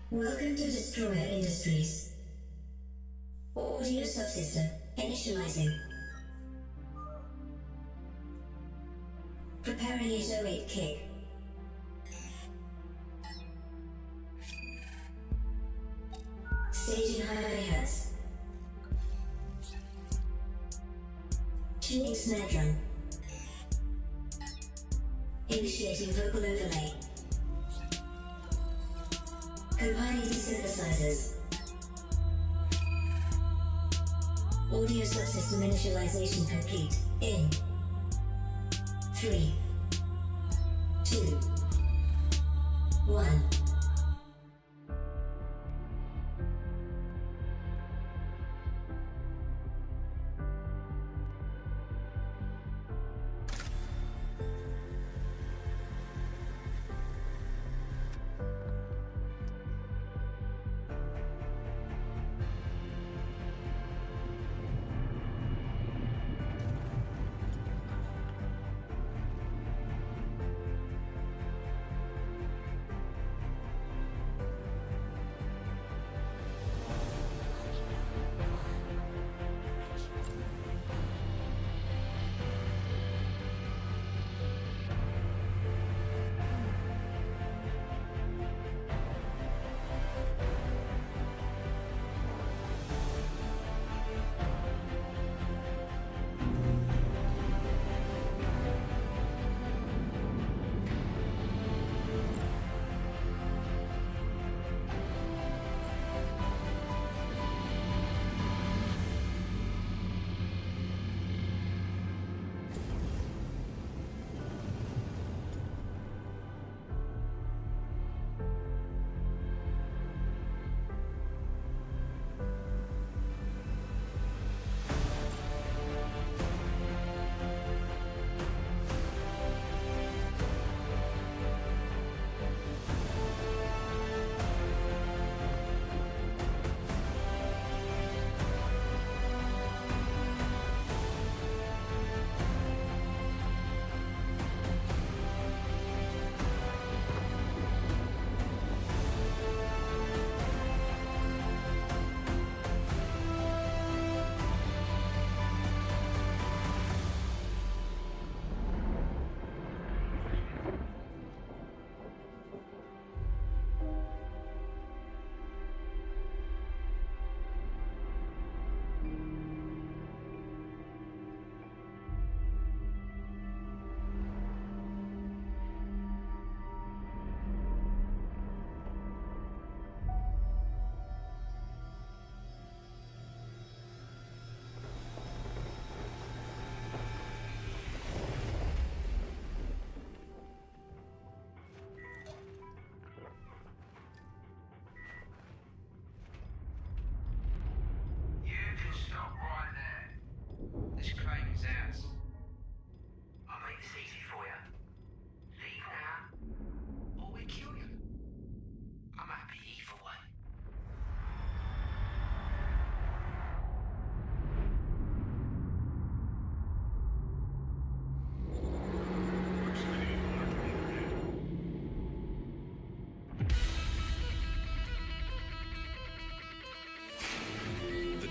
Welcome to Destroyer Industries. Audio subsystem initializing. Preparing 808 kick. Staging hi-hats. Tuning snare drum. Initiating vocal overlay. Compiling synthesizers. Audio subsystem initialization complete. In 3, 2, 1.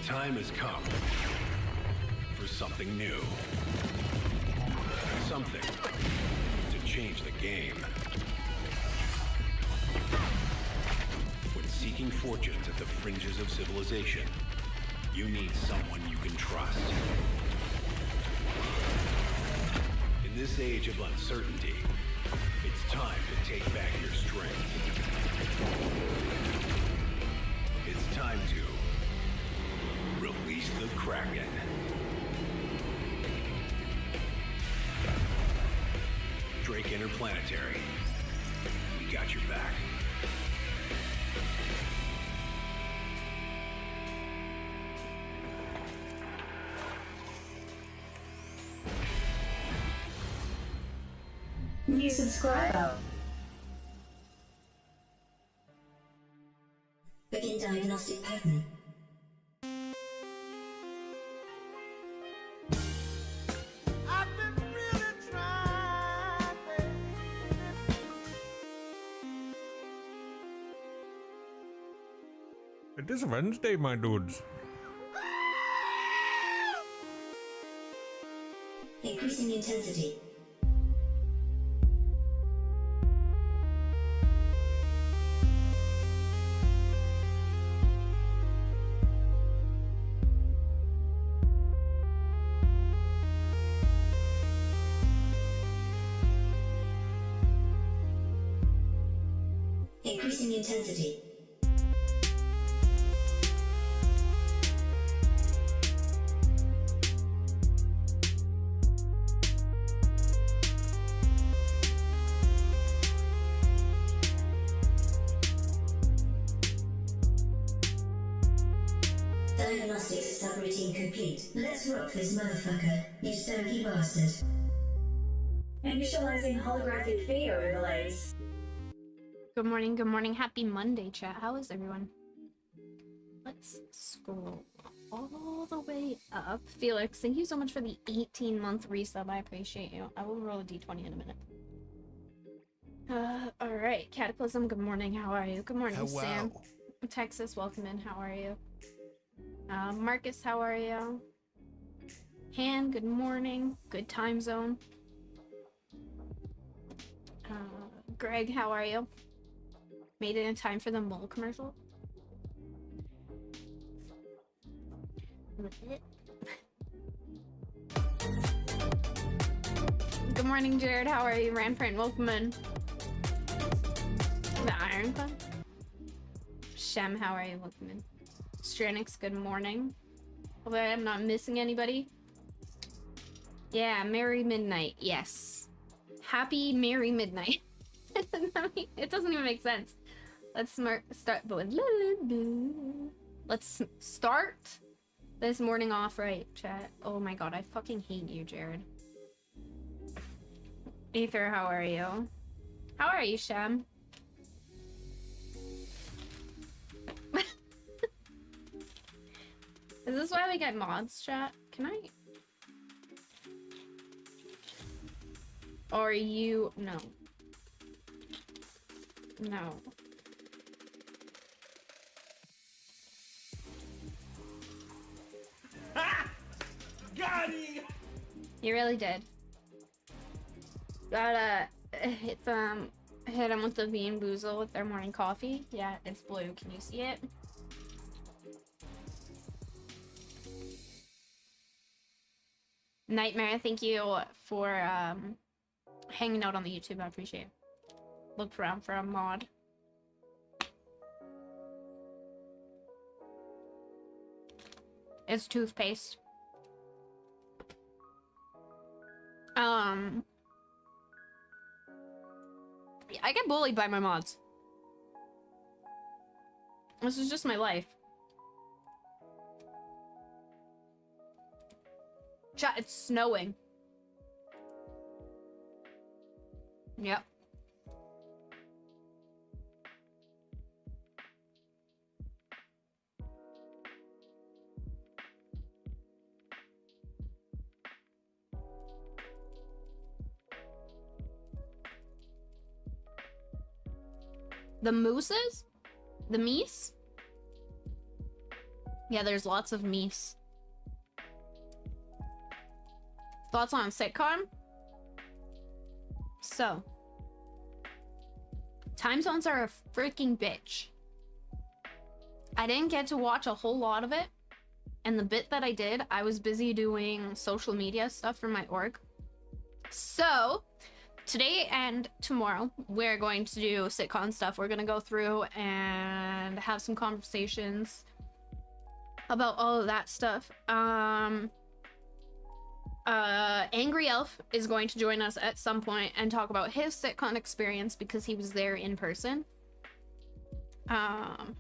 Time has come for something new. Something to change the game. When seeking fortunes at the fringes of civilization, you need someone you can trust. In this age of uncertainty, it's time to take back your strength. It's time to release the Kraken. Drake Interplanetary. We got your back. New subscriber. Begin diagnostic pattern. I've been really trying, babe. It is Wednesday, my dudes. Increasing intensity. Increasing intensity. Diagnostics subroutine complete. Let's rock this motherfucker, you stogie bastard. Initializing holographic video overlays. Good morning, happy Monday, chat. How is everyone? Let's scroll all the way up. Felix, thank you so much for the 18-month resub. I appreciate you. I will roll a d20 in a minute. Alright. Cataclysm, good morning. How are you? Good morning, Hello. Sam. Texas, welcome in. How are you? Marcus, how are you? Han, good morning. Good time zone. Greg, how are you? Made it in time for the mole commercial. Good morning, Jared. How are you? Ranprint, welcome in. The Iron Club. Shem, how are you? Welcome in. Stranix, good morning. Hopefully I'm not missing anybody. Yeah, Merry Midnight. Yes. Happy Merry Midnight. It doesn't even make sense. Let's start. Let's start this morning off right, chat. Oh my god, I fucking hate you, Jared. Ether, how are you? How are you, Shem? Is this why we get mods, chat? Can I? Or you? No. No. Got him! You really did. Gotta hit them with the Bean Boozle with their morning coffee. Yeah, it's blue. Can you see it? Nightmare, thank you for hanging out on the YouTube. I appreciate it. Look around for a mod. It's toothpaste. I get bullied by my mods. This is just my life. Chat, it's snowing. Yep. The mooses? The meese? Yeah, there's lots of meese. Thoughts on Citcon? So, time zones are a freaking bitch. I didn't get to watch a whole lot of it, and the bit that I did, I was busy doing social media stuff for my org. So, today and tomorrow, we're going to do Citcon stuff. We're gonna go through and have some conversations about all of that stuff. Angry Elf is going to join us at some point and talk about his Citcon experience because he was there in person. And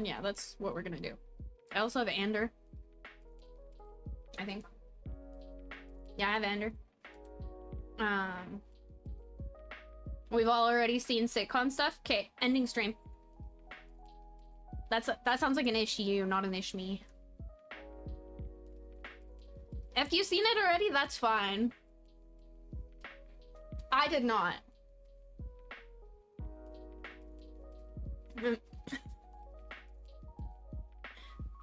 yeah, that's what we're gonna do. I also have Ander, I think. Yeah, I have Ander. We've all already seen Citcon stuff. Okay, ending stream. That sounds like an issue, not an ish me. If you've seen it already, that's fine. I did not.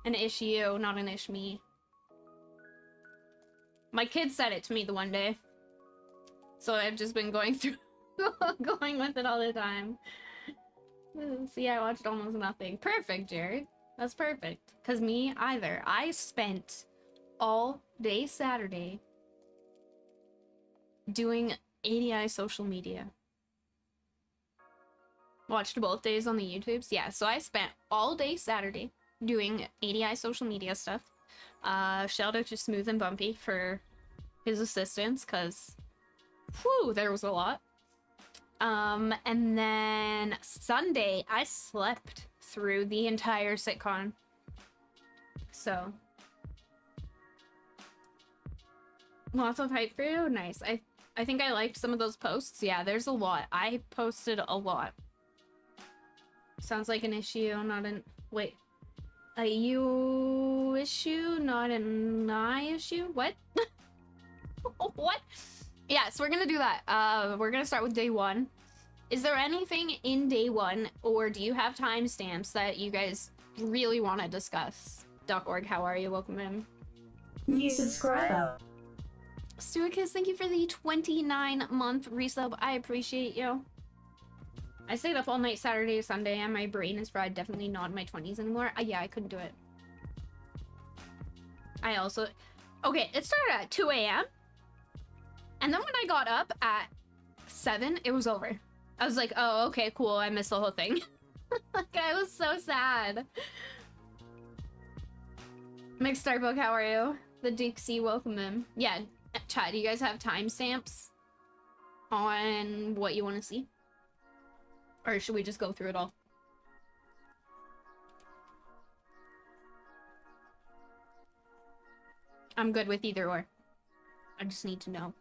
An issue, not an ish me. My kid said it to me the one day. So I've just been going through, going with it all the time. See, I watched almost nothing. Perfect, Jared. That's perfect. Because me, either. I spent all day Saturday doing ADI social media. Watched both days on the YouTubes. Yeah, so I spent all day Saturday doing ADI social media stuff. Shout out to Smooth and Bumpy for his assistance, because whew, there was a lot. And then Sunday, I slept through the entire Citcon. So lots of hype for you. Nice. I think I liked some of those posts. Yeah, there's a lot. I posted a lot. Sounds like an issue, not an... Wait. A you issue, not an I issue? What? What? Yeah, so we're gonna do that. We're gonna start with day one. Is there anything in day one, or do you have timestamps that you guys really want to discuss? .org, how are you? Welcome in. New subscriber. Stuarkus, thank you for the 29-month resub. I appreciate you. I stayed up all night Saturday, Sunday, and my brain is fried. Definitely not in my 20s anymore. Yeah, I couldn't do it. I also... Okay, it started at 2 a.m. And then when I got up at 7, it was over. I was like, oh, okay, cool. I missed the whole thing. Like, I was so sad. Mixed Starbuck, how are you? The Dixie, welcome in. Yeah, chat, do you guys have timestamps on what you want to see? Or should we just go through it all? I'm good with either or. I just need to know.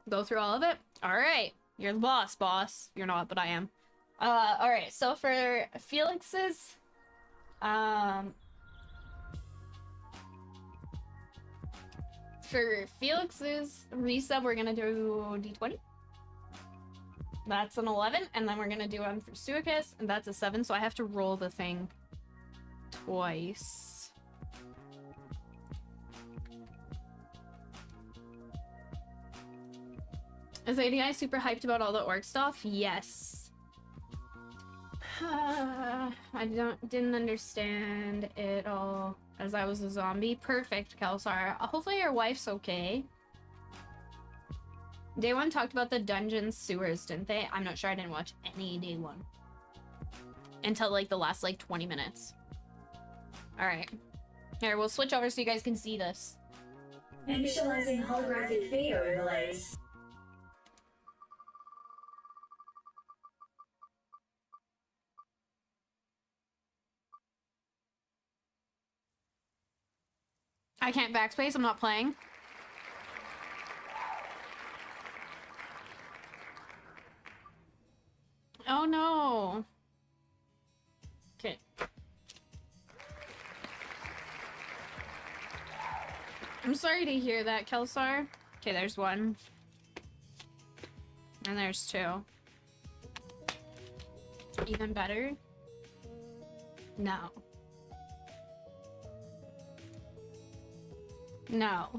Go through all of it? Alright. You're the boss, boss. You're not, but I am. Alright, so for Felix's... For Felix's resub, we're gonna do D20. That's an 11, and then we're gonna do one for Stuarkus, and that's a 7, so I have to roll the thing twice. Is ADI super hyped about all the orc stuff? Yes. I didn't understand it all as I was a zombie. Perfect, Kelsar. Hopefully your wife's okay. Day 1 talked about the dungeon sewers, didn't they? I'm not sure. I didn't watch any day 1 until like the last like 20 minutes. All right. Here, we'll switch over so you guys can see this. Initializing holographic video overlays. I can't backspace. I'm not playing. Oh no. Okay. I'm sorry to hear that, Kelsar. Okay, there's 1. And there's 2. Even better? No. No.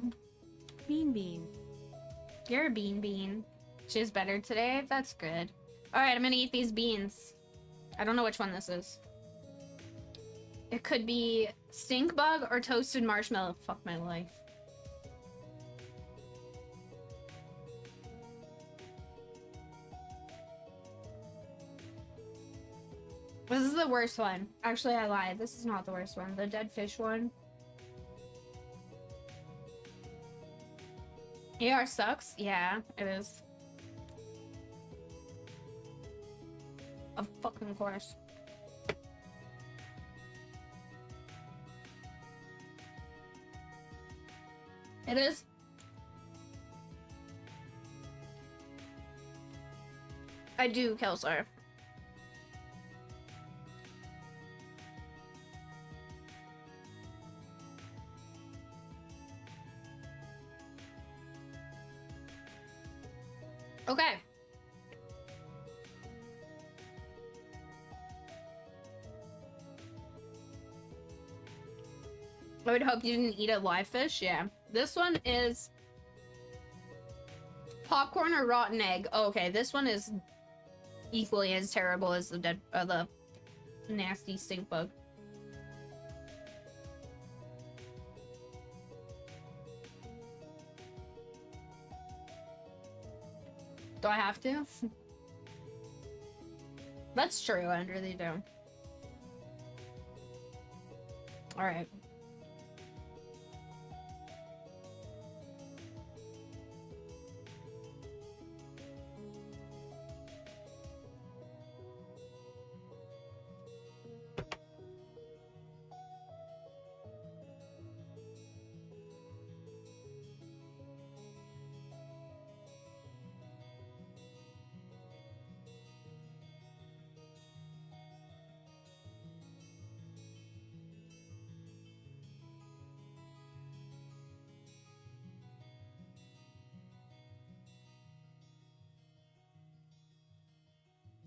Bean Bean. You're a bean bean. She's better today? That's good. Alright, I'm gonna eat these beans. I don't know which one this is. It could be stink bug or toasted marshmallow. Fuck my life. This is the worst one. Actually, I lied. This is not the worst one. The dead fish one. AR sucks? Yeah, it is. Of fucking course. It is. I do, Kelsar. Okay. I would hope you didn't eat a live fish. Yeah. This one is popcorn or rotten egg. Oh, okay, this one is equally as terrible as the the nasty stink bug. Do I have to? That's true, I really do. Alright.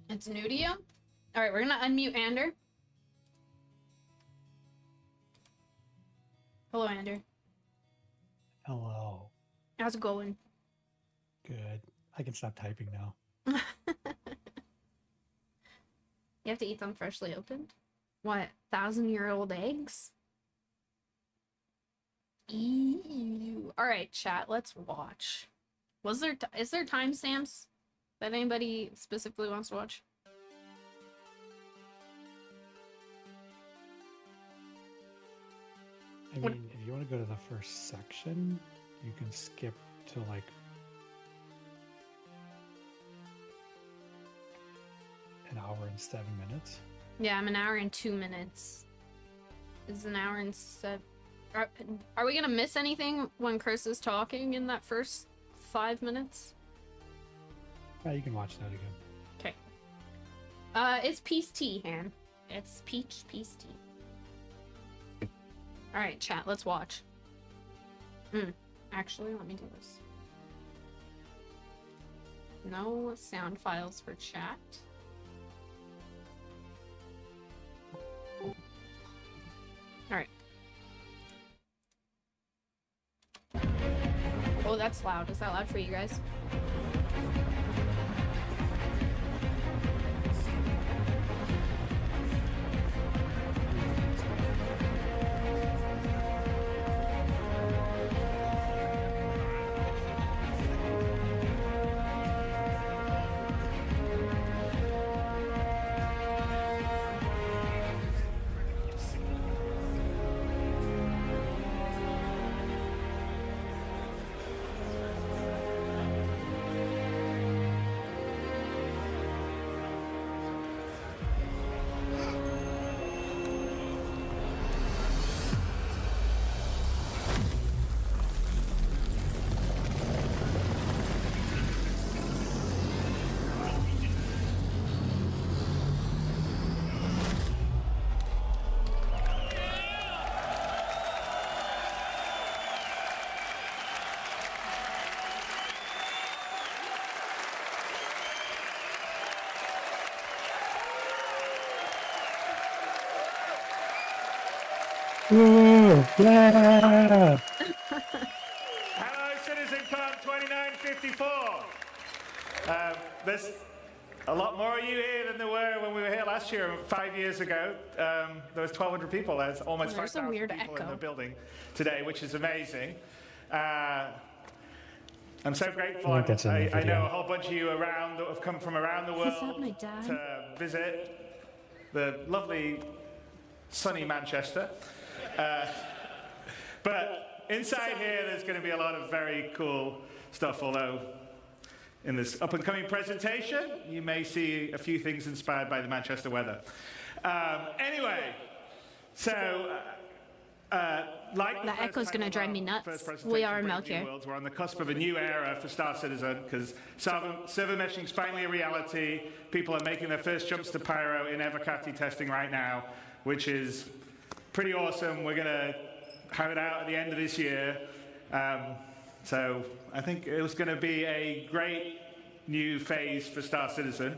It's new to you? Alright, we're gonna unmute Ander. Hello, Ander. Hello. How's it going? Good. I can stop typing now. You have to eat them freshly opened? What, 1,000-year-old eggs? Ew. Alright, chat, let's watch. Is there timestamps that anybody specifically wants to watch? I mean, if you want to go to the first section, you can skip to like an hour and 7 minutes. Yeah, I'm an hour and 2 minutes. Is an hour and 7. Are we gonna miss anything when Chris is talking in that first 5 minutes? Yeah, you can watch that again. Okay. It's peace tea, Han. It's peach peace tea. Alright, chat, let's watch. Actually, let me do this. No sound files for chat. Alright. Oh, that's loud. Is that loud for you guys? Woo! Yeah! Hello, Citcon 2954. There's a lot more of you here than there were when we were here last year, 5 years ago. There was 1,200 people. There's almost There's a 5,000 weird people in echo. the building today, which is amazing. I'm so grateful. I think that's in the I know video. a whole bunch of you around that have come from around the world that my dad? to visit the lovely sunny Manchester. But inside here, there's going to be a lot of very cool stuff, although in this up-and-coming presentation, you may see a few things inspired by the Manchester weather. Anyway, so like That echo's gonna drive me nuts. We are in Melchior. We're on the cusp of a new era for Star Citizen because server meshing is finally a reality. People are making their first jumps to Pyro in Evercati testing right now, which is pretty awesome. We're going to have it out at the end of this year. So I think it was going to be a great new phase for Star Citizen.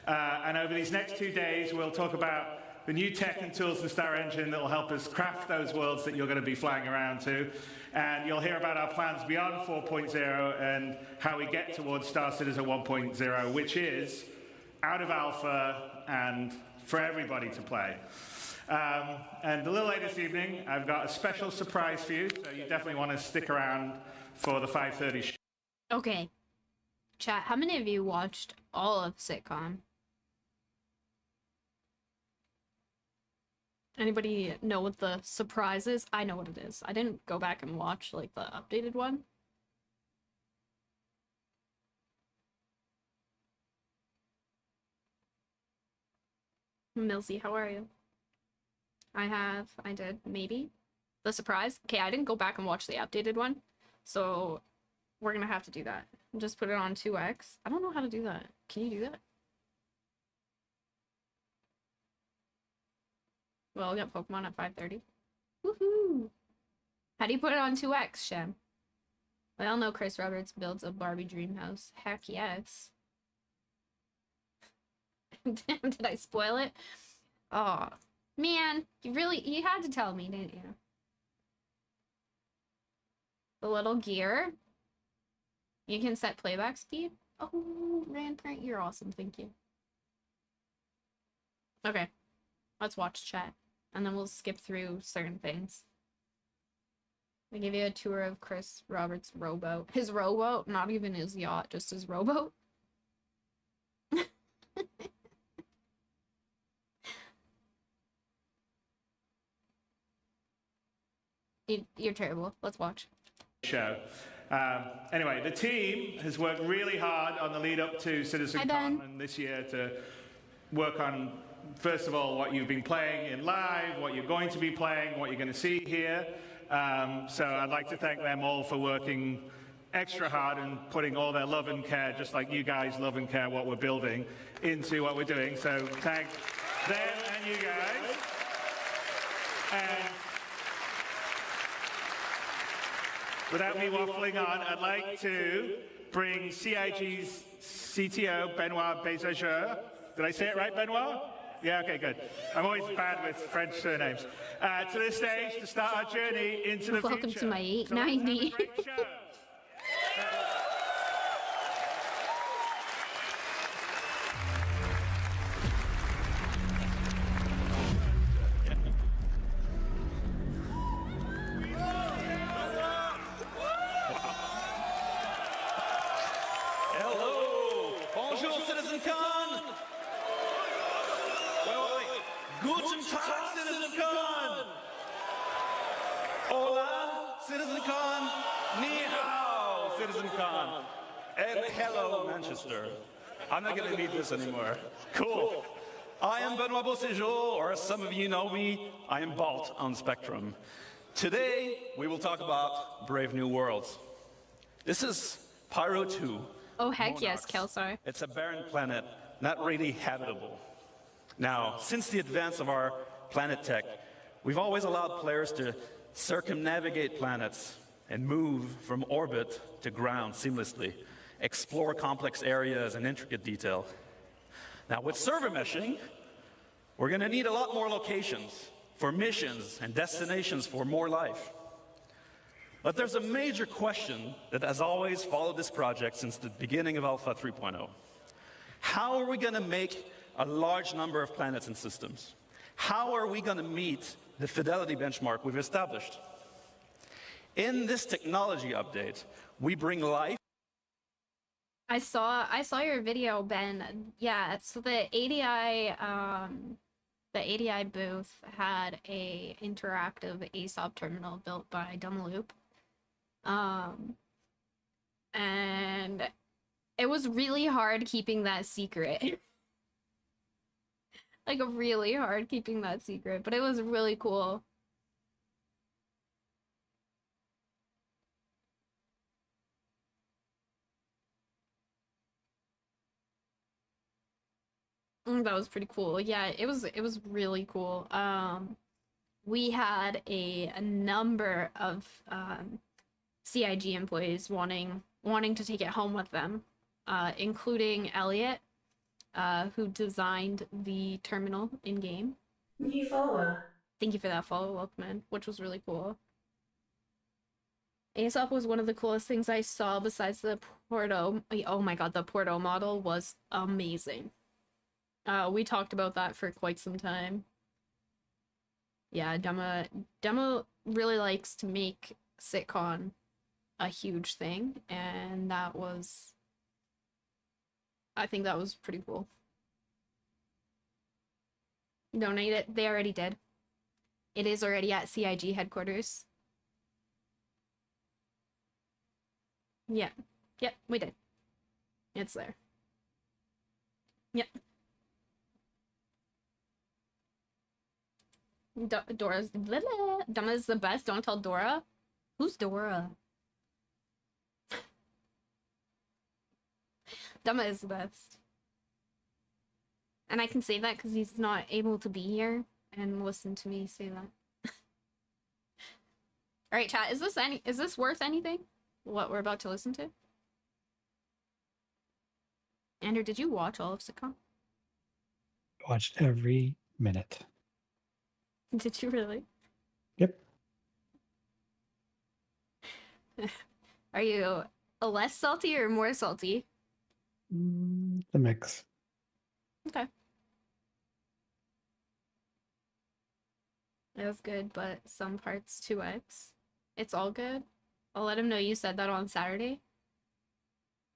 And over these next 2 days, we'll talk about the new tech and tools in Star Engine that will help us craft those worlds that you're going to be flying around to. And you'll hear about our plans beyond 4.0 and how we get towards Star Citizen 1.0, which is out of alpha and for everybody to play. And a little later this evening, I've got a special surprise for you, so you definitely want to stick around for the 5:30 show. Okay. Chat, how many of you watched all of Citcon? Anybody know what the surprise is? I know what it is. I didn't go back and watch, like, the updated one. Milsey, how are you? I did, maybe. The surprise? Okay, I didn't go back and watch the updated one, so we're gonna have to do that. Just put it on 2x. I don't know how to do that. Can you do that? Well, we got Pokemon at 5:30. Woohoo! How do you put it on 2x, Shem? We all know Chris Roberts builds a Barbie dream house. Heck yes. Damn, did I spoil it? Oh, man, you had to tell me, didn't you? The little gear. You can set playback speed. Oh, Grandparent, you're awesome, thank you. Okay, let's watch chat, and then we'll skip through certain things. I give you a tour of Chris Roberts' rowboat. His rowboat, not even his yacht, just his rowboat. You're terrible. Let's watch. Show. Anyway, the team has worked really hard on the lead up to Citcon and this year to work on, first of all, what you've been playing in live, what you're going to be playing, what you're going to see here. So I'd like to thank them all for working extra hard and putting all their love and care, just like you guys love and care what we're building, into what we're doing. So thank them and you guys. And without me waffling on, I'd like to bring CIG's CTO, Benoit Bézageur. Did I say it right, Benoit? Yeah, okay, good. I'm always bad with French surnames. To the stage to start our journey into the future. Welcome to my 890. Guten Tag, Citcon! Hola, Citcon! Ni hao, Citcon! And hello, Manchester. I'm not going to need this anymore. Cool. I am Benoit Beauséjour, or as some of you know me, I am Balt on Spectrum. Today, we will talk about Brave New Worlds. This is Pyro 2. Oh, heck yes, Kelsar. It's a barren planet, not really habitable. Now, since the advance of our planet tech, we've always allowed players to circumnavigate planets and move from orbit to ground seamlessly, explore complex areas in intricate detail. Now, with server meshing, we're going to need a lot more locations for missions and destinations for more life. But there's a major question that has always followed this project since the beginning of Alpha 3.0. How are we going to make a large number of planets and systems? How are we going to meet the fidelity benchmark we've established? In this technology update, we bring life. I saw your video, Ben. Yeah, so the ADI booth had a interactive ASOP terminal built by Dumaloop. And it was really hard keeping that secret. Like, really hard keeping that secret, but it was really cool. That was pretty cool. Yeah, it was really cool. We had a number of CIG employees wanting to take it home with them, including Elliot, who designed the terminal in game. New follower. Thank you for that follow, Welkman, which was really cool. Aesop was one of the coolest things I saw besides the Porto. Oh my god, the Porto model was amazing. We talked about that for quite some time. Yeah, Dema really likes to make Citcon a huge thing, and I think that was pretty cool. Donate it. They already did. It is already at CIG headquarters. Yeah. Yep, we did. It's there. Yep. Dora's... Dema's the best. Don't tell Dora. Who's Dora? Dema is the best. And I can say that because he's not able to be here and listen to me say that. Alright, chat, is this worth anything? What we're about to listen to? Andrew, did you watch all of Citcon? Watched every minute. Did you really? Yep. Are you less salty or more salty? The mix. Okay. It was good, but some parts 2x. It's all good. I'll let him know you said that on Saturday.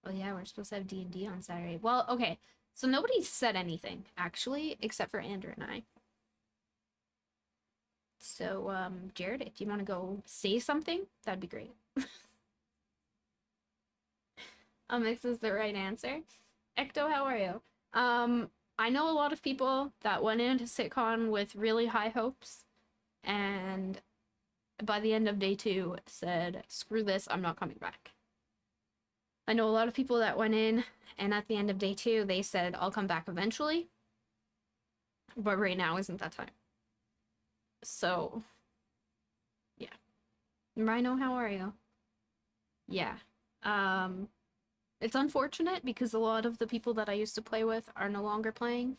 Oh yeah, we're supposed to have D&D on Saturday. Well, okay. So nobody said anything, actually, except for Andrew and I. So, Jared, if you want to go say something, that'd be great. Mix is the right answer. Ecto, how are you? I know a lot of people that went into Citcon with really high hopes, and by the end of day 2 said, screw this, I'm not coming back. I know a lot of people that went in, and at the end of day 2, they said, I'll come back eventually, but right now isn't that time. So, yeah. Rhino, how are you? Yeah. It's unfortunate because a lot of the people that I used to play with are no longer playing.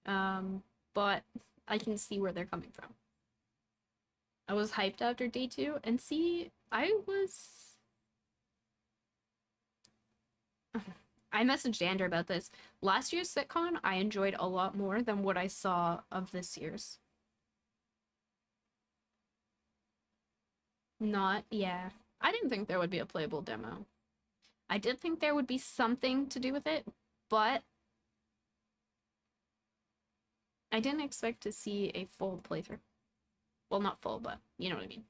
But I can see where they're coming from. I was hyped after day 2, and see, I messaged Andrew about this. Last year's Citcon, I enjoyed a lot more than what I saw of this year's. Yeah. I didn't think there would be a playable demo. I did think there would be something to do with it, but I didn't expect to see a full playthrough. Well, not full, but you know what I mean.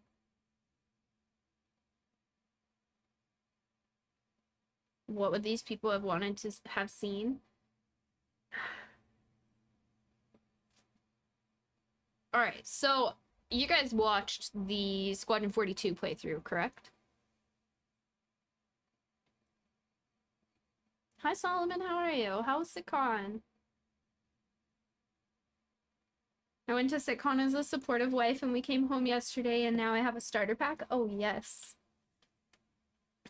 What would these people have wanted to have seen? Alright, so you guys watched the Squadron 42 playthrough, correct? Hi Solomon, how are you? How's Citcon? I went to Citcon as a supportive wife and we came home yesterday and now I have a starter pack. Oh yes.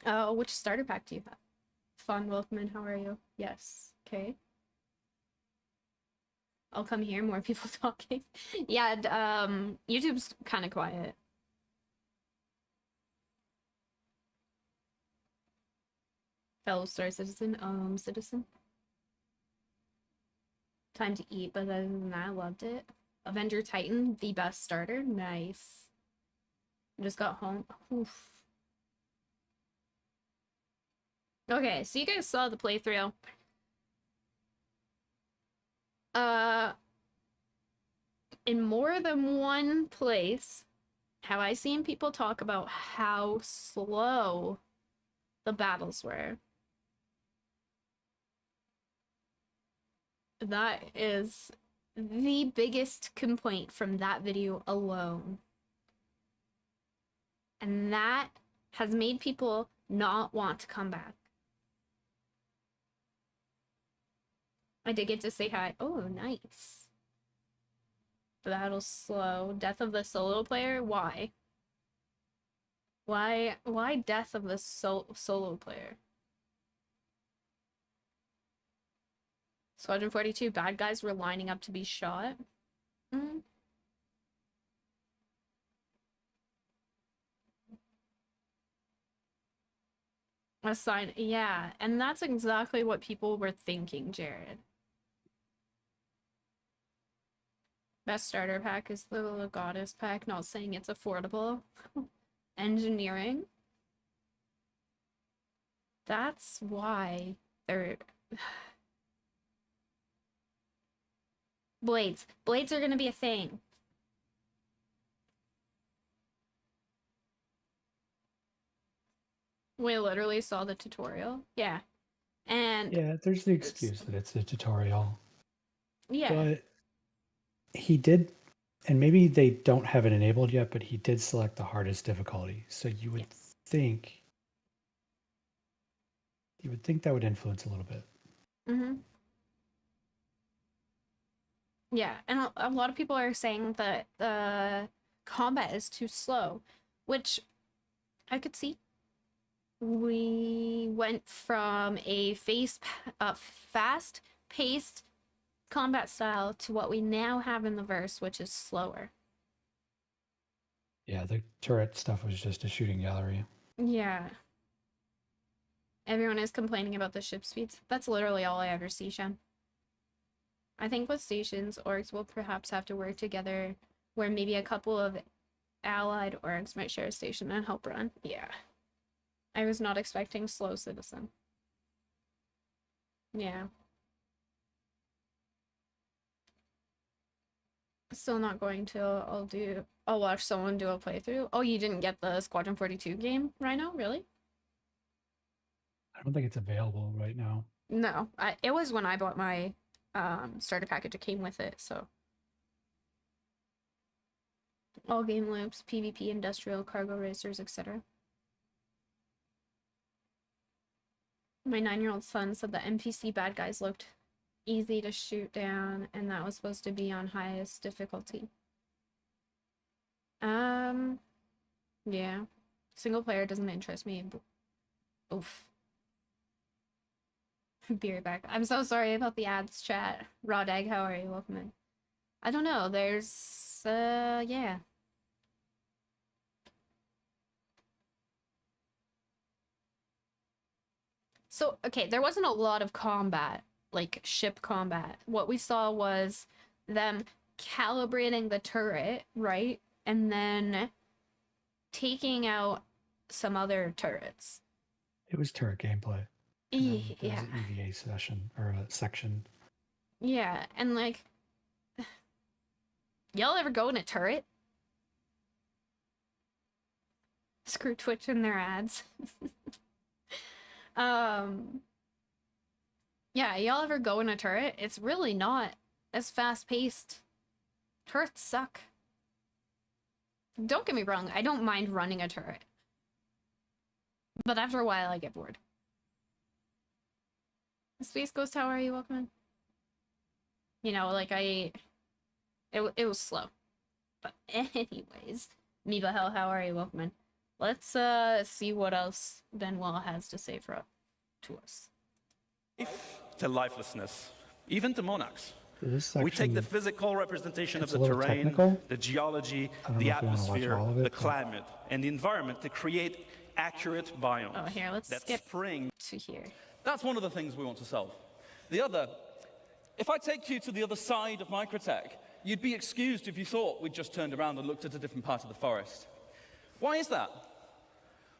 Which starter pack do you have? Fun Wolfman, how are you? Yes. Okay. I'll come here, more people talking. Yeah, YouTube's kind of quiet. Fellow Star Citizen, Citizen. Time to eat, but other than that, I loved it. Avenger Titan, the best starter. Nice. Just got home. Oof. Okay, so you guys saw the playthrough. In more than one place, have I seen people talk about how slow the battles were. That is the biggest complaint from that video alone. And that has made people not want to come back. I did get to say hi. Oh, nice. Battle's slow. Death of the solo player? Why? Why death of the solo player? Squadron 42, bad guys were lining up to be shot. Mm. A sign, yeah, and that's exactly what people were thinking, Jared. Best starter pack is the Goddess pack, not saying it's affordable. Engineering. That's why they're... Blades. Blades are gonna be a thing. We literally saw the tutorial. Yeah. And Yeah, there's the excuse that it's a tutorial. yeah. But he did, and maybe they don't have it enabled yet, but he did select the hardest difficulty. So you would think that would influence a little bit. Mm-hmm. Yeah, and a lot of people are saying that the combat is too slow, which I could see. We went from a fast-paced combat style to what we now have in the verse, which is slower. Yeah, the turret stuff was just a shooting gallery. Yeah. Everyone is complaining about the ship speeds. That's literally all I ever see, Shen. I think with stations, orgs will perhaps have to work together where maybe a couple of allied orgs might share a station and help run. Yeah. I was not expecting slow citizen. Yeah. Still not going to. I'll watch someone do a playthrough. Oh, you didn't get the Squadron 42 game, Rhino? Really? I don't think it's available right now. No, it was when I bought my starter package. It came with it, so. All game loops, PvP, industrial, cargo racers, etc. My 9-year-old son said the NPC bad guys looked easy to shoot down, and that was supposed to be on highest difficulty. Yeah. Single player doesn't interest me. Oof. Be right back. I'm so sorry about the ads, chat. Raw Dag, how are you? Welcome in. I don't know, there's, yeah. So, okay, there wasn't a lot of combat, like ship combat. What we saw was them calibrating the turret, right? And then taking out some other turrets. It was turret gameplay. Yeah. There was an EVA session or a section. Yeah, and like, y'all ever go in a turret? Screw Twitch and their ads. Yeah, y'all ever go in a turret? It's really not as fast-paced. Turrets suck. Don't get me wrong, I don't mind running a turret. But after a while, I get bored. Space Ghost, how are you? Welcome in. You know, like it was slow. But anyways, Miba Hell, how are you? Welcome in. Let's see what else Benoit has to say to us. To lifelessness, even to monarchs. This We take the physical representation of it's the a little terrain, technical. the geology, I don't the know if you wanna watch atmosphere, all of it, the but- climate, and the environment to create accurate biomes Oh, here, let's that skip spring. to here. That's one of the things we want to solve. The other, if I take you to the other side of Microtech, you'd be excused if you thought we'd just turned around and looked at a different part of the forest. Why is that?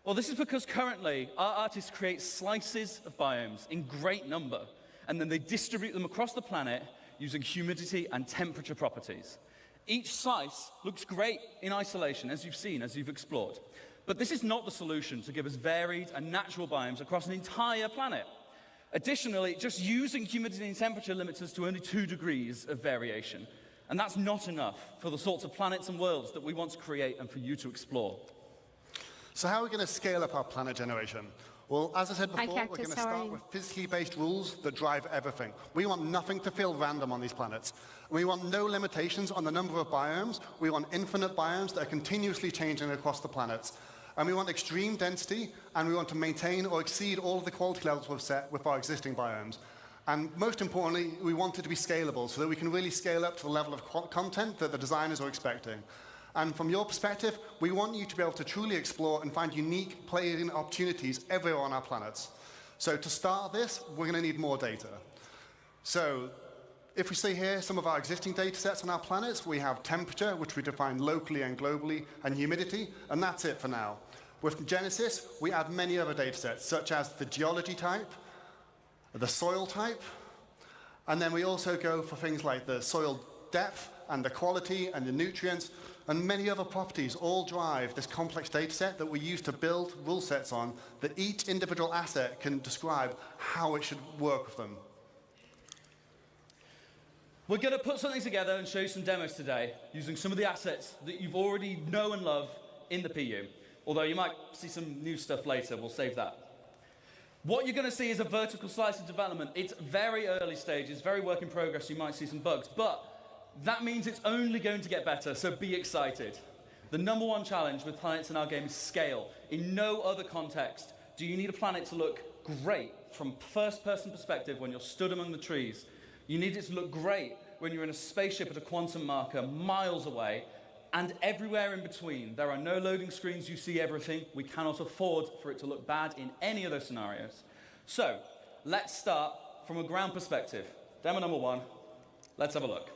Well, this is because currently our artists create slices of biomes in great number, and then they distribute them across the planet using humidity and temperature properties. Each slice looks great in isolation, as you've seen, as you've explored. But this is not the solution to give us varied and natural biomes across an entire planet. Additionally, just using humidity and temperature limits us to only 2 degrees of variation. And that's not enough for the sorts of planets and worlds that we want to create and for you to explore. So how are we going to scale up our planet generation? Well, as I said Hi, before, we're Cactus, going to how are start you? with physically based rules that drive everything. We want nothing to feel random on these planets. We want no limitations on the number of biomes. We want infinite biomes that are continuously changing across the planets. And we want extreme density, and we want to maintain or exceed all of the quality levels we've set with our existing biomes. And most importantly, we want it to be scalable so that we can really scale up to the level of content that the designers are expecting. And from your perspective, we want you to be able to truly explore and find unique playing opportunities everywhere on our planets. So to start this, we're going to need more data. So if we see here some of our existing data sets on our planets, we have temperature, which we define locally and globally, and humidity, and that's it for now. With Genesis, we add many other data sets, such as the geology type, the soil type, and then we also go for things like the soil depth and the quality and the nutrients, and many other properties all drive this complex data set that we use to build rule sets on that each individual asset can describe how it should work with them. We're going to put something together and show you some demos today using some of the assets that you've already know and love in the PU. Although you might see some new stuff later, we'll save that. What you're going to see is a vertical slice of development. It's very early stages, very work in progress, you might see some bugs, but that means it's only going to get better, so be excited. The number one challenge with planets in our game is scale. In no other context do you need a planet to look great from first-person perspective when you're stood among the trees. You need it to look great when you're in a spaceship at a quantum marker miles away, and everywhere in between. There are no loading screens, you see everything. We cannot afford for it to look bad in any of those scenarios. So, let's start from a ground perspective. Demo number one, let's have a look.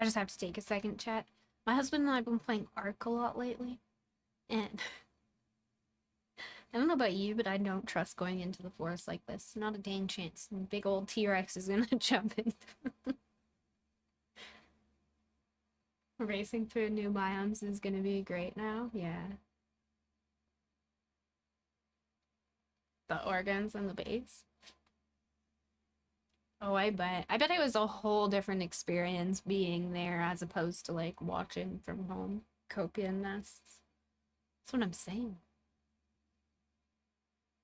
I just have to take a second, chat. My husband and I have been playing Ark a lot lately, and I don't know about you, but I don't trust going into the forest like this. Not a dang chance. And big old T-Rex is gonna jump in. Racing through new biomes is gonna be great now. Yeah. The organs and the base. Oh, I bet. I bet it was a whole different experience being there as opposed to like watching from home. Copian nests. That's what I'm saying.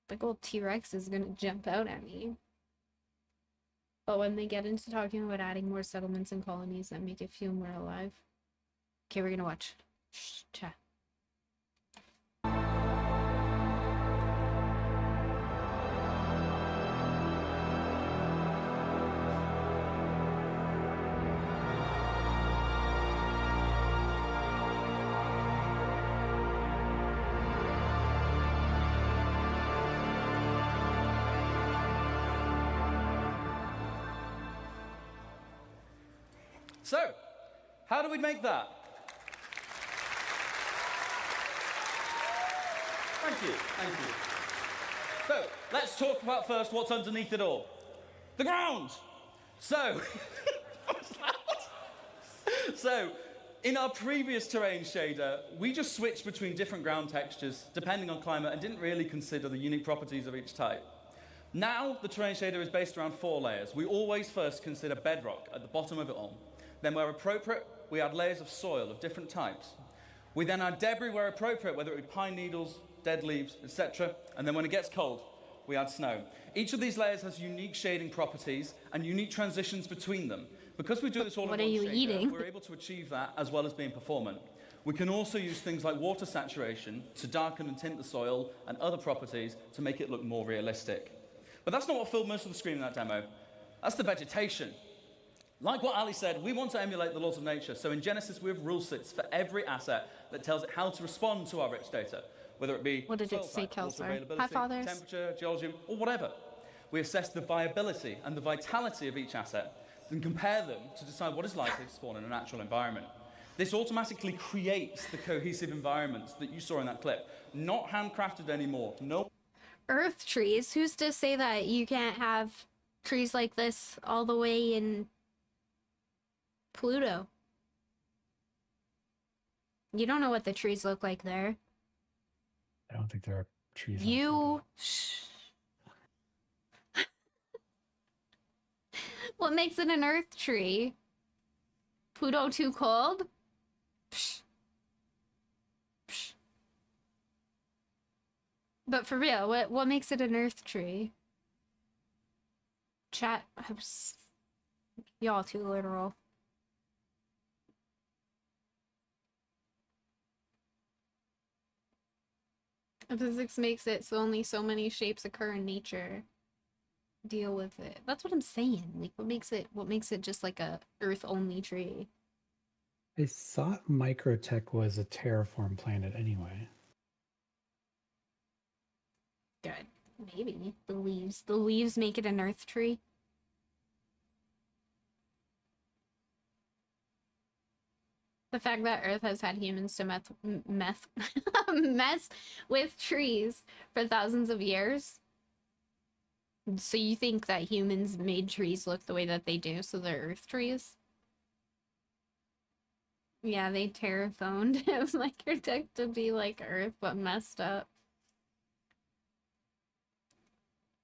Big old T-Rex is gonna jump out at me. But when they get into talking about adding more settlements and colonies that make it feel more alive. Okay, we're gonna watch. Shh, chat. So, how do we make that? Thank you, thank you. So, let's talk about first what's underneath it all. The ground! So, in our previous terrain shader, we just switched between different ground textures depending on climate and didn't really consider the unique properties of each type. Now, the terrain shader is based around 4 layers. We always first consider bedrock at the bottom of it all. Then where appropriate, we add layers of soil of different types. We then add debris where appropriate, whether it be pine needles, dead leaves, etc. And then when it gets cold, we add snow. Each of these layers has unique shading properties and unique transitions between them. Because we do this all in one shader, we're able to achieve that as well as being performant. We can also use things like water saturation to darken and tint the soil and other properties to make it look more realistic. But that's not what filled most of the screen in that demo. That's the vegetation. Like what Ali said, we want to emulate the laws of nature. So in Genesis, we have rule sets for every asset that tells it how to respond to our rich data, whether it be what did it say, Kelsar? Hi, fathers. Temperature, geology, or whatever. We assess the viability and the vitality of each asset and compare them to decide what is likely to spawn in a natural environment. This automatically creates the cohesive environments that you saw in that clip. Not handcrafted anymore. No. Earth trees? Who's to say that you can't have trees like this all the way in Pluto? You don't know what the trees look like there. I don't think there are trees. You. What makes it an Earth tree? Pluto too cold? Psh. Psh. But for real, what makes it an Earth tree? Chat, y'all too literal. Physics makes it so only so many shapes occur in nature. Deal with it. That's what I'm saying. Like, what makes it just like a Earth-only tree? I thought Microtech was a terraform planet anyway. Good. Maybe. The leaves make it an Earth tree. The fact that Earth has had humans to mess with trees for thousands of years. So you think that humans made trees look the way that they do, so they're Earth trees? Yeah, they terraformed Microtech to be like Earth, but messed up.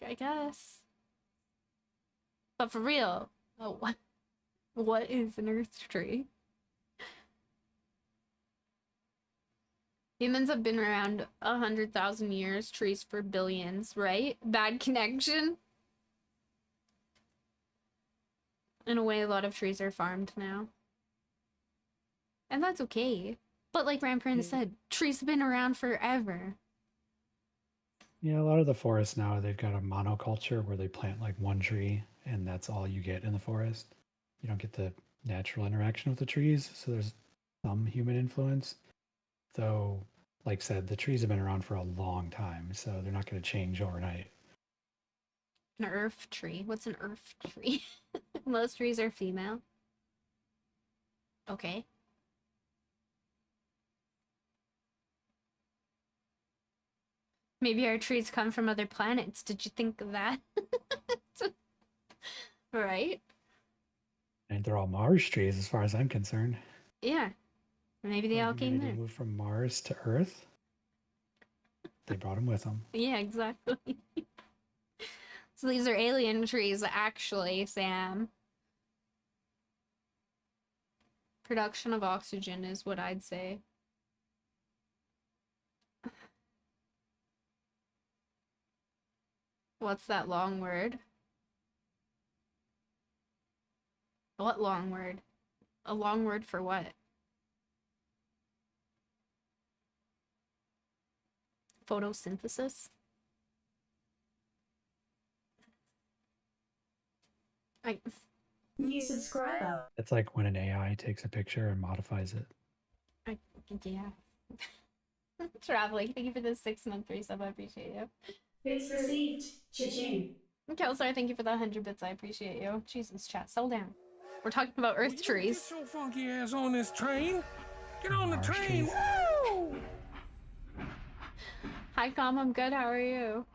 I guess. But for real, oh, what is an Earth tree? Humans have been around 100,000 years, trees for billions, right? Bad connection. In a way, a lot of trees are farmed now. And that's okay. But like Ramprin said, trees have been around forever. Yeah, a lot of the forests now, they've got a monoculture where they plant like one tree and that's all you get in the forest. You don't get the natural interaction with the trees, so there's some human influence. Though, like said, the trees have been around for a long time, so they're not going to change overnight. An earth tree? What's an earth tree? Most trees are female. Okay. Maybe our trees come from other planets. Did you think of that? Right? And they're all Mars trees as far as I'm concerned. Yeah. Maybe they all came there. They moved from Mars to Earth. They brought them with them. Yeah, exactly. So these are alien trees, actually, Sam. Production of oxygen is what I'd say. What's that long word? What long word? A long word for what? Photosynthesis? New subscriber. It's like when an AI takes a picture and modifies it. Yeah. Traveling. Thank you for the 6-month resub. I appreciate you. Bits received. Cha-ching. Kelsar, thank you for the 100 bits. I appreciate you. Jesus, chat, settle down. We're talking about Earth trees. Get your funky ass on this train. Get on the Mars train. trees. Woo! Hi, Com. I'm good. How are you?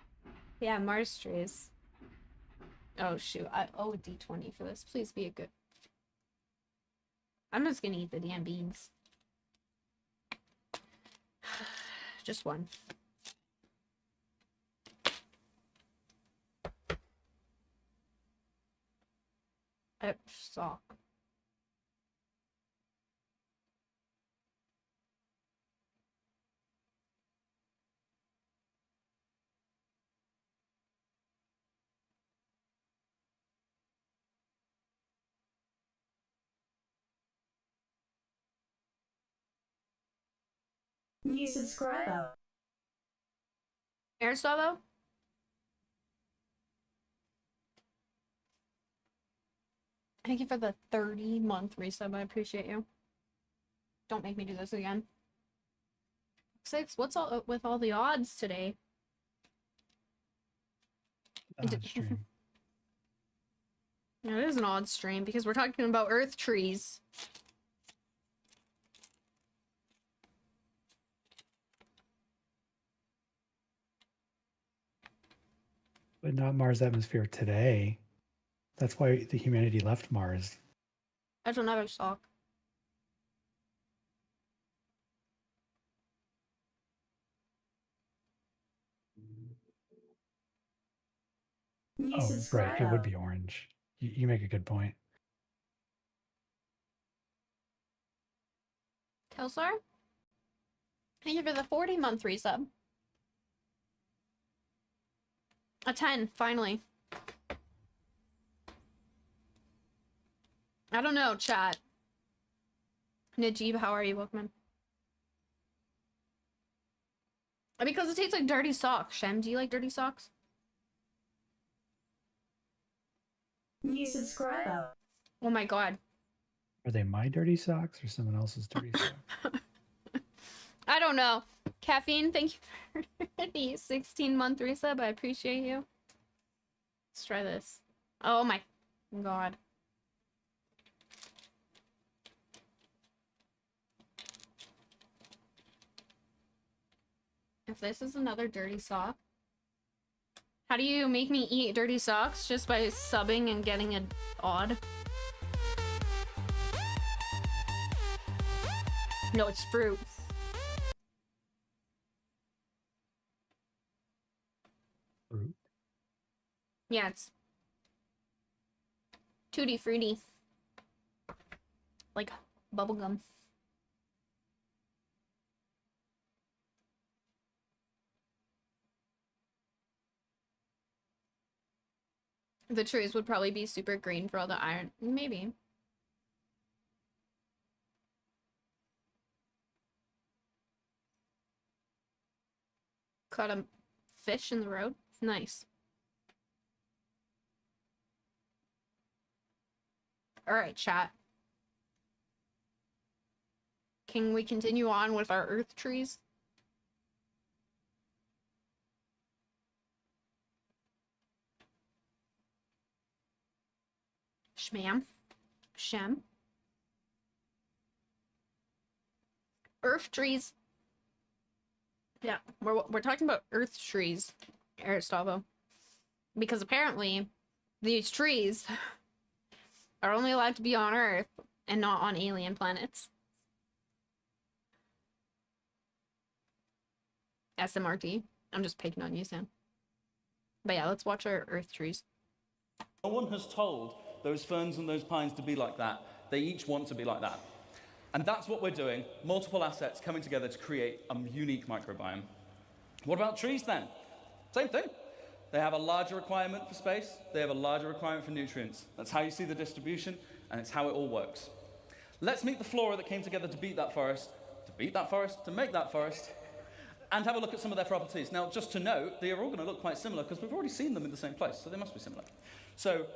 Yeah, Mars trees. Oh, shoot. I owe a D20 for this. Please be a good... I'm just gonna eat the damn beans. Just one. I suck. New subscriber. Aristotle? Thank you for the 30-month resub. I appreciate you. Don't make me do this again. 6, what's all with all the odds today? Odd stream. Yeah, it is an odd stream because we're talking about Earth trees. But not Mars atmosphere today. That's why the humanity left Mars. That's another sock. New Oh, right. It would subscriber. be orange. You make a good point. Telsar? Thank you for the 40-month resub. A 10, finally. I don't know, chat. Najib, how are you, Bookman? Because it tastes like dirty socks. Shem, do you like dirty socks? New subscriber. Oh my god. Are they my dirty socks or someone else's dirty socks? I don't know. Caffeine, thank you for the 16-month resub. I appreciate you. Let's try this. Oh my god. If this is another dirty sock. How do you make me eat dirty socks? Just by subbing and getting it odd? No, it's fruit. Fruit? Yeah, it's tutti fruity. Like bubblegum. The trees would probably be super green for all the iron. Maybe. Caught a fish in the road. Nice. Alright, chat. Can we continue on with our earth trees? Shmam. Shem. Earth trees. Yeah, we're talking about earth trees, Aristotle. Because apparently, these trees are only allowed to be on Earth and not on alien planets. SMRT. I'm just picking on you, Sam. But yeah, let's watch our earth trees. No one has told those ferns and those pines to be like that. They each want to be like that. And that's what we're doing. Multiple assets coming together to create a unique microbiome. What about trees then? Same thing. They have a larger requirement for space. They have a larger requirement for nutrients. That's how you see the distribution, and it's how it all works. Let's meet the flora that came together to beat that forest, to make that forest, and have a look at some of their properties. Now, just to note, they are all going to look quite similar because we've already seen them in the same place, so they must be similar. So,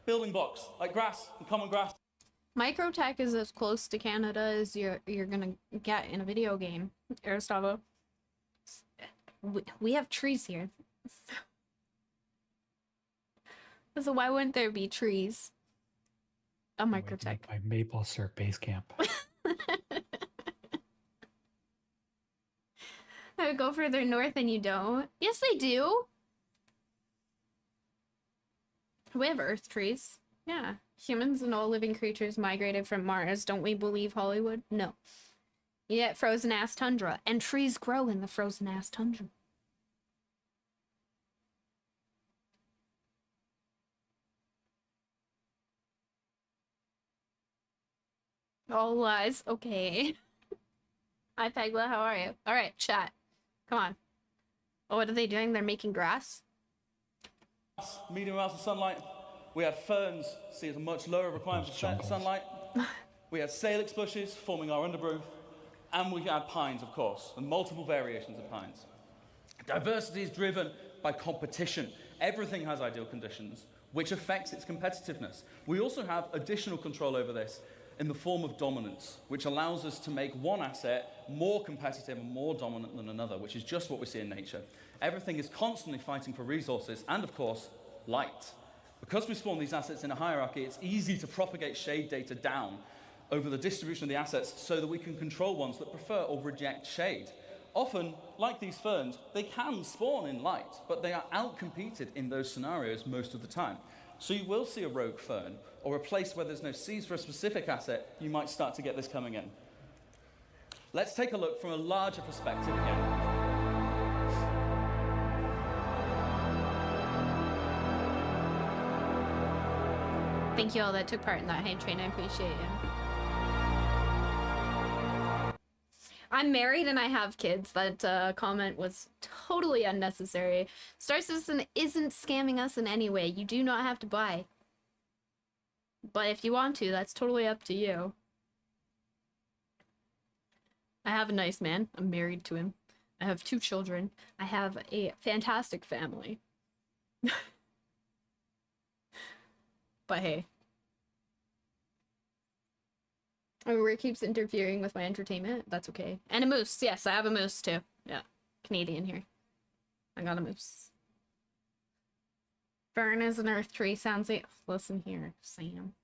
building blocks, like grass and common grass. Microtech is as close to Canada as you're gonna get in a video game, Aristotle. We have trees here. So why wouldn't there be trees? A microtech. My maple syrup base camp. I would go further north and you don't. Yes, they do. We have earth trees. Yeah. Humans and all living creatures migrated from Mars. Don't we believe Hollywood? No. You get frozen-ass tundra. And trees grow in the frozen-ass tundra. All lies. Okay. Hi, Pegla. How are you? All right, chat. Come on. Oh, what are they doing? They're making grass? Medium amounts of sunlight. We have ferns, see it's a much lower requirement for sunlight. We have salix bushes forming our undergrowth. And we have pines, of course, and multiple variations of pines. Diversity is driven by competition. Everything has ideal conditions, which affects its competitiveness. We also have additional control over this in the form of dominance, which allows us to make one asset more competitive and more dominant than another, which is just what we see in nature. Everything is constantly fighting for resources and, of course, light. Because we spawn these assets in a hierarchy, it's easy to propagate shade data down over the distribution of the assets so that we can control ones that prefer or reject shade. Often, like these ferns, they can spawn in light, but they are outcompeted in those scenarios most of the time. So you will see a rogue fern, or a place where there's no seeds for a specific asset, you might start to get this coming in. Let's take a look from a larger perspective again. Thank you all that took part in that hype train. I appreciate you. I'm married and I have kids. That comment was totally unnecessary. Star Citizen isn't scamming us in any way. You do not have to buy. But if you want to, that's totally up to you. I have a nice man. I'm married to him. I have 2 children. I have a fantastic family. But hey. Oh, Rick keeps interfering with my entertainment. That's okay. And a moose. Yes, I have a moose too. Yeah. Canadian here. I got a moose. Fern is an earth tree. Sounds like... Listen here, Sam.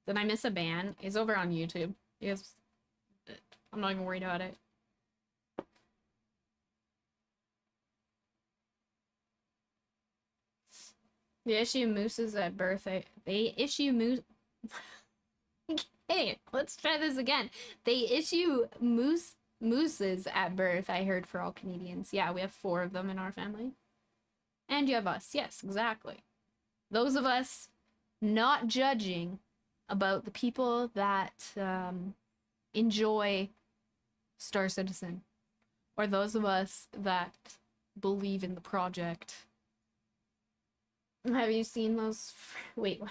Did I miss a ban? It's over on YouTube. Yes. I'm not even worried about it. They issue mooses at birth. They issue moose... Hey, let's try this again. They issue mooses at birth, I heard, for all Canadians. Yeah, we have 4 of them in our family. And you have us. Yes, exactly. Those of us not judging about the people that enjoy Star Citizen. Or those of us that believe in the project. Have you seen those? Wait, what?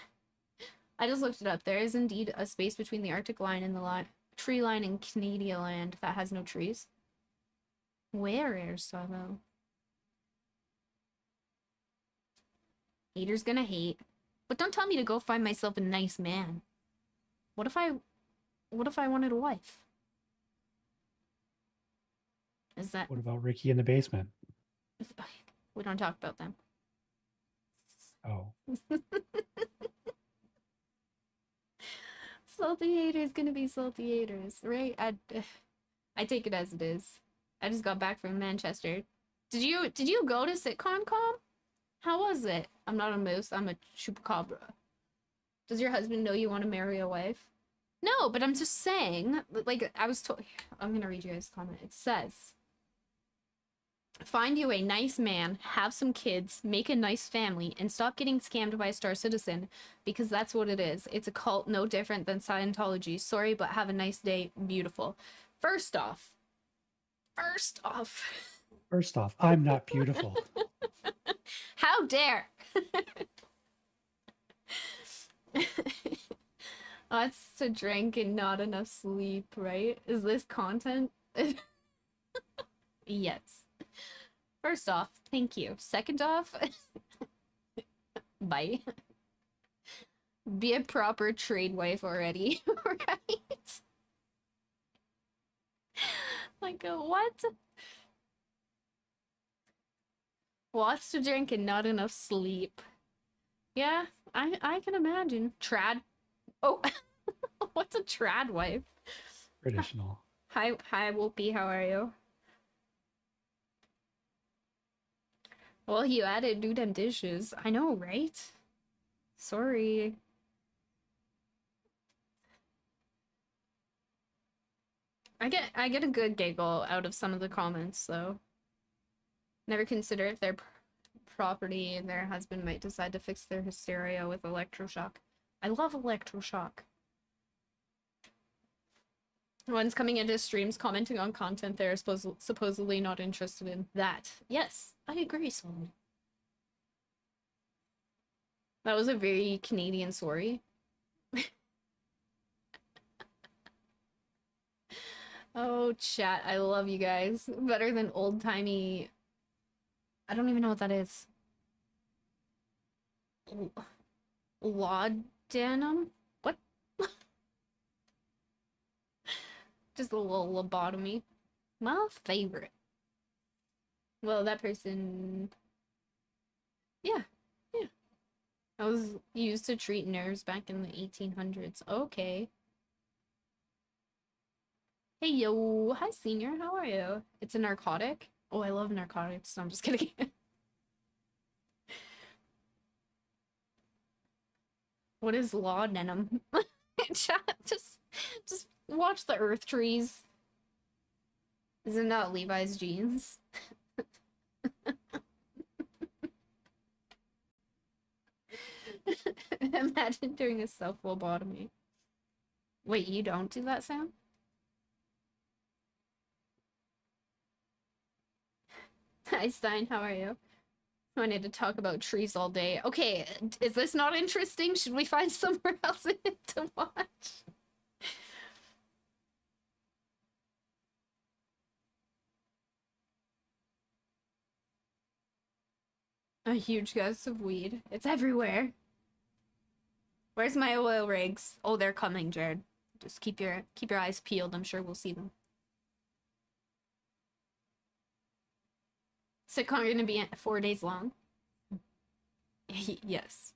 I just looked it up. There is indeed a space between the Arctic line and the tree line in Canadian land that has no trees. Where is though? Haters gonna hate. But don't tell me to go find myself a nice man. What if I wanted a wife? Is that... What about Ricky in the basement? We don't talk about them. Oh. Salty haters gonna be salty haters, right? I take it as it is. I just got back from Manchester. Did you go to Citcon? How was it? I'm not a moose, I'm a chupacabra. Does your husband know you want to marry a wife? No, but I'm just saying, like, I was told... I'm gonna read you guys' comment. It says, find you a nice man, have some kids, make a nice family, and stop getting scammed by Star Citizen, because that's what it is. It's a cult no different than Scientology. Sorry, but have a nice day. Beautiful. First off, I'm not beautiful. how dare! Lots to drink and not enough sleep, right? Is this content? Yes. First off, thank you. Second off, bye. Be a proper trade wife already, right? Like, what? Lots to drink and not enough sleep. Yeah, I can imagine. Trad. Oh, what's a trad wife? Traditional. Hi, Whoopi, how are you? Well, you added do them dishes. I know, right? Sorry. I get a good giggle out of some of the comments, though. Never consider if their property and their husband might decide to fix their hysteria with electroshock. I love electroshock. One's coming into streams commenting on content they're supposedly not interested in. That. Yes, I agree, Solomon. That was a very Canadian sorry. Oh, chat, I love you guys. Better than old-timey... I don't even know what that is. Laudanum? What? Just a little lobotomy. My favorite. Well, that person... Yeah. I was used to treat nerves back in the 1800s. Okay. Hey, yo. Hi, senior. How are you? It's a narcotic? Oh, I love narcotics. No, I'm just kidding. What is laudanum? Chat, just watch the earth trees. Isn't that Levi's jeans? Imagine doing a self-lobotomy. Wait, you don't do that sound? Hi, Stein, how are you? I need to talk about trees all day. Okay, is this not interesting? Should we find somewhere else to watch? A huge gust of weed. It's everywhere. Where's my oil rigs? Oh, they're coming, Jared. Just keep your eyes peeled. I'm sure we'll see them. Citcon gonna be 4 days long? Yes.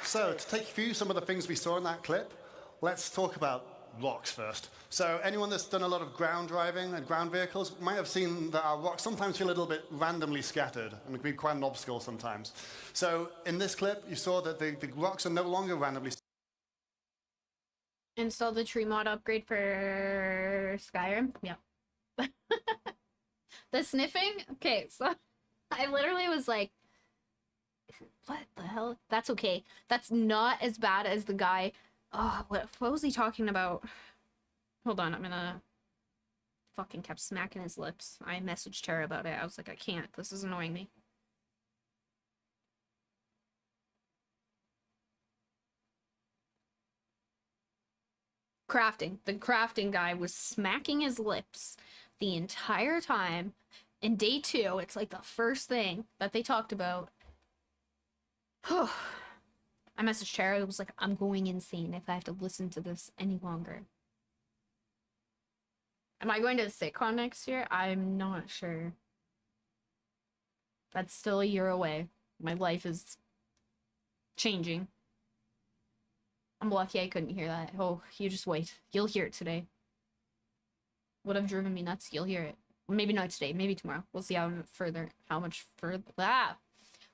So, to take you through some of the things we saw in that clip, let's talk about rocks first. So, anyone that's done a lot of ground driving and ground vehicles might have seen that our rocks sometimes feel a little bit randomly scattered and can be quite an obstacle sometimes. So, in this clip, you saw that the rocks are no longer randomly. Install the tree mod upgrade for Skyrim? Yeah. The sniffing? Okay, so I literally was like, what the hell? That's okay. That's not as bad as the guy. Oh, what was he talking about? Hold on, I'm gonna... Fucking kept smacking his lips. I messaged her about it. I was like, I can't. This is annoying me. Crafting. The crafting guy was smacking his lips the entire time. In day 2, it's like the first thing that they talked about. I messaged Tara. I was like, I'm going insane if I have to listen to this any longer. Am I going to Citcon next year? I'm not sure. That's still a year away. My life is changing. I'm lucky I couldn't hear that. Oh, you just wait. You'll hear it today. Would have driven me nuts. You'll hear it. Maybe not today. Maybe tomorrow. We'll see how much further.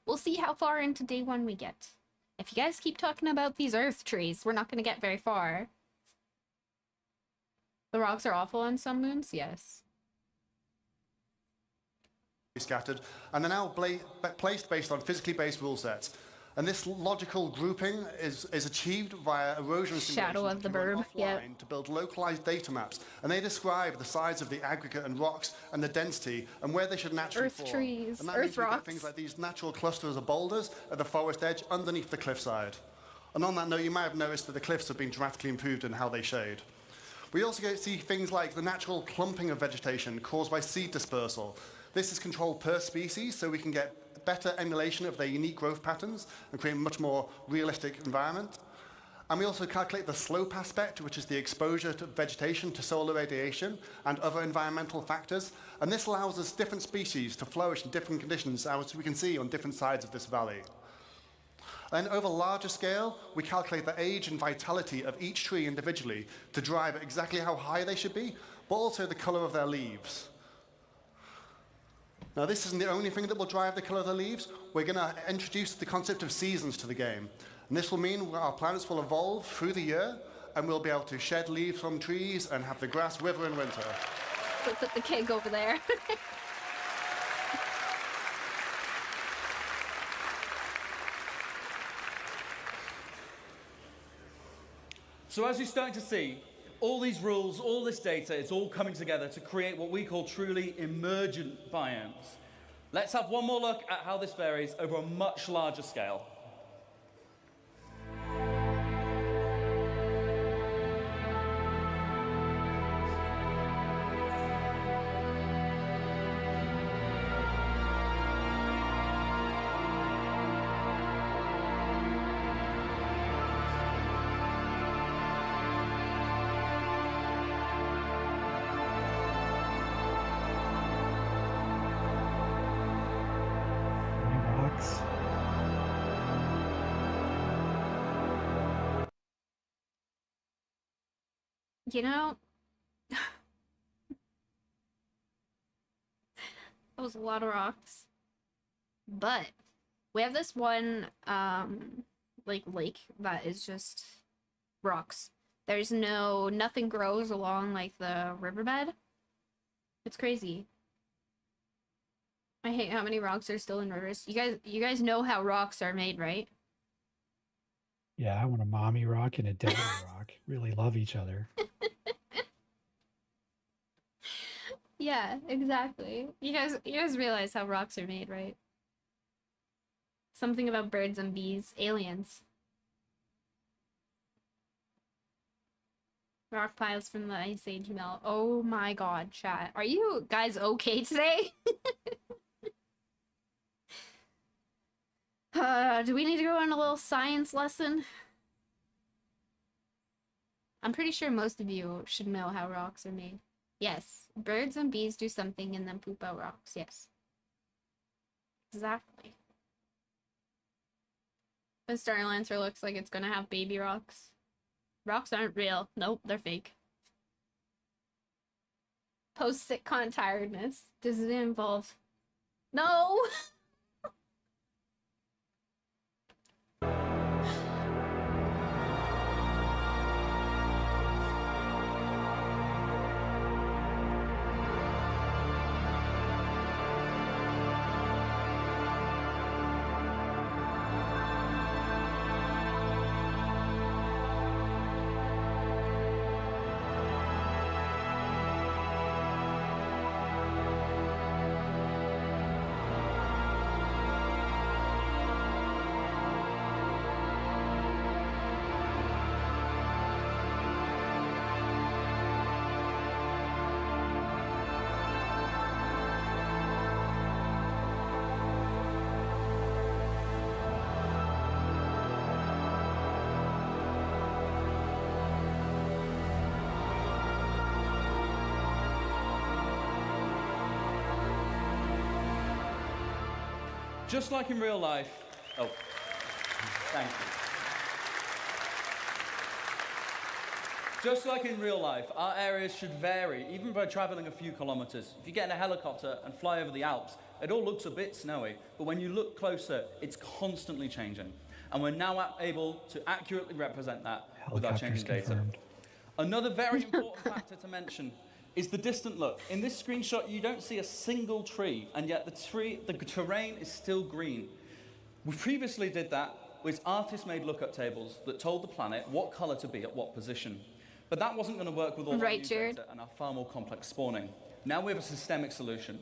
We'll see how far into day 1 we get. If you guys keep talking about these earth trees, we're not going to get very far. The rocks are awful on some moons? Yes. Scattered, and they're now placed based on physically based rule sets. And this logical grouping is achieved via erosion Shadow of the Burb, yeah. To build localized data maps. And they describe the size of the aggregate and rocks and the density and where they should naturally form. Earth trees, and that earth means we get rocks. things like these natural clusters of boulders at the forest edge underneath the cliffside. And on that note, you might have noticed that the cliffs have been dramatically improved in how they shade. We also see things like the natural clumping of vegetation caused by seed dispersal. This is controlled per species, so we can get better emulation of their unique growth patterns and create a much more realistic environment. And we also calculate the slope aspect, which is the exposure to vegetation to solar radiation and other environmental factors. And this allows us different species to flourish in different conditions, as we can see on different sides of this valley. And over larger scale, we calculate the age and vitality of each tree individually to drive exactly how high they should be, but also the color of their leaves. Now, this isn't the only thing that will drive the color of the leaves. We're going to introduce the concept of seasons to the game. And this will mean our planets will evolve through the year, and we'll be able to shed leaves from trees and have the grass wither in winter. So put the keg over there. So as you're starting to see, all these rules, all this data, it's all coming together to create what we call truly emergent biomes. Let's have one more look at how this varies over a much larger scale. You know, that was a lot of rocks. But we have this one like lake that is just rocks. There's nothing grows along like the riverbed. It's crazy. I hate how many rocks are still in rivers. You guys know how rocks are made, right? Yeah, I want a mommy rock and a daddy rock. Really love each other. Yeah, exactly. You guys realize how rocks are made, right? Something about birds and bees, aliens. Rock piles from the Ice Age melt. Oh my god, chat. Are you guys okay today? Do we need to go on a little science lesson? I'm pretty sure most of you should know how rocks are made. Yes, birds and bees do something and then poop out rocks. Yes. Exactly. The Starlancer looks like it's gonna have baby rocks. Rocks aren't real. Nope, they're fake. Post-Citcon tiredness. Does it involve... No! Just like in real life. Oh, thank you. Just like in real life, our areas should vary, even by traveling a few kilometers. If you get in a helicopter and fly over the Alps, it all looks a bit snowy, but when you look closer, it's constantly changing. And we're now able to accurately represent that with our changing data. Another very important factor to mention is the distant look. In this screenshot, you don't see a single tree, and yet the terrain is still green. We previously did that with artist-made lookup tables that told the planet what color to be at what position. But that wasn't going to work with all our new data and our far more complex spawning. Now we have a systemic solution.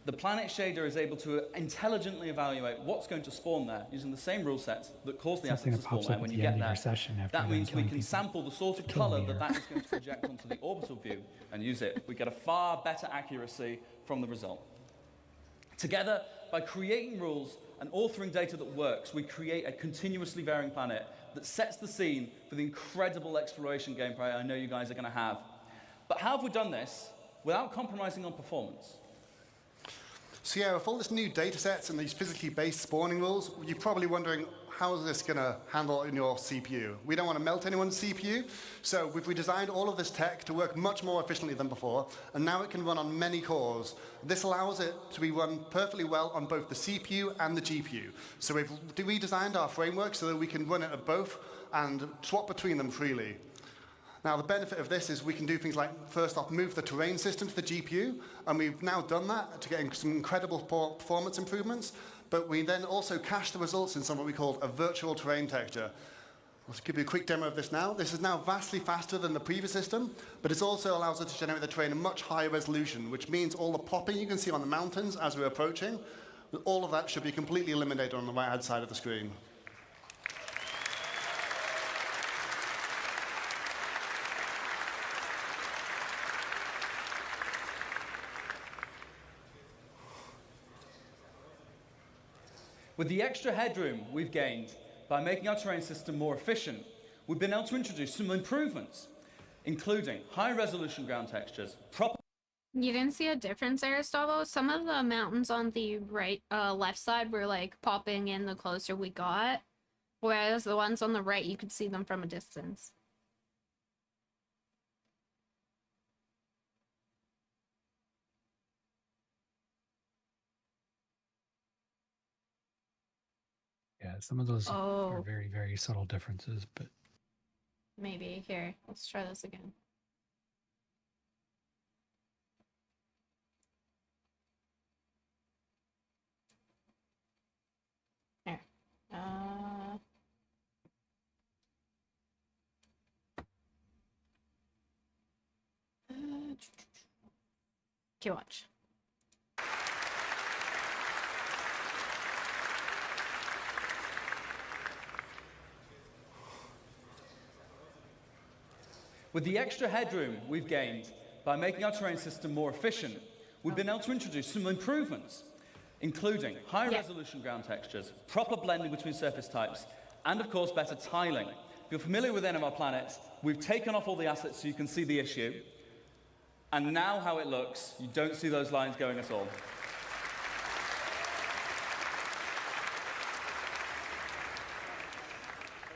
The planet shader is able to intelligently evaluate what's going to spawn there using the same rule sets that cause the assets to spawn there when you get there. That means we can sample the sort of color that is going to project onto the orbital view and use it. We get a far better accuracy from the result. Together, by creating rules and authoring data that works, we create a continuously varying planet that sets the scene for the incredible exploration gameplay I know you guys are going to have. But how have we done this without compromising on performance? So yeah, with all this new data sets and these physically based spawning rules, you're probably wondering, how is this going to handle in your CPU? We don't want to melt anyone's CPU, so we've redesigned all of this tech to work much more efficiently than before, and now it can run on many cores. This allows it to be run perfectly well on both the CPU and the GPU. So we've redesigned our framework so that we can run it at both and swap between them freely. Now, the benefit of this is we can do things like, first off, move the terrain system to the GPU, and we've now done that to get some incredible performance improvements, but we then also cache the results in something we call a virtual terrain texture. I'll just give you a quick demo of this now. This is now vastly faster than the previous system, but it also allows us to generate the terrain in much higher resolution, which means all the popping you can see on the mountains as we're approaching, all of that should be completely eliminated on the right-hand side of the screen. With the extra headroom we've gained by making our terrain system more efficient, we've been able to introduce some improvements, including high-resolution ground textures, proper... You didn't see a difference, Aristotle? Some of the mountains on the left side were like popping in the closer we got, whereas the ones on the right, you could see them from a distance. some of those are Oh. very, very subtle differences, but Maybe. Here, let's try this again. There. Okay, watch. With the extra headroom we've gained by making our terrain system more efficient, we've been able to introduce some improvements, including higher resolution ground textures, proper blending between surface types, and of course better tiling. If you're familiar with any of our planets, we've taken off all the assets so you can see the issue, and now how it looks, you don't see those lines going at all.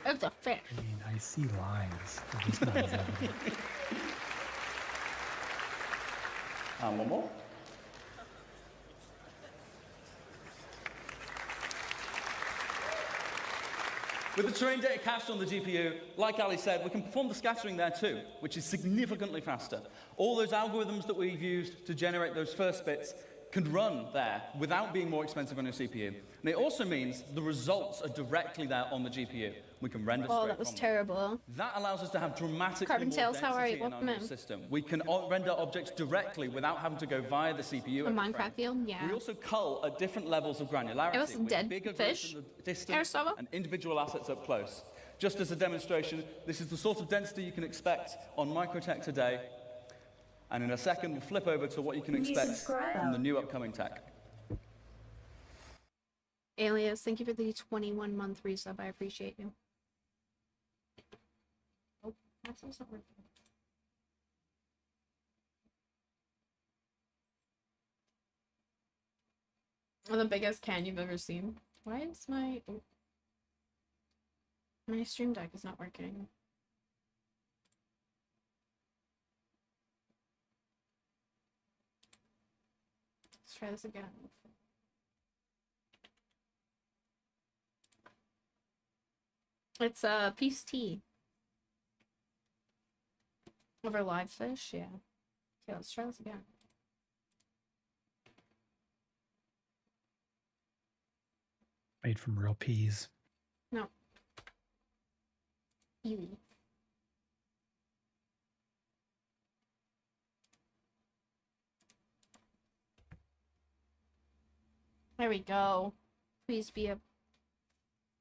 It's a fish. I mean, I see lines. They're just not as evident. One more. With the terrain data cached on the GPU, like Ali said, we can perform the scattering there too, which is significantly faster. All those algorithms that we've used to generate those first bits can run there without being more expensive on your CPU. And it also means the results are directly there on the GPU. We can render straight that was from them. terrible. That allows us to have dramatically Carbon more Tales, how are you? density in our Welcome new in. system. We can render objects directly without having to go via the CPU. A every Minecraft frame. field? Yeah. We also cull at different levels of granularity. It was a with dead bigger fish. grids in the distance Aristotle? and individual assets up close. Just as a demonstration, this is the sort of density you can expect on Microtech today. And in a second, we'll flip over to what you can expect from the new upcoming tech. Alias, thank you for the 21-month resub. I appreciate you. Oh, that's not working. The biggest can you've ever seen. Why is my stream deck is not working? Let's try this again. It's a peace tea. Over live fish, yeah. Okay, let's try this again. Made from real peas. No. Ew. There we go. Please be a...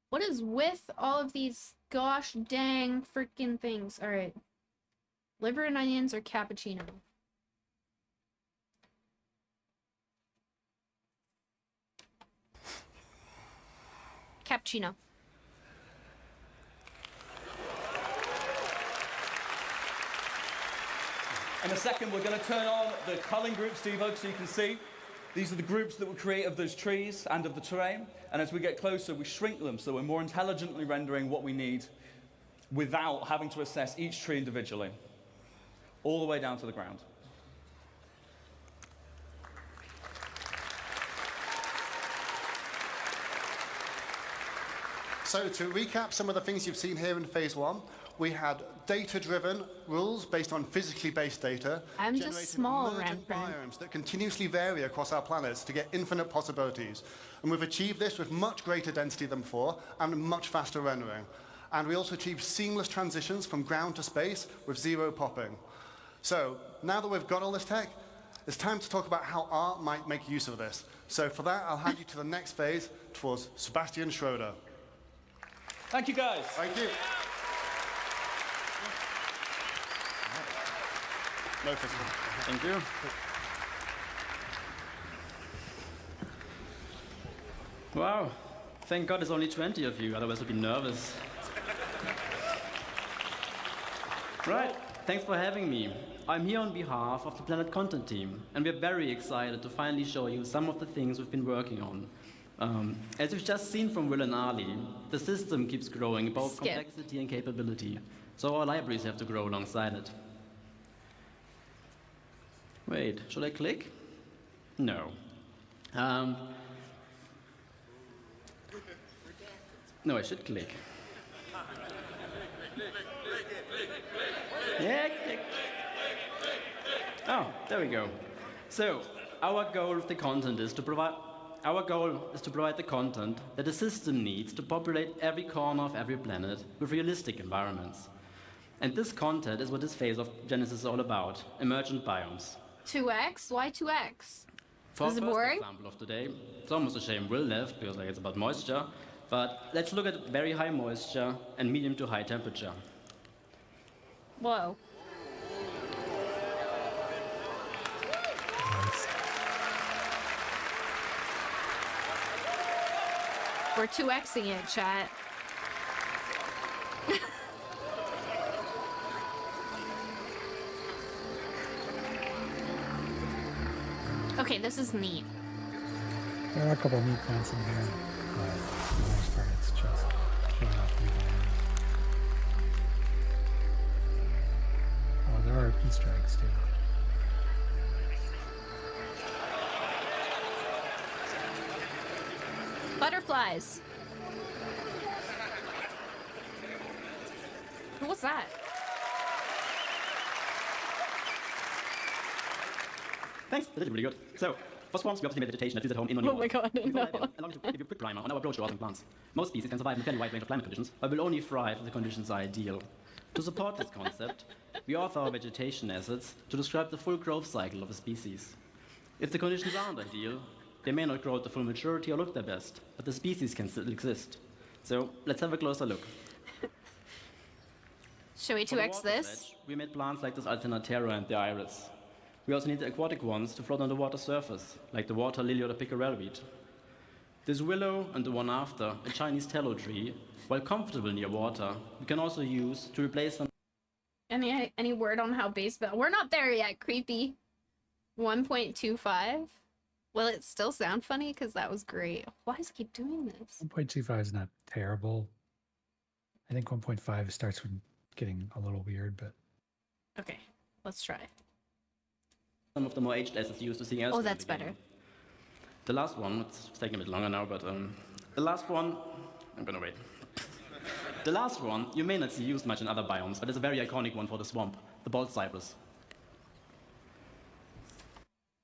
What is with all of these gosh dang freaking things? Alright. Liver and onions or cappuccino? Cappuccino. In a second, we're going to turn on the culling group, Steve-O, so you can see. These are the groups that we create of those trees and of the terrain. And as we get closer, we shrink them so we're more intelligently rendering what we need without having to assess each tree individually, all the way down to the ground. So to recap some of the things you've seen here in phase one, we had data-driven rules based on physically based data. I'm just generating small, emergent Rampant. biomes that continuously vary across our planets to get infinite possibilities. And we've achieved this with much greater density than before and much faster rendering. And we also achieved seamless transitions from ground to space with zero popping. So now that we've got all this tech, it's time to talk about how art might make use of this. So for that, I'll hand you to the next phase towards Sebastian Schroeder. Thank you, guys. Thank you. No physical. Thank you. Wow. Thank God there's only 20 of you, otherwise I'd be nervous. Right, thanks for having me. I'm here on behalf of the Planet Content team, and we're very excited to finally show you some of the things we've been working on. As you've just seen from Will and Ali, the system keeps growing in both complexity and capability, so our libraries have to grow alongside it. Wait, should I click? No. No, I should click. Yeah, click. Oh, there we go. So, our goal with the content is to provide the content that the system needs to populate every corner of every planet with realistic environments. And this content is what this phase of Genesis is all about, emergent biomes. 2x? Why 2x? For Is the it first boring? example of today, it's almost a shame Will left because it's about moisture, but let's look at very high moisture and medium to high temperature. Whoa. We're 2xing it, chat. Okay, this is neat. There are a couple neat plants in here, but for the most part it's just showing off new biomes. Oh, there are Easter eggs too. Butterflies. What's that? Thanks, that did really good. So, for swamps, we obviously made vegetation that feels at home in or near Oh my god, water. no. Allow me to give you a quick primer on our approach to ordering plants. Most species can survive in a fairly wide range of climate conditions, but will only thrive if the conditions are ideal. To support this concept, we author our vegetation assets to describe the full growth cycle of a species. If the conditions aren't ideal, they may not grow to full maturity or look their best, but the species can still exist. So, let's have a closer look. Should we For the 2x water this? sledge, we made plants like this Alternatera and the iris. We also need the aquatic ones to float on the water surface, like the water lily or the pickerel weed. This willow and the one after, a Chinese tallow tree, while comfortable near water, we can also use to replace them. Any word on how baseball? We're not there yet, creepy. 1.25? Will it still sound funny? Because that was great. Why does it keep doing this? 1.25 is not terrible. I think 1.5 starts with getting a little weird, but Okay, let's try. Some of the more aged assets used to seeing Oh, that's better. The last one, it's taking a bit longer now, but the last one, I'm gonna wait. The last one, you may not see used much in other biomes, but it's a very iconic one for the swamp, the bald cypress.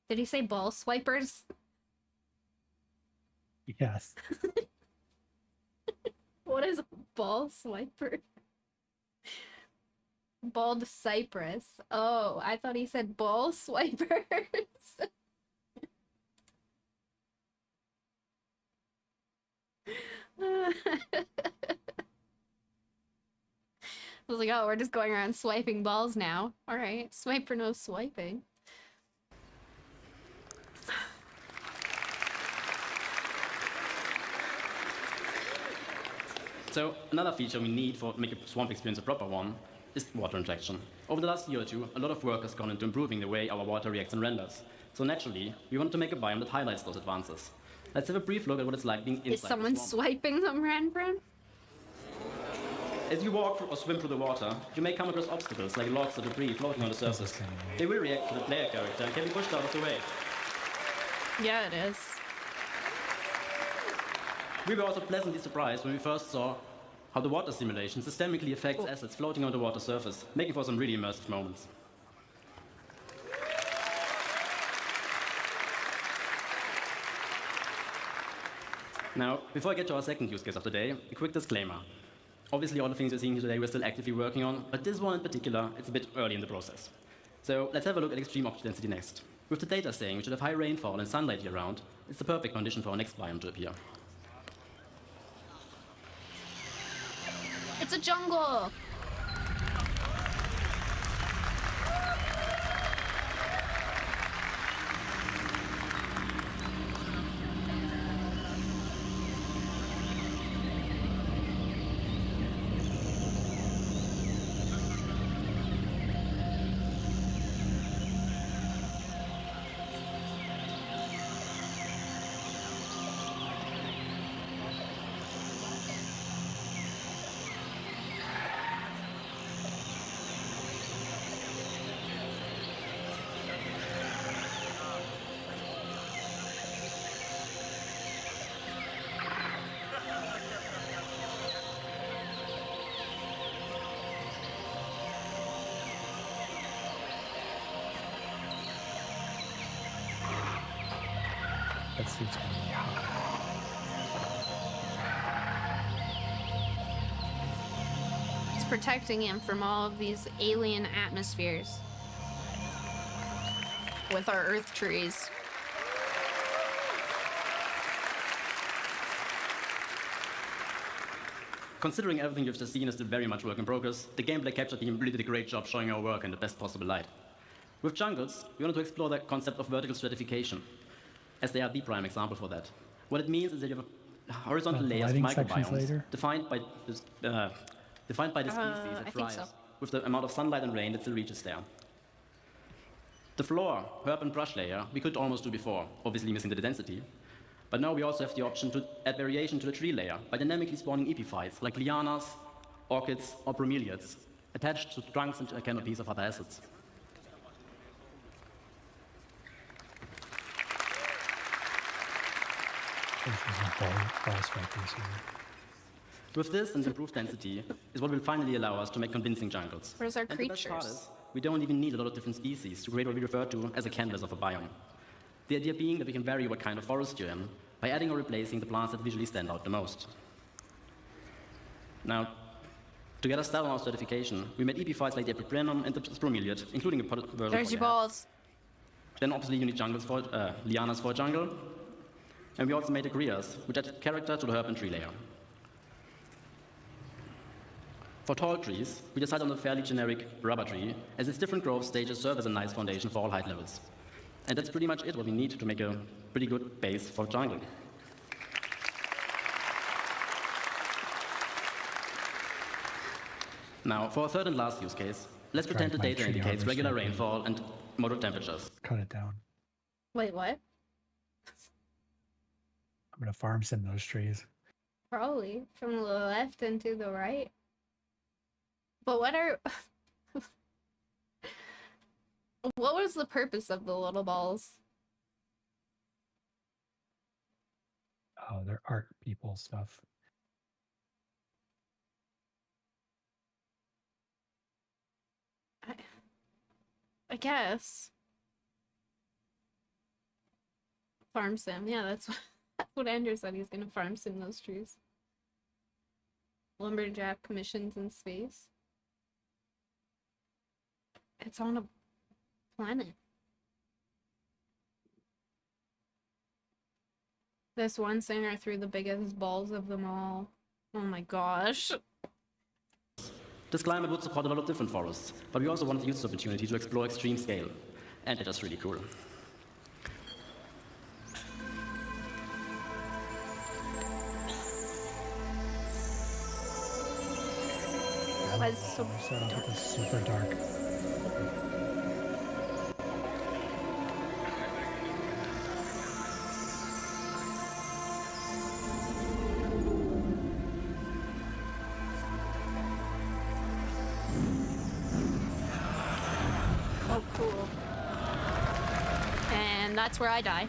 Did he say ball swipers? yes. What is a ball swiper? Bald cypress. Oh, I thought he said ball swipers. I was like, oh, we're just going around swiping balls now. All right, swipe for no swiping. So another feature we need to make a swamp experience a proper one is water injection. Over the last year or two, a lot of work has gone into improving the way our water reacts and renders. So naturally, we want to make a biome that highlights those advances. Let's have a brief look at what it's like being inside Is someone the swamp. swiping them, Ranbran? As you walk or swim through the water, you may come across obstacles like logs or debris floating on the surface. They will react to the player character and can be pushed out of the way. Yeah, it is. We were also pleasantly surprised when we first saw how the water simulation systemically affects assets floating on the water surface, making for some really immersive moments. Now, before I get to our second use case of the day, a quick disclaimer. Obviously, all the things you're seeing here today we're still actively working on, but this one in particular, it's a bit early in the process. So let's have a look at extreme object density next. With the data saying we should have high rainfall and sunlight year-round, it's the perfect condition for our next biome to appear. It's a jungle! That suit's gonna be hot. It's protecting him from all of these alien atmospheres with our Earth trees. Considering everything you've just seen is still very much work in progress, the gameplay capture team really did a great job showing our work in the best possible light. With jungles, we wanted to explore the concept of vertical stratification, as they are the prime example for that. What it means is that you have a horizontal layers of microbiomes defined by the species that thrives with the amount of sunlight and rain that still reaches there. The floor, herb and brush layer, we could almost do before, obviously missing the density. But now we also have the option to add variation to the tree layer by dynamically spawning epiphytes like lianas, orchids, or bromeliads, attached to trunks and canopies of other assets. With this and improved density is what will finally allow us to make convincing jungles. Where's our and creatures? The best part is, we don't even need a lot of different species to create what we refer to as a canvas of a biome. The idea being that we can vary what kind of forest you're in by adding or replacing the plants that visually stand out the most. Now, to get us started on our stratification, we made epiphytes like the epiprenum and the bromeliad, including a potted version. There's your balls. Then obviously you need jungles for, lianas for a jungle. And we also made agrias, which add character to the herb and tree layer. For tall trees, we decided on a fairly generic rubber tree, as its different growth stages serve as a nice foundation for all height levels. And that's pretty much it, what we need to make a pretty good base for jungle. Now, for our third and last use case, let's pretend the data indicates regular rainfall and moderate temperatures. Cut it down. Wait, what? I'm gonna farm sim those trees. Probably from the left and to the right. But what are... What was the purpose of the little balls? Oh, they're art people stuff. I guess. Farm sim. Yeah, that's what Andrew said. He's gonna farm sim those trees. Lumberjack commissions in space. It's on a planet. This one singer threw the biggest balls of them all. Oh my gosh. This climate would support a lot of different forests, but we also wanted to use this opportunity to explore extreme scale. And they're just really cool. Why is it so dark? It's super dark. Oh, cool. And that's where I die.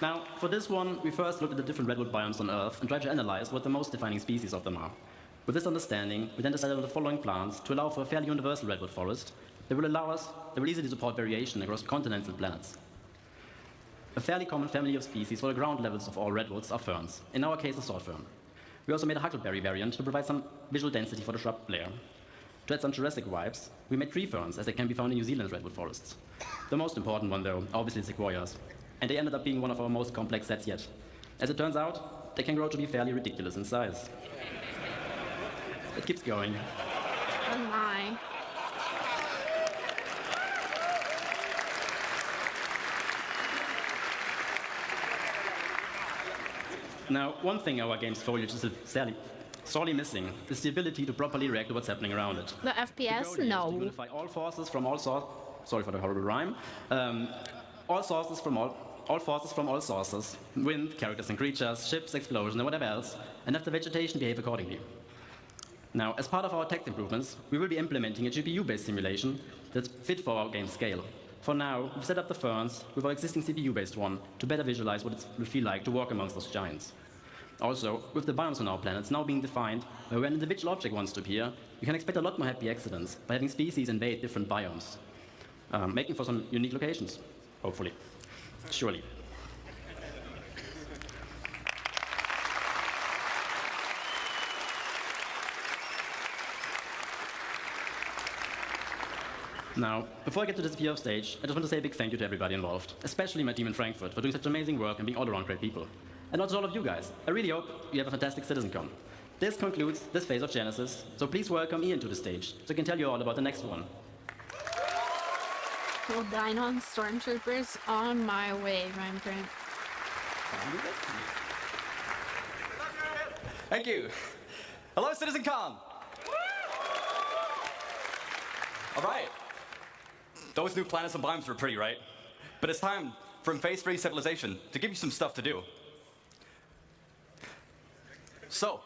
Now, for this one, we first looked at the different redwood biomes on Earth and tried to analyze what the most defining species of them are. With this understanding, we then decided on the following plants to allow for a fairly universal redwood forest that will easily support variation across continents and planets. A fairly common family of species for the ground levels of all redwoods are ferns, in our case a salt fern. We also made a huckleberry variant to provide some visual density for the shrub layer. To add some Jurassic vibes, we made tree ferns, as they can be found in New Zealand's redwood forests. The most important one, though, obviously sequoias. And they ended up being one of our most complex sets yet. As it turns out, they can grow to be fairly ridiculous in size. It keeps going. Oh my. Now, one thing our game's foliage is sorely missing is the ability to properly react to what's happening around it. The FPS? The goal No. is to unify all forces from all sorry for the horrible rhyme. All sources from all all forces from all sources, wind, characters and creatures, ships, explosions, and whatever else, and have the vegetation behave accordingly. Now, as part of our text improvements, we will be implementing a GPU-based simulation that's fit for our game scale. For now, we've set up the ferns with our existing CPU-based one to better visualize what it will feel like to walk amongst those giants. Also, with the biomes on our planets now being defined, where an individual object wants to appear, you can expect a lot more happy accidents by having species invade different biomes, making for some unique locations, hopefully. Surely. Now, before I get to the disappear off stage, I just want to say a big thank you to everybody involved, especially my team in Frankfurt for doing such amazing work and being all around great people. And also all of you guys. I really hope you have a fantastic Citcon. This concludes this phase of Genesis, so please welcome Ian to the stage, so he can tell you all about the next one. We'll dine on stormtroopers on my way, Rhyme Print. Thank you. Hello, Citcon. All right. Those new planets and biomes were pretty, right? But it's time for Phase 3 Civilization to give you some stuff to do. So,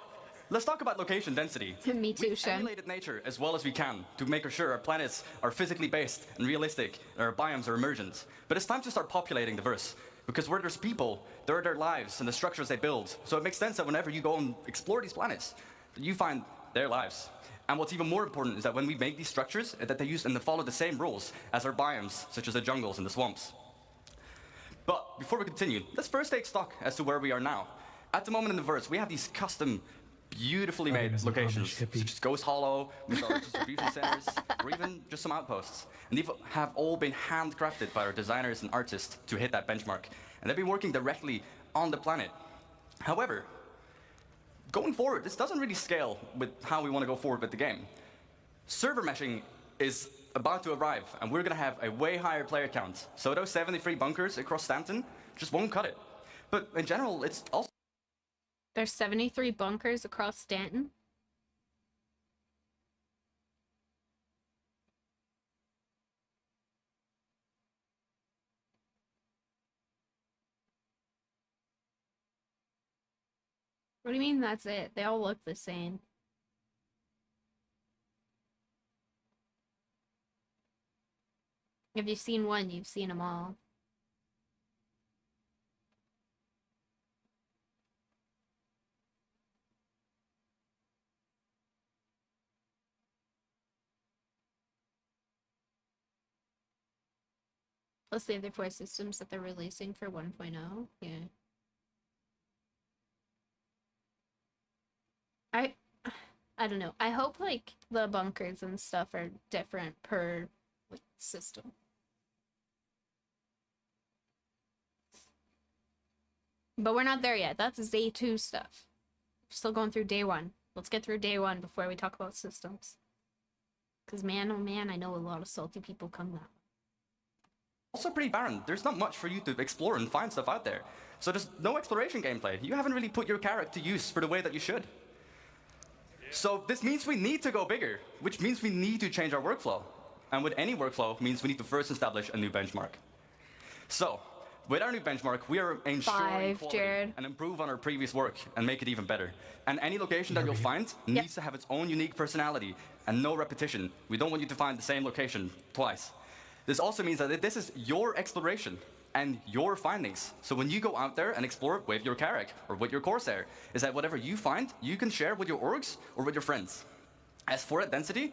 let's talk about location density. Me too, Shen. We've emulated nature as well as we can to make sure our planets are physically based and realistic, and our biomes are emergent. But it's time to start populating the verse, because where there's people, there are their lives and the structures they build. So it makes sense that whenever you go and explore these planets, that you find their lives. And what's even more important is that when we make these structures, that they use and they follow the same rules as our biomes, such as the jungles and the swamps. But before we continue, let's first take stock as to where we are now. At the moment in the verse, we have these custom, beautifully made locations, such as Ghost Hollow, with our distribution centers, or even just some outposts. And these have all been handcrafted by our designers and artists to hit that benchmark. And they've been working directly on the planet. However, going forward, this doesn't really scale with how we want to go forward with the game. Server meshing is about to arrive, and we're going to have a way higher player count. So those 73 bunkers across Stanton just won't cut it. But in general, it's also... There's 73 bunkers across Stanton. What do you mean that's it? They all look the same. If you've seen one, you've seen them all. Plus the other 4 systems that they're releasing for 1.0. Yeah. I don't know. I hope like the bunkers and stuff are different per like, system. But we're not there yet. That's day 2 stuff. We're still going through day 1. Let's get through day 1 before we talk about systems. Because man, oh man, I know a lot of salty people come that way. Also pretty barren. There's not much for you to explore and find stuff out there. So there's no exploration gameplay. You haven't really put your character to use for the way that you should. So this means we need to go bigger, which means we need to change our workflow. And with any workflow means we need to first establish a new benchmark. So, with our new benchmark, we are ensuring quality and improve on our previous work and make it even better. And any location that you'll find needs to have its own unique personality and no repetition. We don't want you to find the same location twice. This also means that this is your exploration and your findings. So when you go out there and explore with your Carrack or with your Corsair, is that whatever you find, you can share with your orgs or with your friends. As for that density,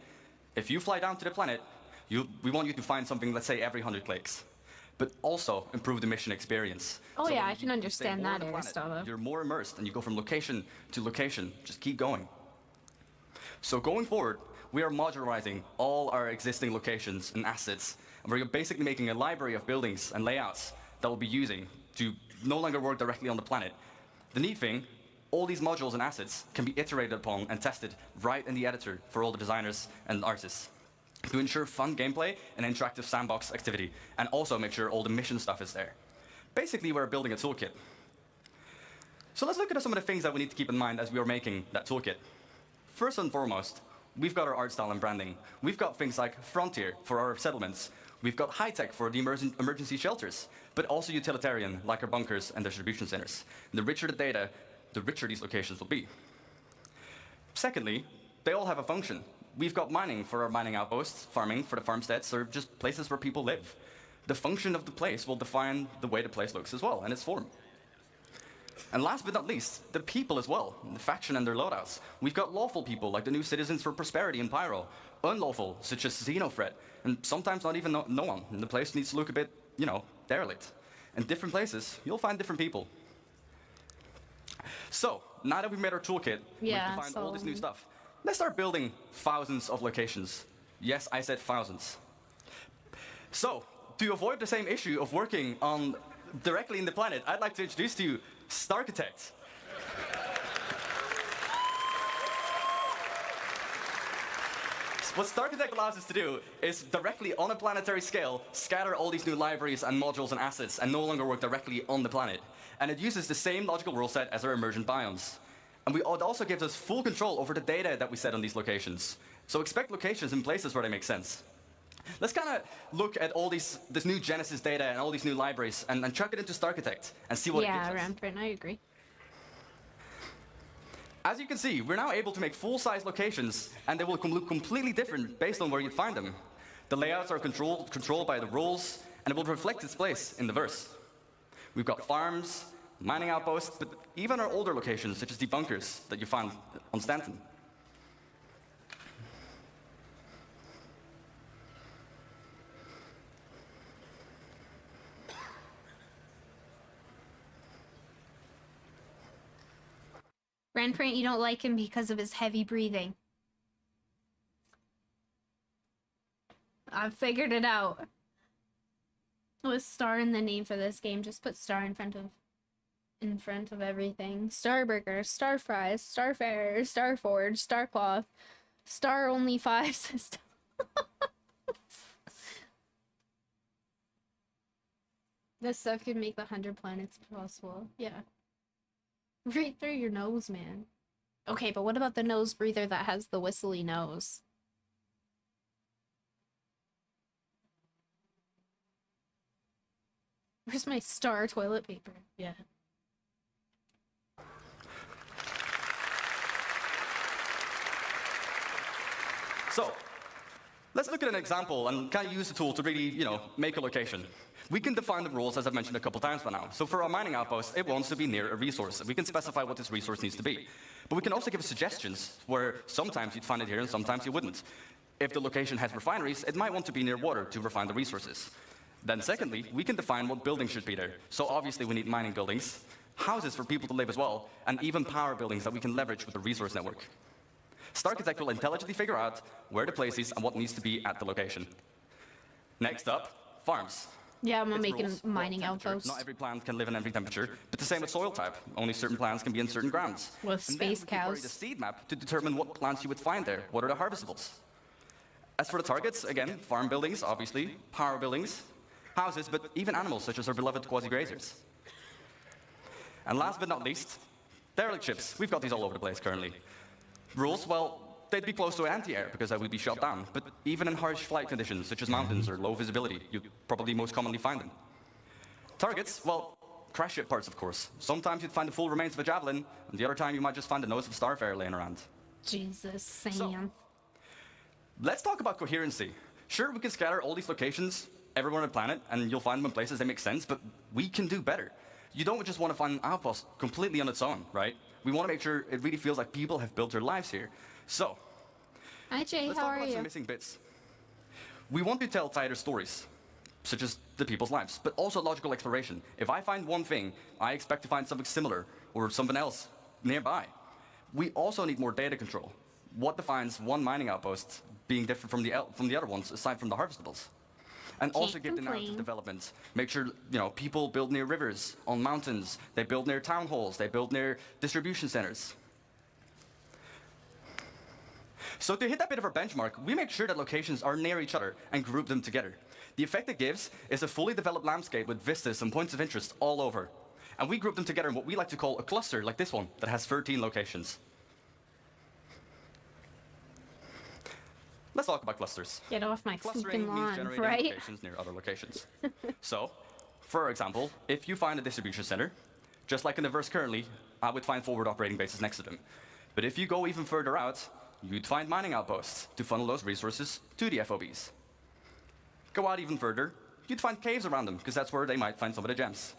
if you fly down to the planet, we want you to find something, let's say, every 100 clicks. But also improve the mission experience. Oh so yeah, I can understand that, Aristotle. You're more immersed and you go from location to location. Just keep going. So going forward, we are modularizing all our existing locations and assets. And we're basically making a library of buildings and layouts that we'll be using to no longer work directly on the planet. The neat thing, all these modules and assets can be iterated upon and tested right in the editor for all the designers and artists to ensure fun gameplay and interactive sandbox activity, and also make sure all the mission stuff is there. Basically, we're building a toolkit. So let's look at some of the things that we need to keep in mind as we are making that toolkit. First and foremost, we've got our art style and branding. We've got things like Frontier for our settlements. We've got high-tech for the emergency shelters, but also utilitarian, like our bunkers and distribution centers. The richer the data, the richer these locations will be. Secondly, they all have a function. We've got mining for our mining outposts, farming for the farmsteads, or just places where people live. The function of the place will define the way the place looks as well, and its form. And last but not least, the people as well, the faction and their loadouts. We've got lawful people, like the new Citizens for Prosperity in Pyro, unlawful, such as Xenofret, and sometimes not even no one. And the place needs to look a bit, derelict. In different places, you'll find different people. So, now that we've made our toolkit, we've defined all this new stuff, let's start building thousands of locations. Yes, I said thousands. So, to avoid the same issue of working on directly in the planet, I'd like to introduce to you Starchitect. What Starchitect allows us to do is directly on a planetary scale scatter all these new libraries and modules and assets and no longer work directly on the planet. And it uses the same logical rule set as our emergent biomes. And it also gives us full control over the data that we set on these locations. So expect locations in places where they make sense. Let's kind of look at all this new Genesis data and all these new libraries and chuck it into Starchitect and see what it gives us. Yeah, Rampant, I agree. As you can see, we're now able to make full-size locations, and they will look completely different based on where you find them. The layouts are controlled by the rules, and it will reflect its place in the verse. We've got farms, mining outposts, but even our older locations, such as the bunkers that you find on Stanton. Rampant, you don't like him because of his heavy breathing. I've figured it out. With star in the name for this game, just put star in front of everything. Starburger, Star Fries, Starfarer, Starforge, Starcloth, Star Only 5 system. This stuff could make the 100 planets possible. Yeah. Right through your nose, man. Okay, but what about the nose breather that has the whistly nose? Where's my star toilet paper? Yeah. So, let's look at an example and kind of use the tool to really, make a location. We can define the rules, as I've mentioned a couple times by now. So for our mining outpost, it wants to be near a resource. We can specify what this resource needs to be. But we can also give suggestions where sometimes you'd find it here and sometimes you wouldn't. If the location has refineries, it might want to be near water to refine the resources. Then secondly, we can define what buildings should be there. So obviously we need mining buildings, houses for people to live as well, and even power buildings that we can leverage with the resource network. Starchitect will intelligently figure out where the place is and what needs to be at the location. Next up, farms. Yeah, I'm making a mining outpost. Not every plant can live in every temperature, but the same with soil type. Only certain plants can be in certain grounds. With space cows. The seed map to determine what plants you would find there. What are the harvestables? As for the targets, again, farm buildings, obviously, power buildings, houses, but even animals such as our beloved quasi-grazers. And last but not least, derelict ships. We've got these all over the place currently. Rules, well, they'd be close to anti-air because they would be shot down, but even in harsh flight conditions such as mountains or low visibility, you'd probably most commonly find them. Targets, well, crash ship parts, of course. Sometimes you'd find the full remains of a javelin, and the other time you might just find the nose of a Starfarer laying around. Jesus, Sam. So, let's talk about coherency. Sure, we can scatter all these locations everywhere on the planet, and you'll find them in places that make sense, but we can do better. You don't just want to find an outpost completely on its own, right? We want to make sure it really feels like people have built their lives here. So, hi Jay, let's how talk are about you? some missing bits. We want to tell tighter stories, such as the people's lives, but also logical exploration. If I find one thing, I expect to find something similar or something else nearby. We also need more data control. What defines one mining outpost being different from the other ones, aside from the harvestables? And also give the narrative development. Make sure, people build near rivers, on mountains, they build near town halls, they build near distribution centers. So to hit that bit of our benchmark, we make sure that locations are near each other and group them together. The effect it gives is a fully developed landscape with vistas and points of interest all over. And we group them together in what we like to call a cluster, like this one, that has 13 locations. let's talk about clusters. Get off my Clustering freaking means lawn, generating right? locations near other locations. So, for example, if you find a distribution center, just like in the verse currently, I would find forward operating bases next to them. But if you go even further out, you'd find mining outposts to funnel those resources to the FOBs. Go out even further, you'd find caves around them, because that's where they might find some of the gems.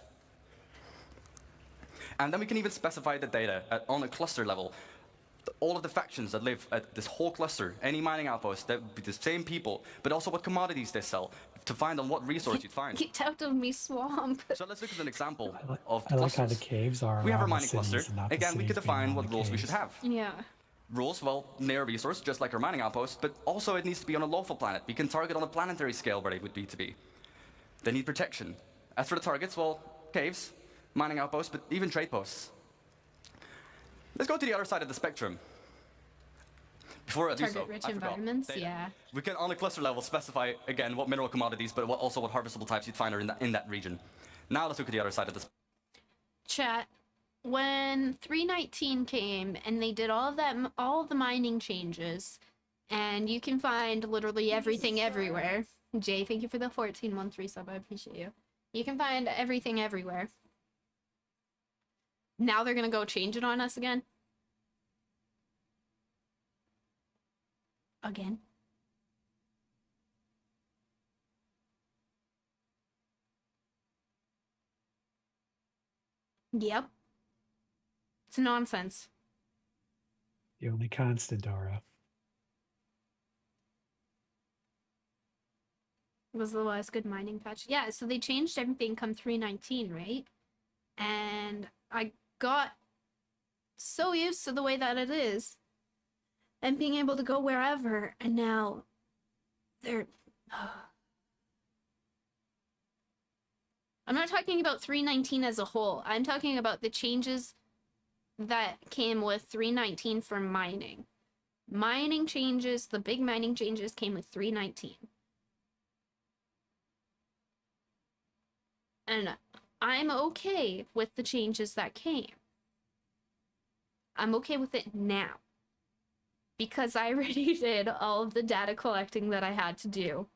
And then we can even specify the data on a cluster level. All of the factions that live at this whole cluster, any mining outpost, that would be the same people, but also what commodities they sell, to find on what resource you'd find. Get out of me, swamp. So let's look at an example of I like how the clusters. caves are We have our around the mining cluster. cities and not the Again, we cities could being define around what the rules we should caves. have. Yeah. Rules, well, near a resource, just like our mining outpost, but also it needs to be on a lawful planet. We can target on a planetary scale where they would need to be. They need protection. As for the targets, well, caves, mining outposts, but even trade posts. Let's go to the other side of the spectrum. Before I do so, Target-rich I forgot. environments, Data. yeah. We can, on a cluster level, specify, again, what mineral commodities, but also what harvestable types you'd find are in that region. Now let's look at the other side of this. Chat, when 319 came and they did all of the mining changes, and you can find literally everything everywhere. Jay, thank you for the 1413 sub, I appreciate you. You can find everything everywhere. Now they're gonna go change it on us again? Again? Yep. It's nonsense. The only constant, Dora. Was the last good mining patch. Yeah, so they changed everything come 319, right? And I got so used to the way that it is and being able to go wherever, and now they're... I'm not talking about 319 as a whole. I'm talking about the changes that came with 319 for mining. Mining changes, the big mining changes came with 319. And I'm okay with the changes that came. I'm okay with it now. Because I already did all of the data collecting that I had to do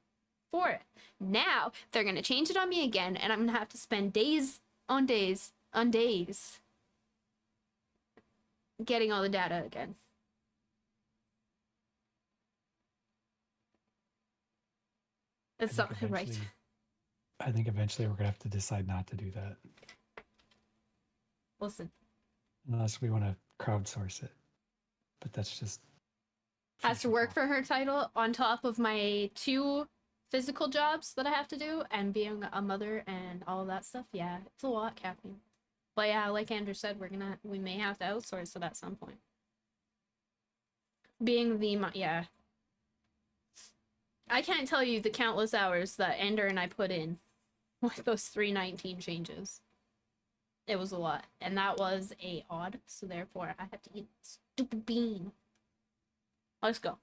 for it. Now, they're going to change it on me again, and I'm going to have to spend days on days on days getting all the data again. That's not right. I think eventually we're going to have to decide not to do that. Listen. Unless we want to crowdsource it. But that's just... Has to work for her title on top of my 2 physical jobs that I have to do and being a mother and all of that stuff. Yeah, it's a lot, Caffeine. But yeah, like Andrew said, we may have to outsource it at some point. Being the, yeah. I can't tell you the countless hours that Ender and I put in with those 319 changes. It was a lot. And that was a odd, so therefore I had to eat stupid bean. Let's go.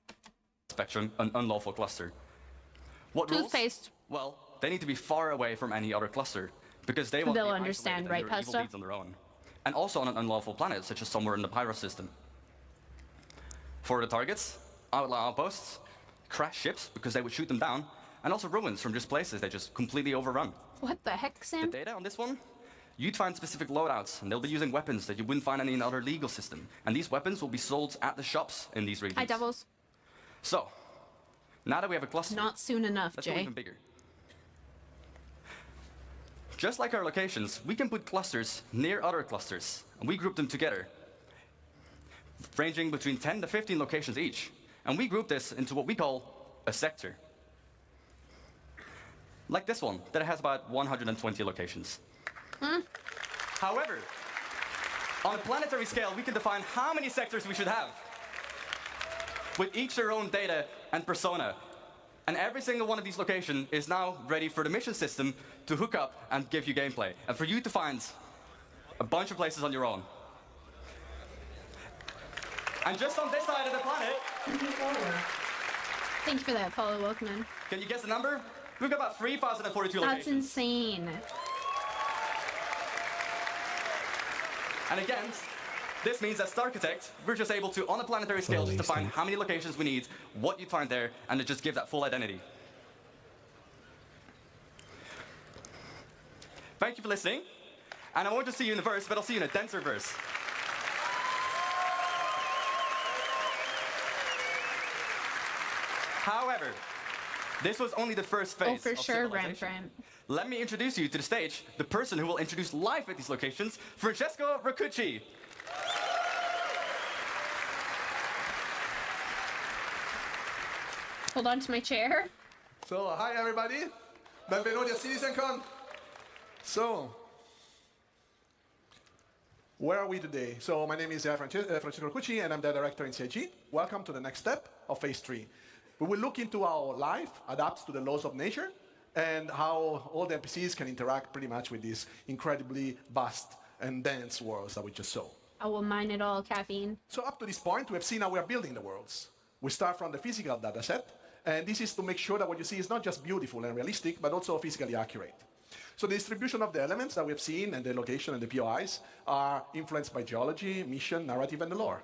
Spectrum, an unlawful cluster. What Toothpaste. Rules? Well, they need to be far away from any other cluster, because they will They'll understand, right, evil deeds on their own. And also on an unlawful planet, such as somewhere in the Pyro system. For the targets, outlaw outposts, crash ships, because they would shoot them down, and also ruins from just places they just completely overrun. What the heck, Sam? The data on this one? You'd find specific loadouts, and they'll be using weapons that you wouldn't find in any other legal system. And these weapons will be sold at the shops in these regions. Hi, Devils. So, now that we have a cluster... Not soon enough, let's Jay. go even bigger. Just like our locations, we can put clusters near other clusters, and we group them together, ranging between 10 to 15 locations each. And we group this into what we call a sector. Like this one, that has about 120 locations. However, on a planetary scale, we can define how many sectors we should have, with each their own data and persona. And every single one of these locations is now ready for the mission system to hook up and give you gameplay, and for you to find a bunch of places on your own. And just on this side of the planet... Thank you for that, Apollo. Welcome in. Can you guess the number? We've got about 3,042 That's locations. insane. And again, This means as Architect, we're just able to, on a planetary scale, just define how many locations we need, what you'd find there, and to just give that full identity. Thank you for listening. And I won't just see you in a verse, but I'll see you in a denser verse. However, this was only the first phase. Oh, for of sure, civilization. Ramp. Let me introduce you to the stage, the person who will introduce life at these locations, Francesco Raccucci. Hold on to my chair. So, hi everybody. Benvenuti a Citcon. So, where are we today? So, my name is Francesco Raccucci, and I'm the director in CIG. Welcome to the next step of phase 3. We will look into how life adapts to the laws of nature and how all the NPCs can interact pretty much with these incredibly vast and dense worlds that we just saw. I will mine it all, caffeine. So up to this point, we have seen how we are building the worlds. We start from the physical data set, and this is to make sure that what you see is not just beautiful and realistic, but also physically accurate. So the distribution of the elements that we have seen and the location and the POIs are influenced by geology, mission, narrative, and the lore.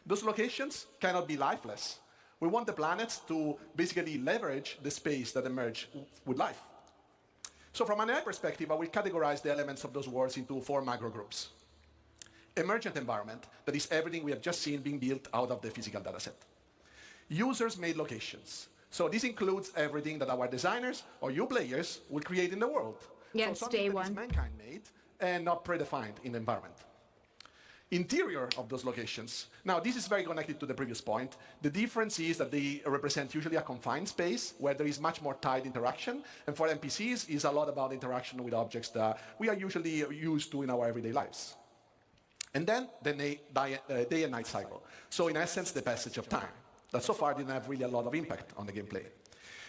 Those locations cannot be lifeless. We want the planets to basically leverage the space that emerge with life. So from an AI perspective, I will categorize the elements of those worlds into 4 macro groups. Emergent environment, that is everything we have just seen being built out of the physical dataset. Users-made locations. So this includes everything that our designers or you players will create in the world. Yeah, so it's something day that one. is mankind-made and not predefined in the environment. Interior of those locations. Now, this is very connected to the previous point. The difference is that they represent usually a confined space where there is much more tight interaction, and for NPCs is a lot about interaction with objects that we are usually used to in our everyday lives. And then the day and night cycle. So in essence, the passage of time. That so far didn't have really a lot of impact on the gameplay.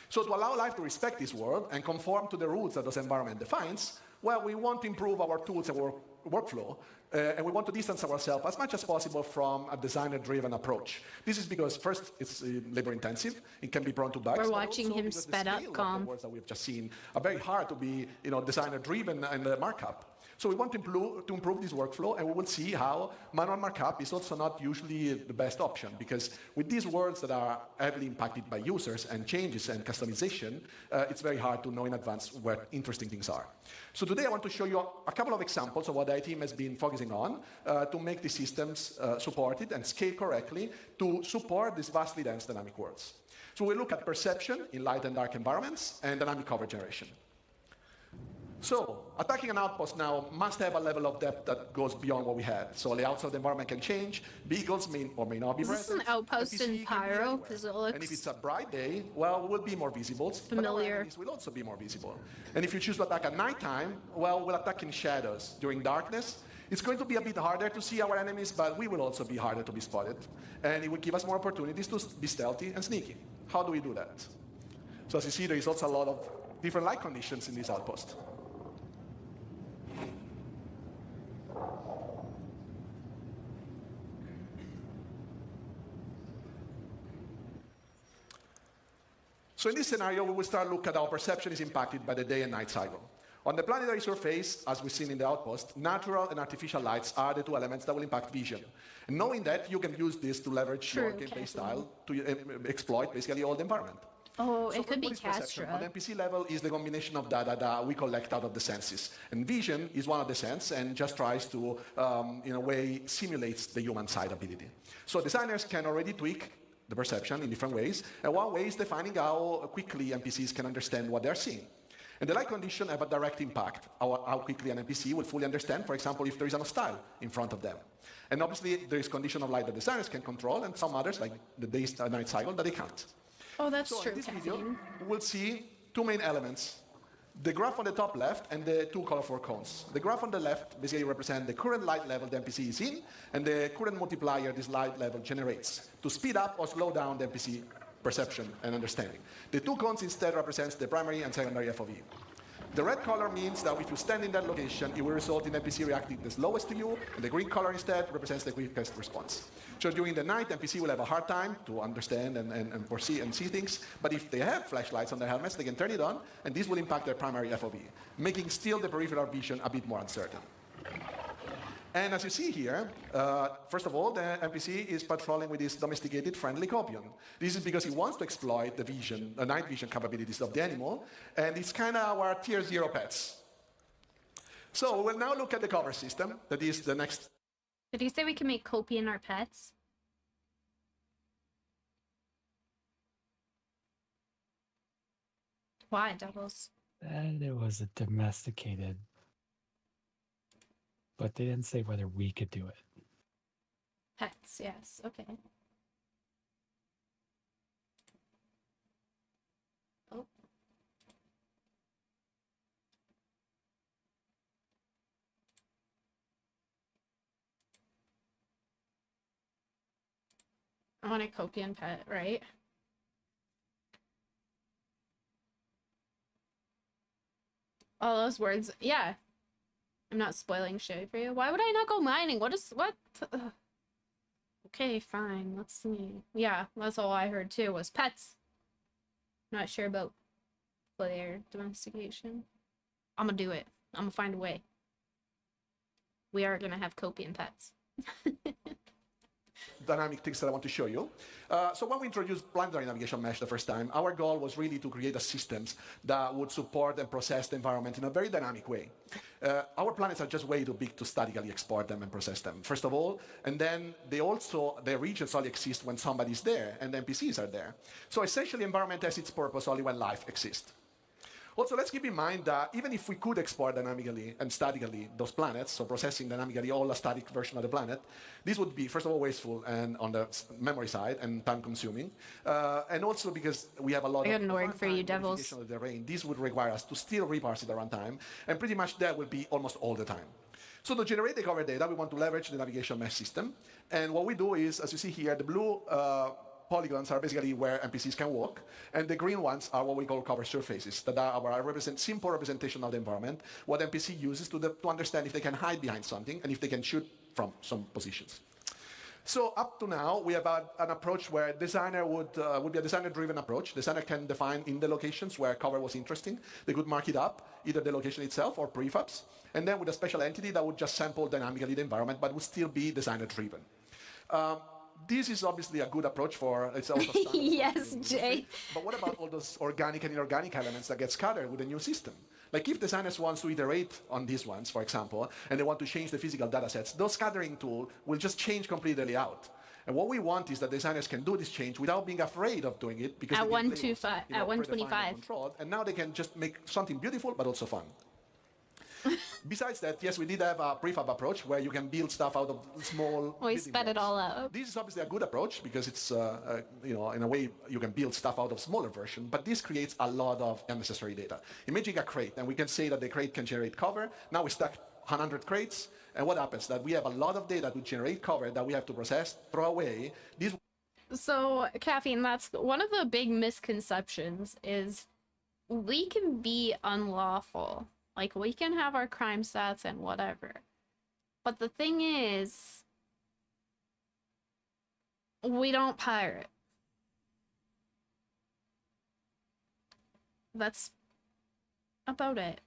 So to allow life to respect this world and conform to the rules that this environment defines, well, we want to improve our tools and workflow, and we want to distance ourselves as much as possible from a designer-driven approach. This is because, first, it's labor-intensive. It can be prone to bugs. We're watching him sped up, calm. The words that we've just seen are very hard to be, designer-driven and markup. So we want to improve this workflow, and we will see how manual markup is also not usually the best option, because with these worlds that are heavily impacted by users and changes and customization, it's very hard to know in advance where interesting things are. So today I want to show you a couple of examples of what the IT team has been focusing on to make these systems supported and scale correctly to support these vastly dense dynamic worlds. So we look at perception in light and dark environments and dynamic cover generation. So, attacking an outpost now must have a level of depth that goes beyond what we had. So layouts of the environment can change, vehicles may or may not be present. Is this an outpost in Pyro? Because it looks... And if it's a bright day, well, we'll be more visible. Familiar. But our enemies will also be more visible. And if you choose to attack at nighttime, well, we'll attack in shadows. During darkness, it's going to be a bit harder to see our enemies, but we will also be harder to be spotted. And it will give us more opportunities to be stealthy and sneaky. How do we do that? So as you see, there is also a lot of different light conditions in this outpost. So in this scenario, we will start looking at how perception is impacted by the day and night cycle. On the planetary surface, as we've seen in the outpost, natural and artificial lights are the 2 elements that will impact vision. And knowing that, you can use this to leverage your gameplay style to exploit basically all the environment. Oh, so it could be Castra. Castra. On the NPC level is the combination of data that we collect out of the senses. And vision is one of the senses and just tries to, in a way, simulates the human side ability. So designers can already tweak the perception in different ways. And one way is defining how quickly NPCs can understand what they're seeing. And the light condition have a direct impact, how quickly an NPC will fully understand, for example, if there is an hostile in front of them. And obviously, there is condition of light that designers can control, and some others, like the day-night cycle, that they can't. Oh, that's so true, in this Caffeine. video, we'll see 2 main elements. The graph on the top left and the 2 colorful cones. The graph on the left basically represents the current light level the NPC is in and the current multiplier this light level generates to speed up or slow down the NPC perception and understanding. The 2 cones instead represents the primary and secondary FOV. The red color means that if you stand in that location, it will result in NPC reacting the slowest to you, and the green color instead represents the quickest response. So during the night, NPC will have a hard time to understand and foresee and see things, but if they have flashlights on their helmets, they can turn it on, and this will impact their primary FOV, making still the peripheral vision a bit more uncertain. And as you see here, first of all, the NPC is patrolling with his domesticated friendly copion. This is because he wants to exploit the vision, the night vision capabilities of the animal, and it's kind of our tier 0 pets. So we'll now look at the cover system. That is the next. Did you say we can make copian our pets? Why, Doubles? And it was a domesticated, but they didn't say whether we could do it. Pets, yes. Okay. Oh. I want a copian pet, right? All those words, yeah. I'm not spoiling shit for you. Why would I not go mining? What? Ugh. Okay, fine. Let's see. Yeah, that's all I heard too, was pets. Not sure about player domestication. I'm gonna do it. I'm gonna find a way. We are gonna have copian pets. Dynamic things that I want to show you. So when we introduced planetary navigation mesh the first time, our goal was really to create a systems that would support and process the environment in a very dynamic way. Our planets are just way too big to statically export them and process them, first of all, and then the regions only exist when somebody's there and the NPCs are there. So essentially, environment has its purpose only when life exists. Also, let's keep in mind that even if we could export dynamically and statically those planets, so processing dynamically all a static version of the planet, this would be, first of all, wasteful and on the memory side and time-consuming. And also because we have a lot of org for you, Devils. of the terrain, this would require us to still reparse it at runtime, and pretty much that will be almost all the time. So to generate the cover data, we want to leverage the navigation mesh system. And what we do is, as you see here, the blue polygons are basically where NPCs can walk, and the green ones are what we call cover surfaces, that are our simple representation of the environment, what NPC uses to understand if they can hide behind something and if they can shoot from some positions. So up to now, we have an approach where designer would be a designer-driven approach. Designer can define in the locations where cover was interesting. They could mark it up, either the location itself or prefabs, and then with a special entity that would just sample dynamically the environment, but would still be designer-driven. This is obviously a good approach for it's also yes, Jay. But what about all those organic and inorganic elements that get scattered with a new system? Like if designers want to iterate on these ones, for example, and they want to change the physical data sets, those scattering tool will just change completely out. And what we want is that designers can do this change without being afraid of doing it because at 125, at 125, and now they can just make something beautiful but also fun. Besides that, yes, we did have a prefab approach where you can build stuff out of small. We sped it all out. This is obviously a good approach because it's, in a way, you can build stuff out of smaller version, but this creates a lot of unnecessary data. Imagine a crate, and we can say that the crate can generate cover. Now we stack 100 crates, and what happens? That we have a lot of data to generate cover that we have to process, throw away. So, Caffeine, that's one of the big misconceptions is we can be unlawful. Like, we can have our crime stats and whatever. But the thing is, we don't pirate. That's about it.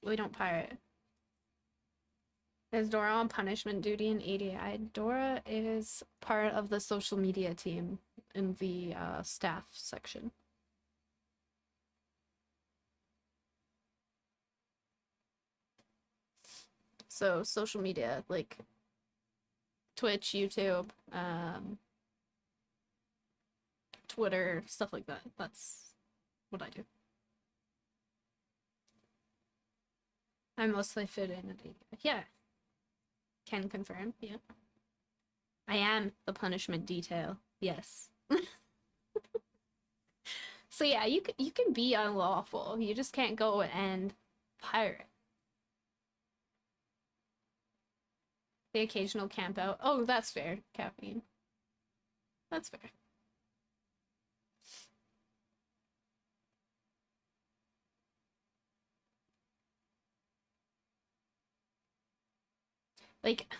We don't pirate. Is Dora on punishment duty in ADI? Dora is part of the social media team in the staff section. So social media, like Twitch, YouTube, Twitter, stuff like that. That's what I do. I mostly fit in at ADI. Yeah. Can confirm, yeah. I am the punishment detail, yes. So yeah, you can be unlawful. You just can't go and pirate. The occasional camp out. Oh, that's fair, Caffeine. That's fair. Like,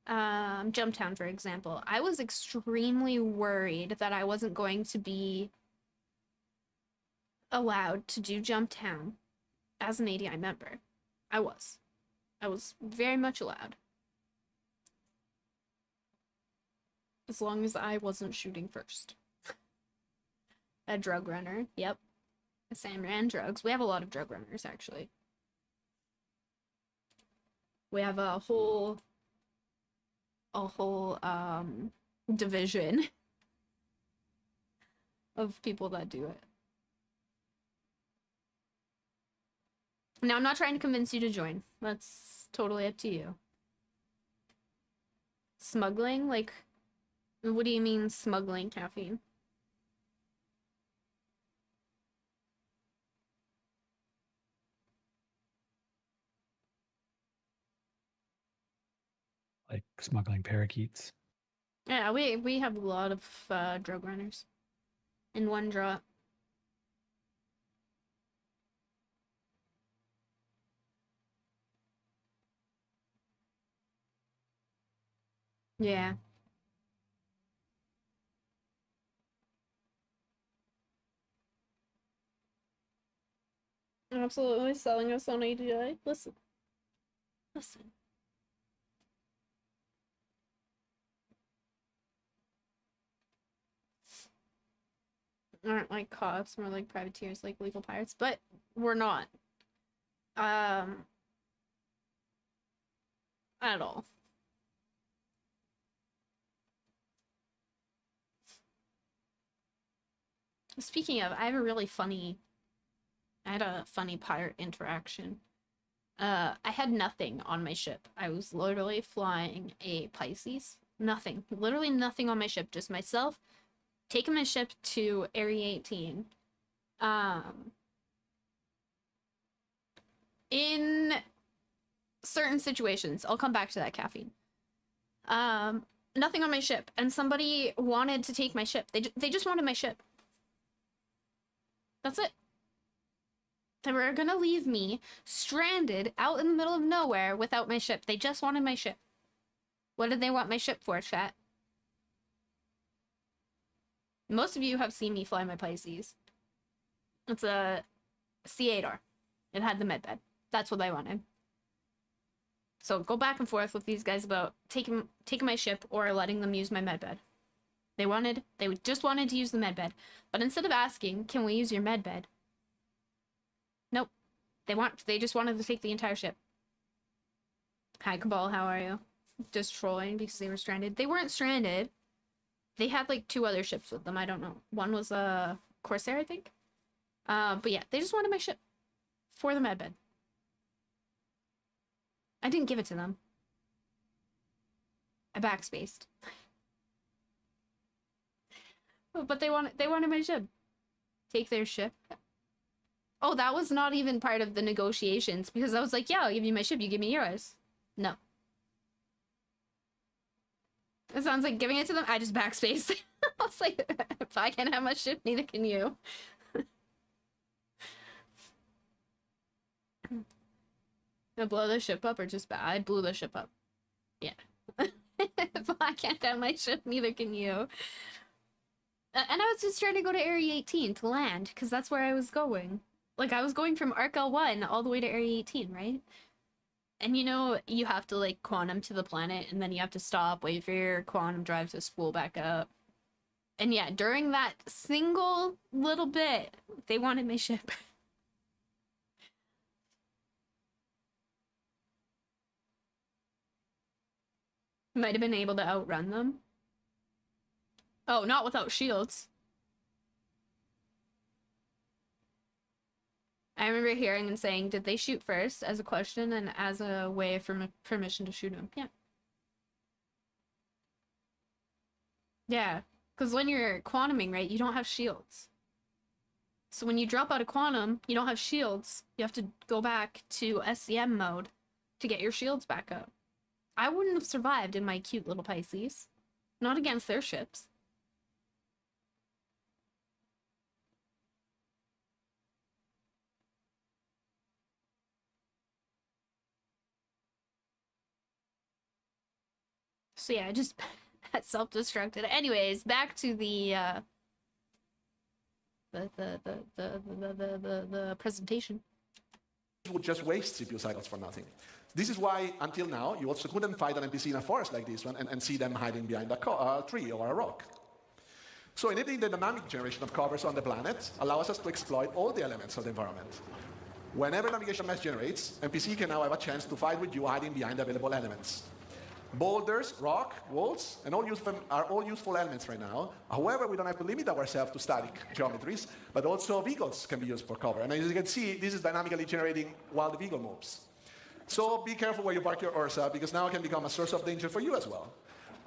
Jumptown, for example. I was extremely worried that I wasn't going to be allowed to do Jumptown as an ADI member. I was. I was very much allowed. As long as I wasn't shooting first. A drug runner, yep. Sam ran drugs. We have a lot of drug runners, actually. We have a whole division of people that do it. Now, I'm not trying to convince you to join. That's totally up to you. Smuggling? Like, what do you mean smuggling caffeine? Like smuggling parakeets. Yeah, we have a lot of drug runners in one drop. Yeah. Absolutely selling us on ADI. Listen. Listen. Aren't like cops, more like privateers, like legal pirates, but we're not. At all. Speaking of, I had a funny pirate interaction. I had nothing on my ship. I was literally flying a Pisces. Nothing. Literally nothing on my ship. Just myself taking my ship to Area 18. In certain situations, I'll come back to that, caffeine. Nothing on my ship, and somebody wanted to take my ship. They just wanted my ship. That's it. They were gonna leave me stranded out in the middle of nowhere without my ship. They just wanted my ship. What did they want my ship for, chat? Most of you have seen me fly my Pisces. It's a C8R. It had the medbed. That's what they wanted. So go back and forth with these guys about taking my ship or letting them use my medbed. They just wanted to use the medbed. But instead of asking, can we use your medbed? Nope. They just wanted to take the entire ship. Hi, Cabal, how are you? Just trolling because they were stranded. They weren't stranded. They had like 2 other ships with them. I don't know. One was a Corsair, I think. But yeah, they just wanted my ship for the medbed. I didn't give it to them. I backspaced. But they wanted my ship. Take their ship. Oh, that was not even part of the negotiations because I was like, yeah, I'll give you my ship, you give me yours. No. It sounds like giving it to them. I just backspaced. I was like, if I can't have my ship, neither can you. I blow the ship up or just I blew the ship up. Yeah. If I can't have my ship, neither can you. And I was just trying to go to Area 18 to land, because that's where I was going. Like, I was going from Arc L1 all the way to Area 18, right? And you know, you have to, like, quantum to the planet, and then you have to stop, wait for your quantum drive to spool back up. And yeah, during that single little bit, they wanted my ship. Might have been able to outrun them. Oh, not without shields. I remember hearing and saying, did they shoot first as a question and as a way for permission to shoot them? Yeah. Yeah, because when you're quantuming, right, you don't have shields. So when you drop out of quantum, you don't have shields. You have to go back to SCM mode to get your shields back up. I wouldn't have survived in my cute little Pisces. Not against their ships. So yeah, I just self-destructed. Anyways, back to the presentation. would just waste CPU cycles for nothing. This is why, until now, you also couldn't find an NPC in a forest like this one and see them hiding behind a tree or a rock. So enabling the dynamic generation of covers on the planet allows us to exploit all the elements of the environment. Whenever navigation mesh generates, NPC can now have a chance to fight with you hiding behind available elements. Boulders, rock, walls, and are all useful elements right now. However, we don't have to limit ourselves to static geometries, but also vehicles can be used for cover. And as you can see, this is dynamically generating while the vehicle moves. So be careful where you park your Ursa, because now it can become a source of danger for you as well.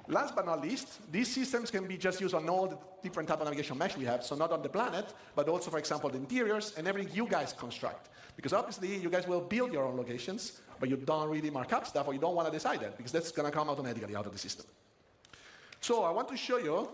Last but not least, these systems can be just used on all the different type of navigation mesh we have, so not on the planet, but also, for example, the interiors and everything you guys construct. Because obviously, you guys will build your own locations, but you don't really mark up stuff, or you don't want to decide that, because that's going to come automatically out of the system. So I want to show you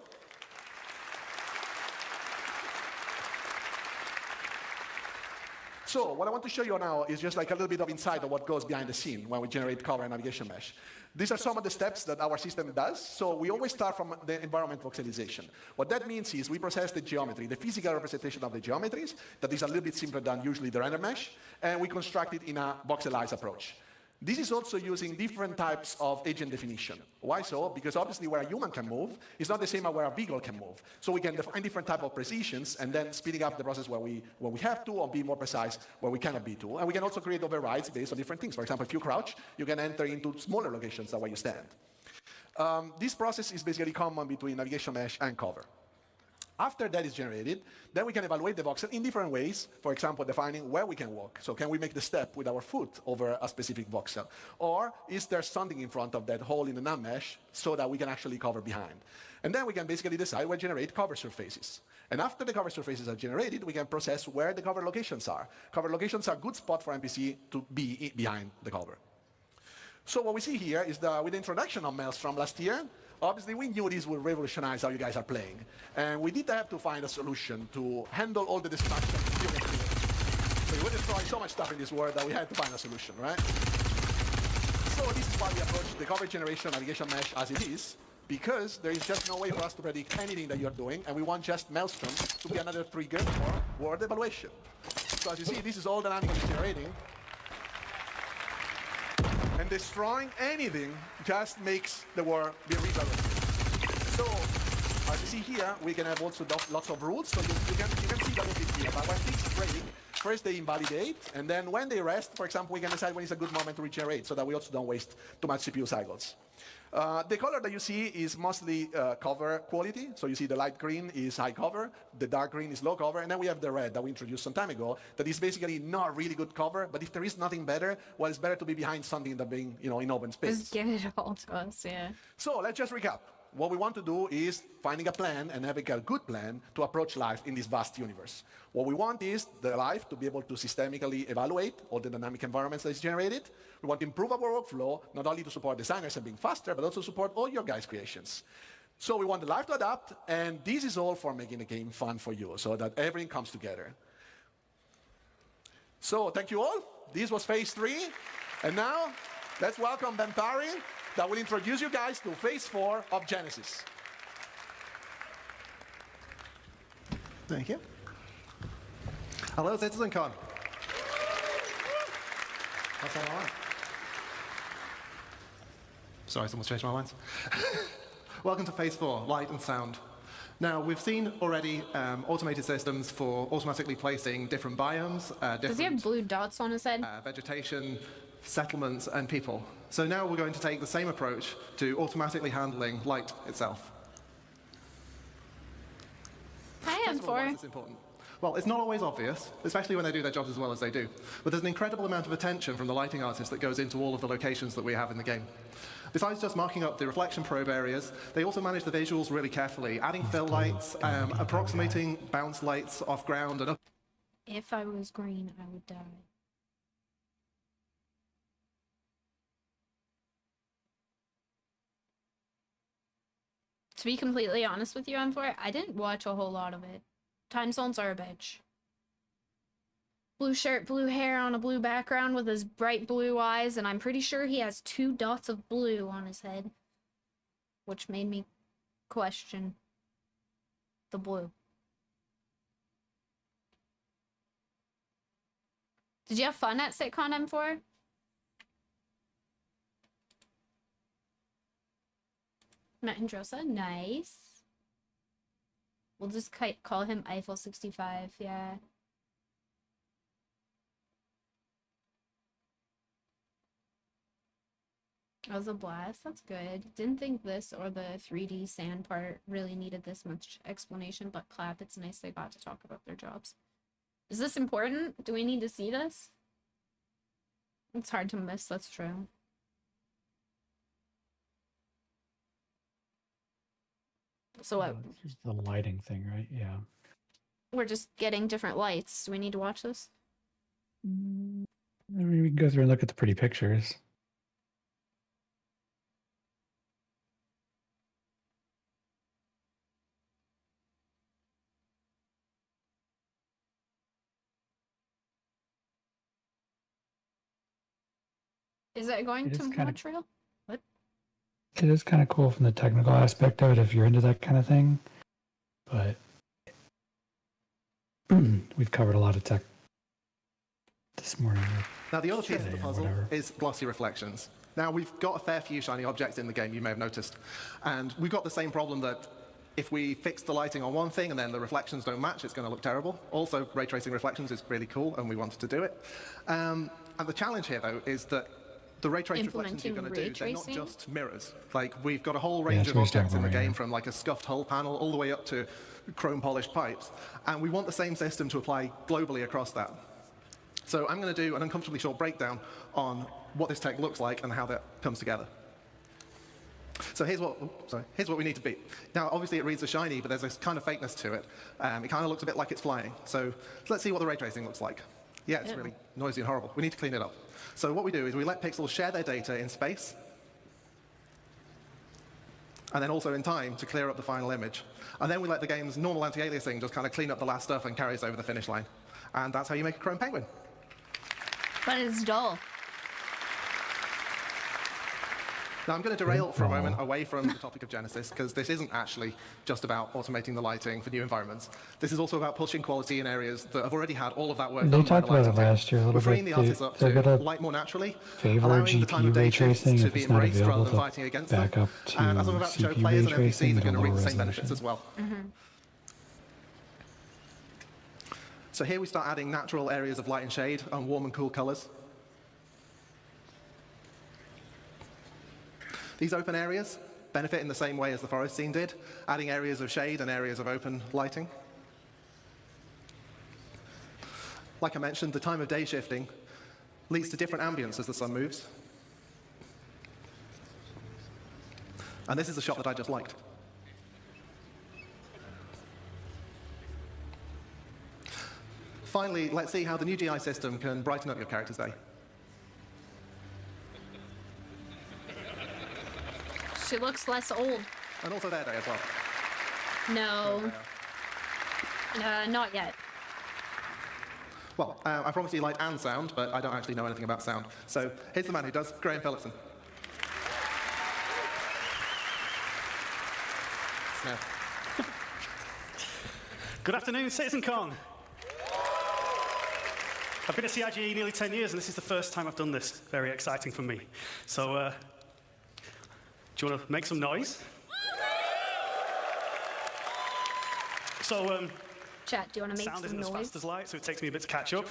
So what I want to show you now is just like a little bit of insight of what goes behind the scene when we generate cover and navigation mesh. These are some of the steps that our system does. So we always start from the environment voxelization. What that means is we process the geometry, the physical representation of the geometries, that is a little bit simpler than usually the render mesh, and we construct it in a voxelized approach. This is also using different types of agent definition. Why so? Because obviously where a human can move is not the same as where a vehicle can move. So we can define different types of precisions and then speeding up the process where we have to, or be more precise where we cannot be to. And we can also create overrides based on different things. For example, if you crouch, you can enter into smaller locations than where you stand. This process is basically common between navigation mesh and cover. After that is generated, then we can evaluate the voxel in different ways, for example, defining where we can walk. So can we make the step with our foot over a specific voxel? Or is there something in front of that hole in the NAM mesh so that we can actually cover behind? And then we can basically decide where to generate cover surfaces. And after the cover surfaces are generated, we can process where the cover locations are. Cover locations are a good spot for NPC to be behind the cover. So what we see here is with the introduction of Maelstrom last year, obviously, we knew this would revolutionize how you guys are playing. And we did have to find a solution to handle all the destruction. So we would destroy so much stuff in this world that we had to find a solution, right? So this is why we approach the cover generation navigation mesh as it is, because there is just no way for us to predict anything that you're doing, and we want just Maelstrom to be another trigger for world evaluation. So as you see, this is all dynamically generating. And destroying anything just makes the war be reevaluated. So, as you see here, we can have also lots of rules. So you can see that here. But when things break, first they invalidate, and then when they rest, for example, we can decide when it's a good moment to regenerate, so that we also don't waste too much CPU cycles. The color that you see is mostly cover quality. So you see the light green is high cover, the dark green is low cover, and then we have the red that we introduced some time ago that is basically not really good cover, but if there is nothing better, well, it's better to be behind something than being, in open space. Just give it all to us, yeah. So let's just recap. What we want to do is finding a plan and having a good plan to approach life in this vast universe. What we want is the life to be able to systemically evaluate all the dynamic environments that is generated. We want to improve our workflow, not only to support designers and being faster, but also support all your guys' creations. So we want the life to adapt, and this is all for making the game fun for you, so that everything comes together. So thank you all. This was phase 3. And now, let's welcome Ben Parry, that will introduce you guys to phase 4 of Genesis. Thank you. Hello, Citcon. That's all right. Sorry, someone's changed my lines. Welcome to phase 4, light and sound. Now, we've seen already automated systems for automatically placing different biomes, Does he have blue dots on his head? Vegetation, settlements, and people. So now we're going to take the same approach to automatically handling light itself. Hi, M4. Why is this important? Well, it's not always obvious, especially when they do their jobs as well as they do. But there's an incredible amount of attention from the lighting artists that goes into all of the locations that we have in the game. Besides just marking up the reflection probe areas, they also manage the visuals really carefully, adding fill lights, approximating bounce lights off ground, and If I was green, I would die. To be completely honest with you, M4, I didn't watch a whole lot of it. Time zones are a bitch. Blue shirt, blue hair on a blue background with his bright blue eyes, and I'm pretty sure he has 2 dots of blue on his head. Which made me question the blue. Did you have fun at Citcon M4? Mahindrosa, nice. We'll just call him Eiffel 65, yeah. That was a blast, that's good. Didn't think this or the 3D sand part really needed this much explanation, but clap, it's nice they got to talk about their jobs. Is this important? Do we need to see this? It's hard to miss, that's true. So what? It's just the lighting thing, right? Yeah. We're just getting different lights. Do we need to watch this? I mean, we can go through and look at the pretty pictures. Is it going It is to kinda- Montreal? What? It is kind of cool from the technical aspect of it if you're into that kind of thing. But we've covered a lot of tech this morning. Now, the other piece of today the or puzzle whatever. is glossy reflections. Now, we've got a fair few shiny objects in the game, you may have noticed. And we've got the same problem that if we fix the lighting on one thing and then the reflections don't match, it's going to look terrible. Also, ray tracing reflections is really cool, and we wanted to do it. And the challenge here, though, is that the ray trace reflections you're going to do, they're not just mirrors. Like, we've got a whole range of that's what we objects in the talked about, game, yeah. from like a scuffed hull panel all the way up to chrome polished pipes. And we want the same system to apply globally across that. So I'm going to do an uncomfortably short breakdown on what this tech looks like and how that comes together. So here's what we need to beat. Now, obviously, it reads as shiny, but there's this kind of fakeness to it. It kind of looks a bit like it's flying. So let's see what the ray tracing looks like. Yeah, it's really noisy and horrible. We need to clean it up. So what we do is we let pixels share their data in space, and then also in time to clear up the final image. And then we let the game's normal anti-aliasing just kind of clean up the last stuff and carry us over the finish line. And that's how you make a chrome penguin. But it's dull. Now, I'm going to derail for a moment away from the topic of Genesis, because this isn't actually just about automating the lighting for new environments. This is also about pushing quality in areas that have already had all of that work They done by talked the about lighting it team. last year a little We're freeing bit. the artists up They're to gonna light more naturally, favor allowing the time of GPU day ray shifts tracing to if be it's not embraced rather available than to fighting against back them. up to And as I'm about to show, CPU players ray and NPCs tracing are at a going to reap lower the same benefits resolution. as well. So here we start adding natural areas of light and shade and warm and cool colors. These open areas benefit in the same way as the forest scene did, adding areas of shade and areas of open lighting. Like I mentioned, the time of day shifting leads to different ambience as the sun moves. And this is a shot that I just liked. Finally, let's see how the new GI system can brighten up your character's day. She looks less old. And also their day as well. No. Not yet. Well, I promise you light and sound, but I don't actually know anything about sound. So here's the man who does, Graham Phillipson. Yeah. Good afternoon, Citcon. I've been at CIGE nearly 10 years, and this is the first time I've done this. Very exciting for me. So, do you want to make some noise? So, Chat, do you want to make sound some isn't as noise? fast as light, so it takes me a bit to catch up.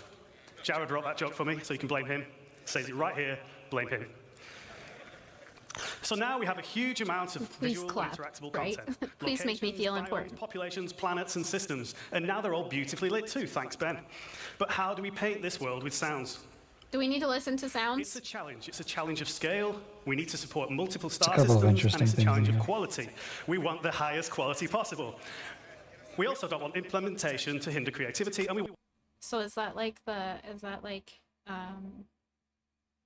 Jared wrote that joke for me, so you can blame him. Says it right here, blame him. So now we have a huge amount of Please visual clap, interactable right? content. Please make me Locations, feel biomes, important. Populations, planets, and systems. And now they're all beautifully lit too, thanks, Ben. But how do we paint this world with sounds? Do we need to listen to sounds? It's a challenge. It's a challenge of scale. We need to support multiple a star couple of systems, and interesting it's a things challenge in of here. quality. We want the highest quality possible. We also don't want implementation to hinder creativity, and we So is that like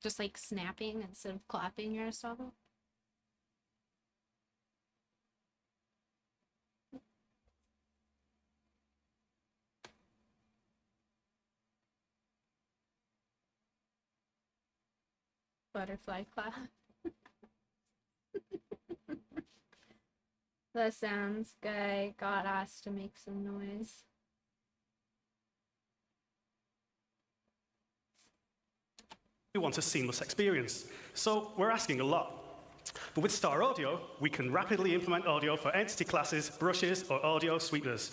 just like snapping instead of clapping, Aristotle? Butterfly clap. The sounds guy got asked to make some noise. we want a seamless experience. So we're asking a lot. But with Star Audio, we can rapidly implement audio for entity classes, brushes, or audio sweeteners,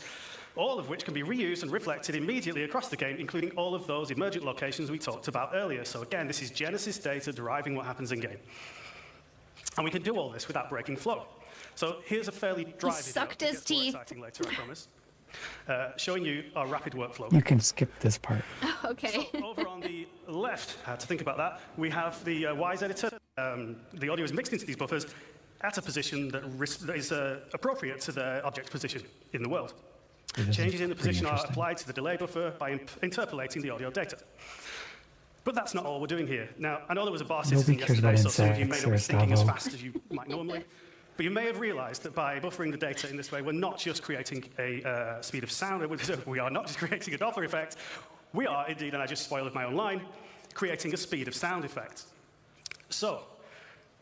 all of which can be reused and reflected immediately across the game, including all of those emergent locations we talked about earlier. So again, this is Genesis data deriving what happens in-game. And we can do all this without breaking flow. So here's a fairly dry video. Sucked his teeth. Exciting later, I promise. Showing you our rapid workflow. You can skip this part. Okay. So over on the left, to think about that, we have the Wise editor. The audio is mixed into these buffers at a position that is appropriate to the object's position in the world. Changes in the position are applied to the delay buffer by interpolating the audio data. But that's not all we're doing here. Now, I know there was a bar citizen yesterday, so some of you may not be thinking as fast as you might normally. But you may have realized that by buffering the data in this way, we're not just creating a speed of sound. We are not just creating a Doppler effect. We are indeed, and I just spoiled my own line, creating a speed of sound effect. So,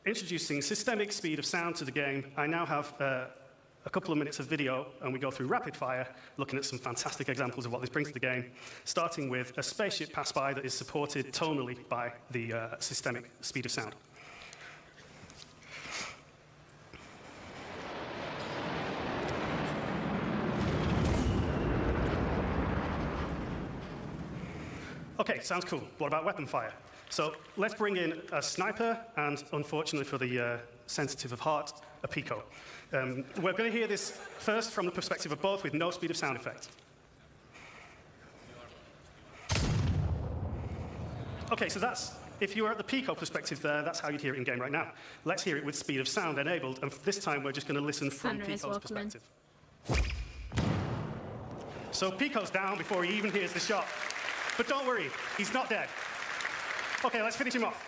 introducing systemic speed of sound to the game, I now have a couple of minutes of video, and we go through rapid fire, looking at some fantastic examples of what this brings to the game, starting with a spaceship pass by that is supported tonally by the systemic speed of sound. Okay, sounds cool. What about weapon fire? So let's bring in a sniper and, unfortunately for the sensitive of heart, a Pico. We're going to hear this first from the perspective of both with no speed of sound effect. Okay, so that's, if you were at the Pico perspective there, that's how you'd hear it in-game right now. Let's hear it with speed of sound enabled, and this time we're just going to listen from Pico's perspective. So Pico's down before he even hears the shot. But don't worry, he's not dead. Okay, let's finish him off.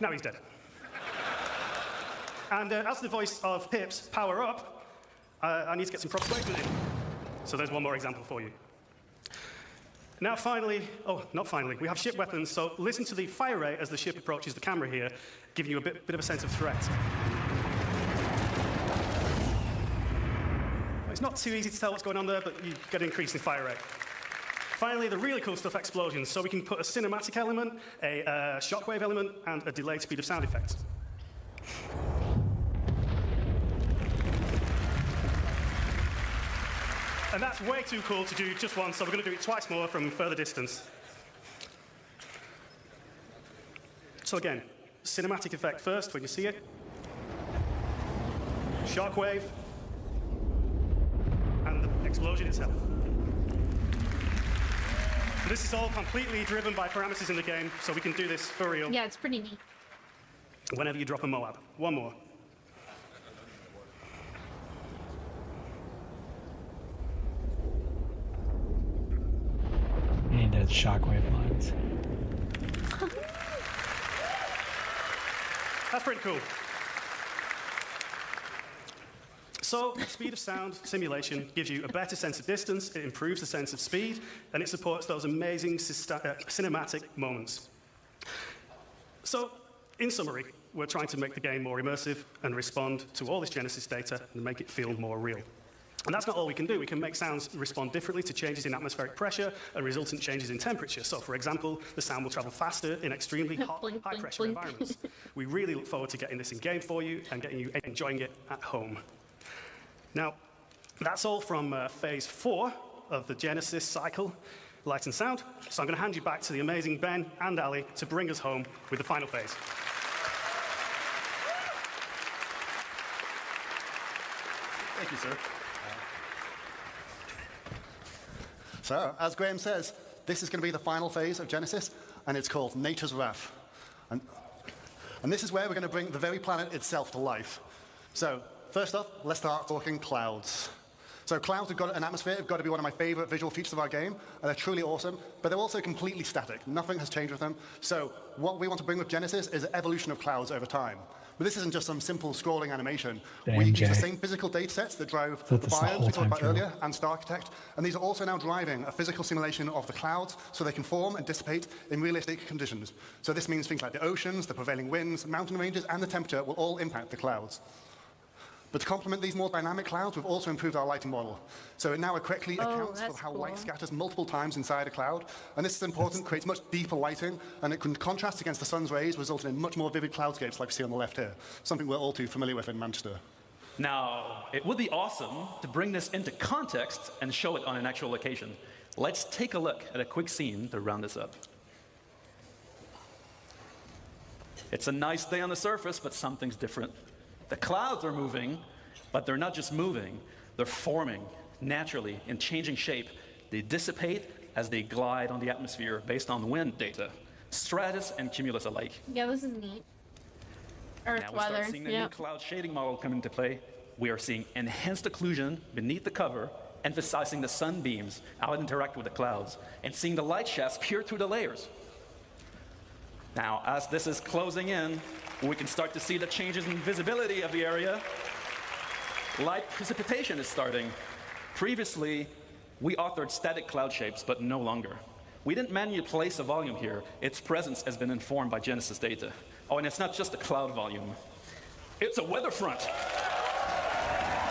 Now he's dead. And as the voice of Pips, power up, I need to get some proper placement in. So there's one more example for you. Now finally, oh, not finally, we have ship weapons, so listen to the fire rate as the ship approaches the camera here, giving you a bit of a sense of threat. It's not too easy to tell what's going on there, but you get an increase in fire rate. Finally, the really cool stuff, explosions. So we can put a cinematic element, a shockwave element, and a delayed speed of sound effect. And that's way too cool to do just once, so we're going to do it twice more from further distance. So again, cinematic effect first when you see it. Shockwave. And the explosion itself. This is all completely driven by parameters in the game, so we can do this for real. Yeah, it's pretty neat. Whenever you drop a Moab. One more. You need those shockwave lines. That's pretty cool. So, speed of sound simulation gives you a better sense of distance, it improves the sense of speed, and it supports those amazing cinematic moments. So, in summary, we're trying to make the game more immersive and respond to all this Genesis data and make it feel more real. And that's not all we can do. We can make sounds respond differently to changes in atmospheric pressure and resultant changes in temperature. So, for example, the sound will travel faster in extremely hot, high-pressure environments. We really look forward to getting this in-game for you and getting you enjoying it at home. Now, that's all from phase 4 of the Genesis cycle, light and sound. So I'm going to hand you back to the amazing Ben and Ali to bring us home with the final phase. Thank you, sir. So, as Graham says, this is going to be the final phase of Genesis, and it's called Nature's Wrath. And this is where we're going to bring the very planet itself to life. So, first up, let's start talking clouds. So clouds have got an atmosphere, have got to be one of my favorite visual features of our game, and they're truly awesome, but they're also completely static. Nothing has changed with them. So what we want to bring with Genesis is an evolution of clouds over time. But this isn't just some simple scrolling animation. We use the same physical data sets that drive the biomes we talked about earlier and Star Architect, and these are also now driving a physical simulation of the clouds so they can form and dissipate in realistic conditions. So this means things like the oceans, the prevailing winds, mountain ranges, and the temperature will all impact the clouds. But to complement these more dynamic clouds, we've also improved our lighting model. So it now correctly accounts for that's how cool. light scatters multiple times inside a cloud. And this is important, creates much deeper lighting, and it can contrast against the sun's rays, resulting in much more vivid cloudscapes like we see on the left here, something we're all too familiar with in Manchester. Now, it would be awesome to bring this into context and show it on an actual location. Let's take a look at a quick scene to round this up. It's a nice day on the surface, but something's different. The clouds are moving, but they're not just moving, they're forming naturally in changing shape. They dissipate as they glide on the atmosphere based on wind data, stratus and cumulus alike. Yeah, this is neat. Earth Now we weather. start seeing the new cloud shading model come into play. We are seeing enhanced occlusion beneath the cover, emphasizing the sunbeams, how it interact with the clouds, and seeing the light shafts peer through the layers. Now, as this is closing in, we can start to see the changes in visibility of the area. Light precipitation is starting. Previously, we authored static cloud shapes, but no longer. We didn't manually place a volume here. Its presence has been informed by Genesis data. Oh, and it's not just a cloud volume. It's a weather front.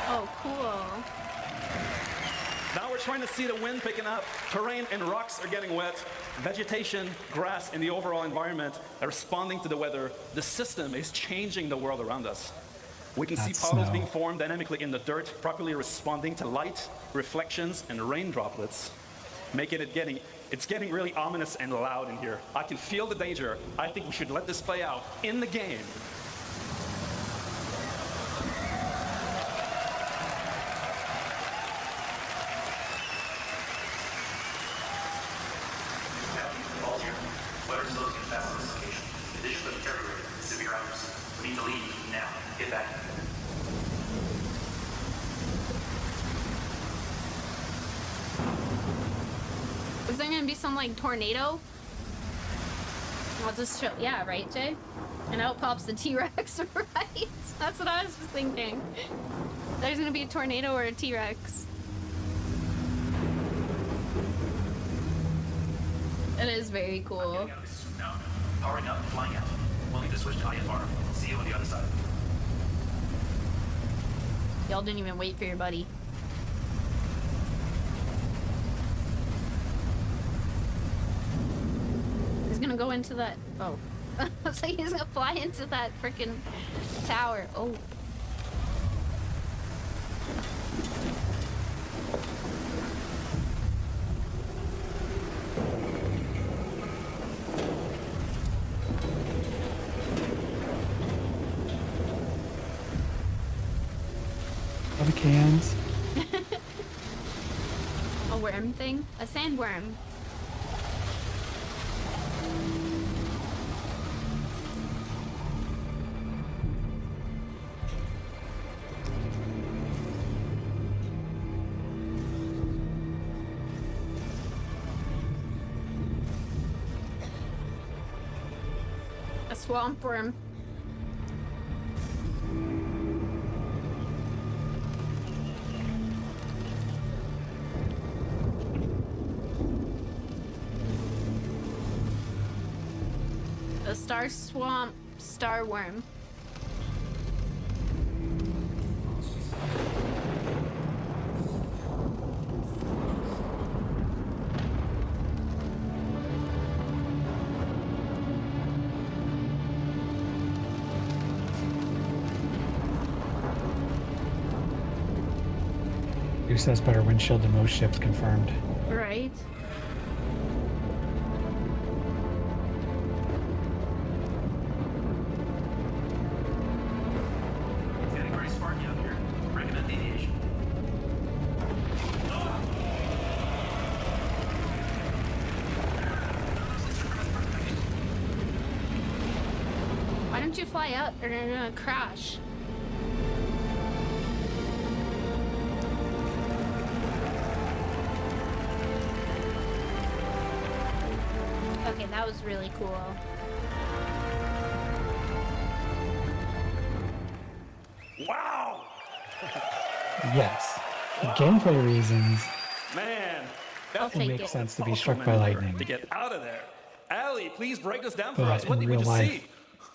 Oh, cool. Now we're trying to see the wind picking up. Terrain and rocks are getting wet. Vegetation, grass, and the overall environment are responding to the weather. The system is changing the world around us. We can see puddles being formed dynamically in the dirt, properly responding to light, reflections, and rain droplets, making it it's getting really ominous and loud in here. I can feel the danger. I think we should let this play out in the game. Is there gonna be some like tornado? I'll just show. Yeah, right, Jay? And out pops the T-Rex, right? That's what I was just thinking. There's gonna be a tornado or a T-Rex. It is very cool. Powering up and flying out. We'll need to switch to IFR. See you on the other side. Y'all didn't even wait for your buddy. He's gonna go into that. Oh. I was like, he's gonna fly into that freaking tower. Oh. All the cans. A worm thing? A sandworm. A swamp worm. A star swamp star worm. Who says better windshield than most ships confirmed? Right. Getting very sparky out here. Recommend deviation. Why don't you fly up or you're gonna crash? Okay, that was really cool. Wow! Yes. For gameplay reasons, Man, it makes sense to be struck by lightning. To get out of there. Allie, please break this down for But us. What in did we real just life, see?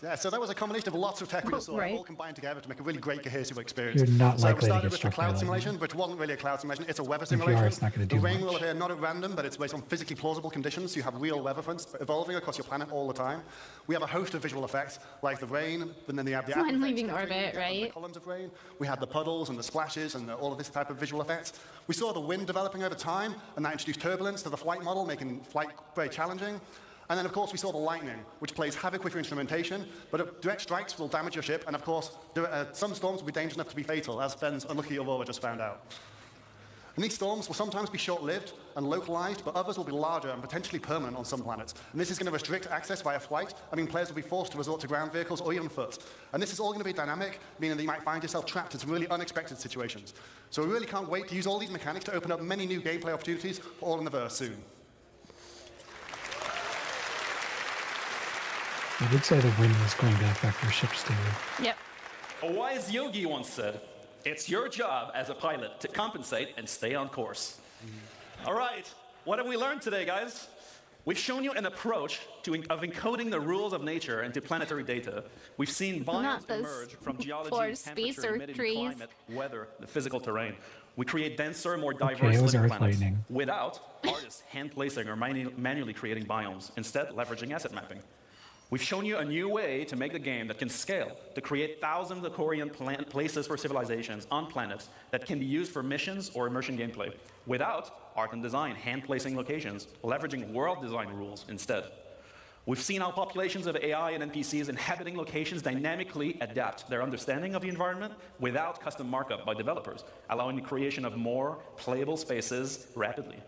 Yeah, so that was a combination of lots of tech we just saw, Right. all combined together to make a really great cohesive experience. You're not so we likely to started get with the struck by cloud lightning. simulation, which wasn't really a cloud simulation, it's a weather If you are, simulation. it's not gonna The do rain much. will appear not at random, but it's based on physically plausible conditions, so you have real weather fronts evolving across your planet all the time. We have a host of visual effects, like the rain, and then you have the When atmospheric leaving scattering, orbit, the right? columns of rain. We had the puddles and the splashes and all of this type of visual effects. We saw the wind developing over time, and that introduced turbulence to the flight model, making flight very challenging. And then, of course, we saw the lightning, which plays havoc with your instrumentation, but direct strikes will damage your ship, and of course, some storms will be dangerous enough to be fatal, as Ben's unlucky Aurora just found out. And these storms will sometimes be short-lived and localized, but others will be larger and potentially permanent on some planets. And this is going to restrict access via flight. I mean, players will be forced to resort to ground vehicles or even foot. And this is all going to be dynamic, meaning that you might find yourself trapped in some really unexpected situations. So we really can't wait to use all these mechanics to open up many new gameplay opportunities for all in the verse soon. They did say the wind was going to affect your ships too. Yep. A wise yogi once said, "It's your job as a pilot to compensate and stay on course." All right, what have we learned today, guys? We've shown you an approach of encoding the rules of nature into planetary data. We've seen biomes Not those emerge from geology, poor space temperature, Earth humidity, trees. climate, weather, the physical terrain. We create denser, more diverse Okay, it was living Earth planets lightning. without artists hand-placing or manually creating biomes, instead leveraging asset mapping. We've shown you a new way to make the game that can scale, to create thousands of Korean places for civilizations on planets that can be used for missions or immersion gameplay, without art and design, hand-placing locations, leveraging world design rules instead. We've seen how populations of AI and NPCs inhabiting locations dynamically adapt their understanding of the environment without custom markup by developers, allowing the creation of more playable spaces rapidly.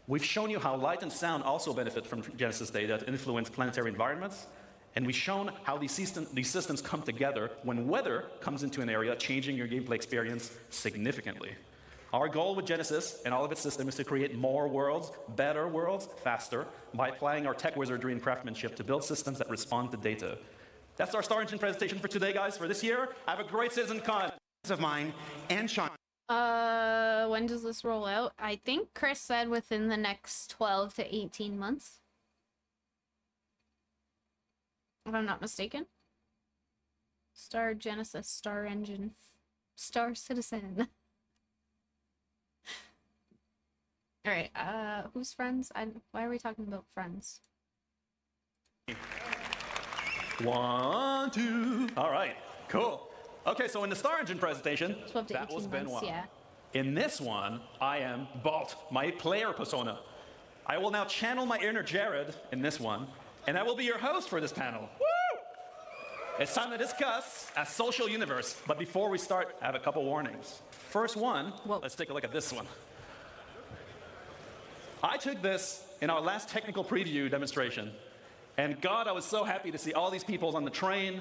We've shown you how light and sound also benefit from Genesis data to influence planetary environments. And we've shown how these systems come together when weather comes into an area, changing your gameplay experience significantly. Our goal with Genesis and all of its systems is to create more worlds, better worlds, faster, by applying our tech wizardry and craftsmanship to build systems that respond to data. That's our Star Engine presentation for today, guys, for this year. Have a great Citcon of mine and Sean. When does this roll out? I think Chris said within the next 12 to 18 months. If I'm not mistaken. Star Genesis, Star Engine, Star Citizen. Alright, who's friends? Why are we talking about friends? 1, 2. All right, cool. Okay, so in the Star Engine presentation, 12 to that 18 was months, Benoit. yeah. In this one, I am Balt, my player persona. I will now channel my inner Jared in this one, and I will be your host for this panel. Woo! It's time to discuss a social universe, but before we start, I have a couple warnings. First one, let's take a look at this one. I took this in our last technical preview demonstration, and God, I was so happy to see all these people on the train.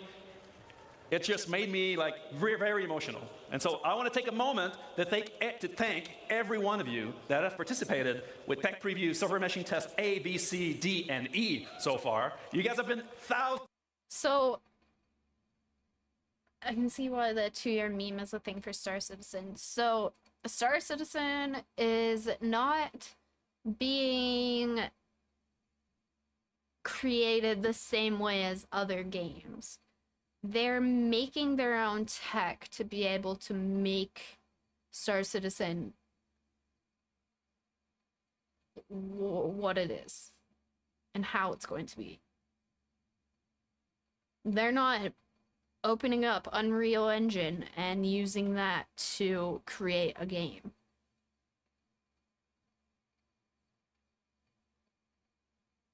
It just made me like very, very emotional. And so I want to take a moment to thank every one of you that have participated with Tech Preview Server Meshing Test A, B, C, D, and E so far. You guys have been thousands. So, I can see why the 2-year meme is a thing for Star Citizen. So, Star Citizen is not being created the same way as other games. They're making their own tech to be able to make Star Citizen what it is and how it's going to be. They're not opening up Unreal Engine and using that to create a game.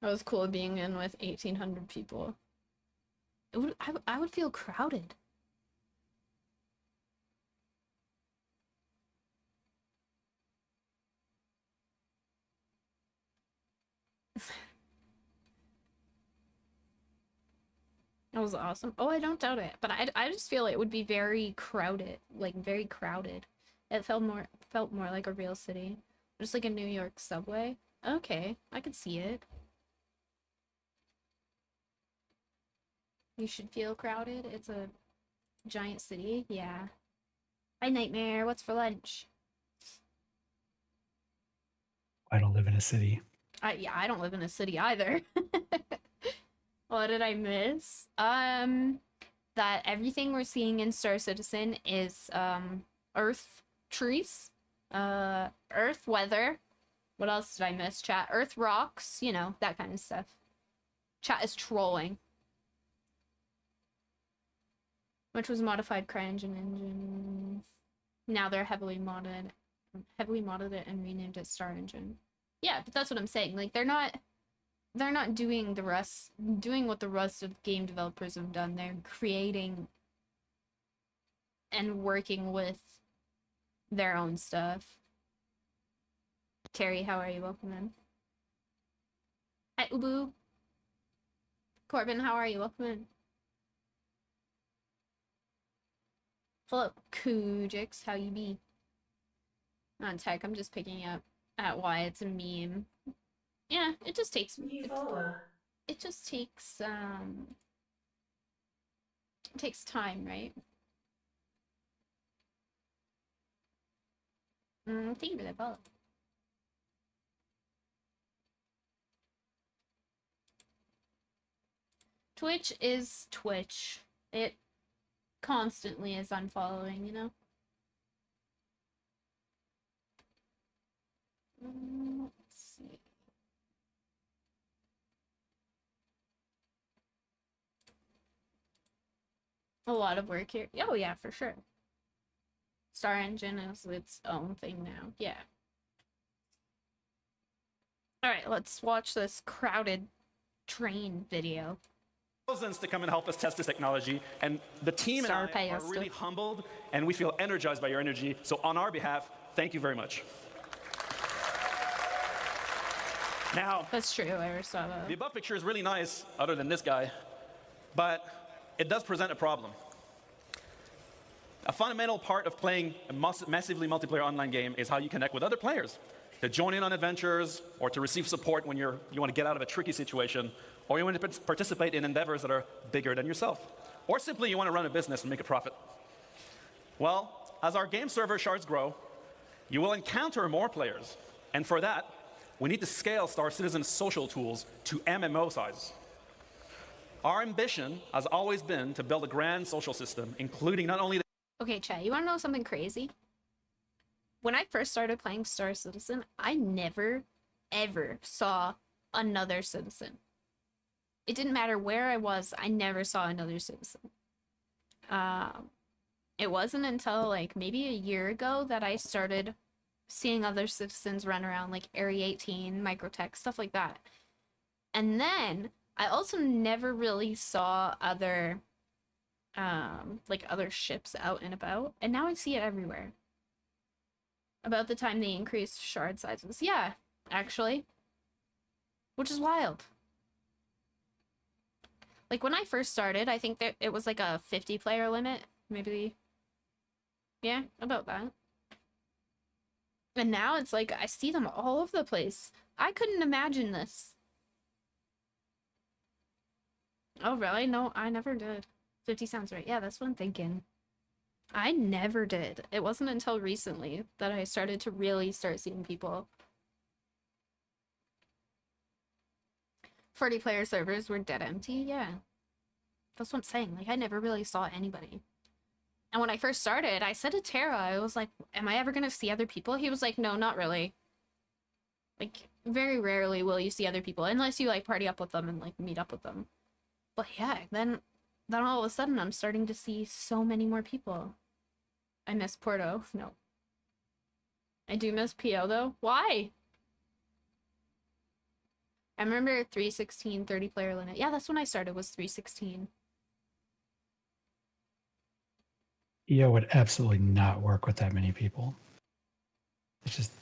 That was cool being in with 1,800 people. I would feel crowded. That was awesome. Oh, I don't doubt it, but I just feel it would be very crowded, like very crowded. It felt more like a real city, just like a New York subway. Okay, I could see it. You should feel crowded. It's a giant city. Yeah. Hi, Nightmare. What's for lunch? I don't live in a city. Yeah, I don't live in a city either. Well, What did I miss? That everything we're seeing in Star Citizen is Earth trees, Earth weather. What else did I miss, chat? Earth rocks, you know, that kind of stuff. Chat is trolling. Which was modified CryEngine engine. Now they're heavily modded it and renamed it Star Engine. Yeah, but that's what I'm saying. Like they're not doing what the rest of game developers have done. They're creating and working with their own stuff. Terry, how are you? Welcome in. Hi, Ubu. Corbin, how are you? Welcome in. Hello, Kujix, how you be? On tech, I'm just picking up at why it's a meme. Yeah, it just takes it just takes it takes time, right? Thank you for that follow. Twitch is Twitch. It constantly is unfollowing, you know? Let's see. A lot of work here. Oh yeah, for sure. Star Engine is its own thing now. Yeah. Alright, let's watch this crowded train video. Thousands to come and help us test this technology, and the team and I are really humbled, and we feel energized by your energy. So on our behalf, thank you very much. Now, that's true. I ever saw that. The above picture is really nice, other than this guy, but it does present a problem. A fundamental part of playing a massively multiplayer online game is how you connect with other players, to join in on adventures, or to receive support when you want to get out of a tricky situation, or you want to participate in endeavors that are bigger than yourself, or simply you want to run a business and make a profit. Well, as our game server shards grow, you will encounter more players, and for that, we need to scale Star Citizen's social tools to MMO size. Our ambition has always been to build a grand social system, including not only the Okay, chat, you want to know something crazy? When I first started playing Star Citizen, I never, ever saw another citizen. It didn't matter where I was, I never saw another citizen. It wasn't until like maybe a year ago that I started seeing other citizens run around, like Area 18, Microtech, stuff like that. And then I also never really saw other like other ships out and about, and now I see it everywhere. About the time they increased shard sizes. Yeah, actually. Which is wild. Like when I first started, I think that it was like a 50 player limit, maybe. Yeah, about that. And now it's like I see them all over the place. I couldn't imagine this. Oh, really? No, I never did. 50 sounds right. Yeah, that's what I'm thinking. I never did. It wasn't until recently that I started to really start seeing people. 40 player servers were dead empty. Yeah. That's what I'm saying. Like, I never really saw anybody. And when I first started, I said to Tara, I was like, am I ever going to see other people? He was like, no, not really. Like, very rarely will you see other people, unless you, like, party up with them and, like, meet up with them. But yeah, then all of a sudden, I'm starting to see so many more people. I miss Porto. No. I do miss PO, though. Why? I remember 316, 30 player limit. Yeah, that's when I started, was 316. EO would absolutely not work with that many people. It's just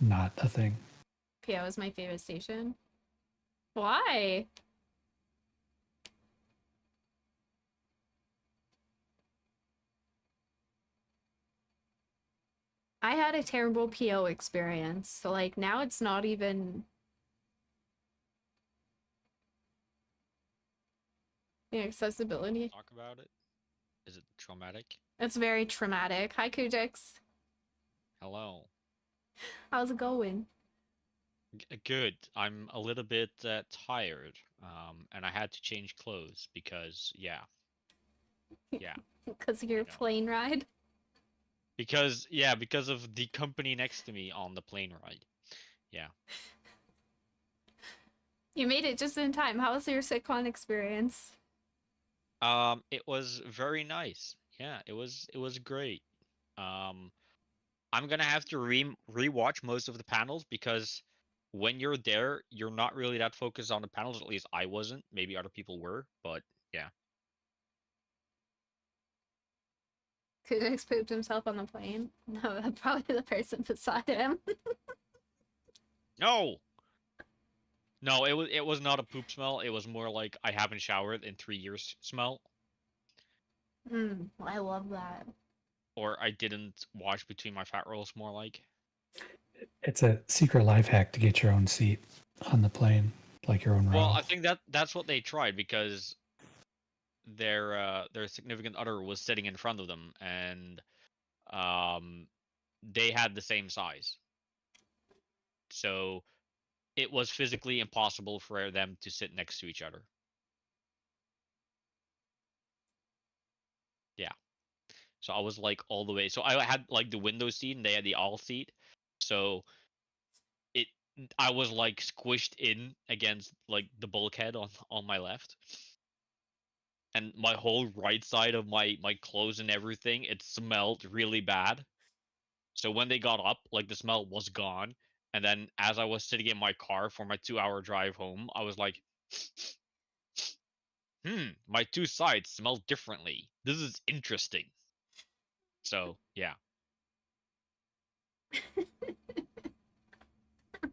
not a thing. PO is my favorite station. Why? I had a terrible PO experience, so like now it's not even the accessibility. Talk about it. Is it traumatic? It's very traumatic. Hi, Kujix. Hello. How's it going? Good. I'm a little bit tired, and I had to change clothes because, yeah, yeah, Because of your no. plane ride. Because of the company next to me on the plane ride. Yeah. You made it just in time. How was your Citcon experience? It was very nice. Yeah, it was great. Um, I'm gonna have to rewatch most of the panels because when you're there, you're not really that focused on the panels. At least I wasn't. Maybe other people were, but yeah. Kudix pooped himself on the plane. No, probably the person beside him. No, no, it was not a poop smell. It was more like I haven't showered in 3 years smell, I love that. or I didn't wash between my fat rolls. More like. It's a secret life hack to get your own seat on the plane, like your own Well, row. I think that's what they tried because their significant other was sitting in front of them, and um they had the same size. So it was physically impossible for them to sit next to each other. Yeah. So I was like all the way. So I had like the window seat and they had the all seat. So it I was like squished in against like the bulkhead on my left. And my whole right side of my clothes and everything, it smelled really bad. So when they got up, like the smell was gone. And then as I was sitting in my car for my 2 hour drive home, I was like, my two sides smell differently. This is interesting. So yeah.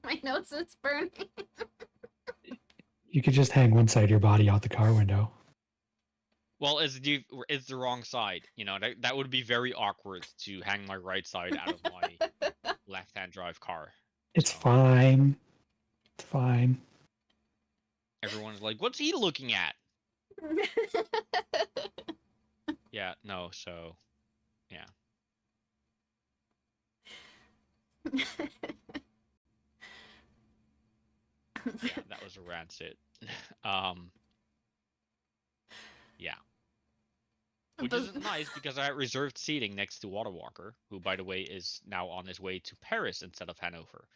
My nose is burning. You could just hang one side of your body out the car window. Well, it's the wrong side. You know, that would be very awkward to hang my right side out of my left-hand drive car. It's fine. It's fine. Everyone's like, "What's he looking at?" Yeah, no, so yeah. Yeah, that was a rancid. um yeah. Which isn't nice because I had reserved seating next to Water Walker, who by the way is now on his way to Paris instead of Hanover.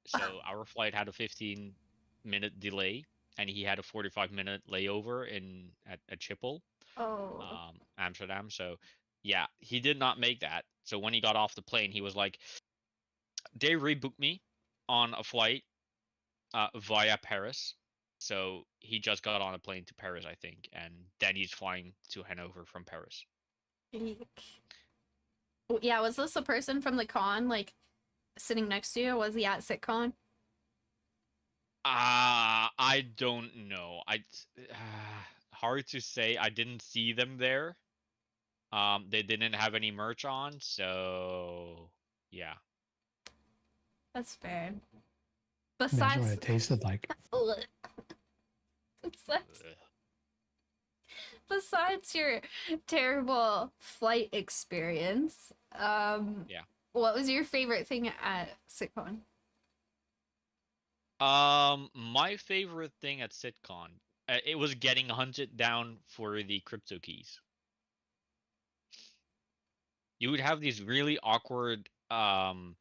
So our flight had a 15-minute delay, and he had a 45-minute layover at Schiphol, Oh. Amsterdam. So yeah, he did not make that. So when he got off the plane, he was like, "They rebooked me on a flight via Paris." So he just got on a plane to Paris, I think, and then he's flying to Hanover from Paris. Eek. Yeah, was this a person from the con, like, sitting next to you? Was he at Citcon? I don't know. Hard to say. I didn't see them there. They didn't have any merch on, so yeah. That's fair. Imagine what Besides, it tasted like. besides your terrible flight experience, Yeah. what was your favorite thing at Citcon? My favorite thing at Citcon, it was getting hunted down for the crypto keys. You would have these really awkward um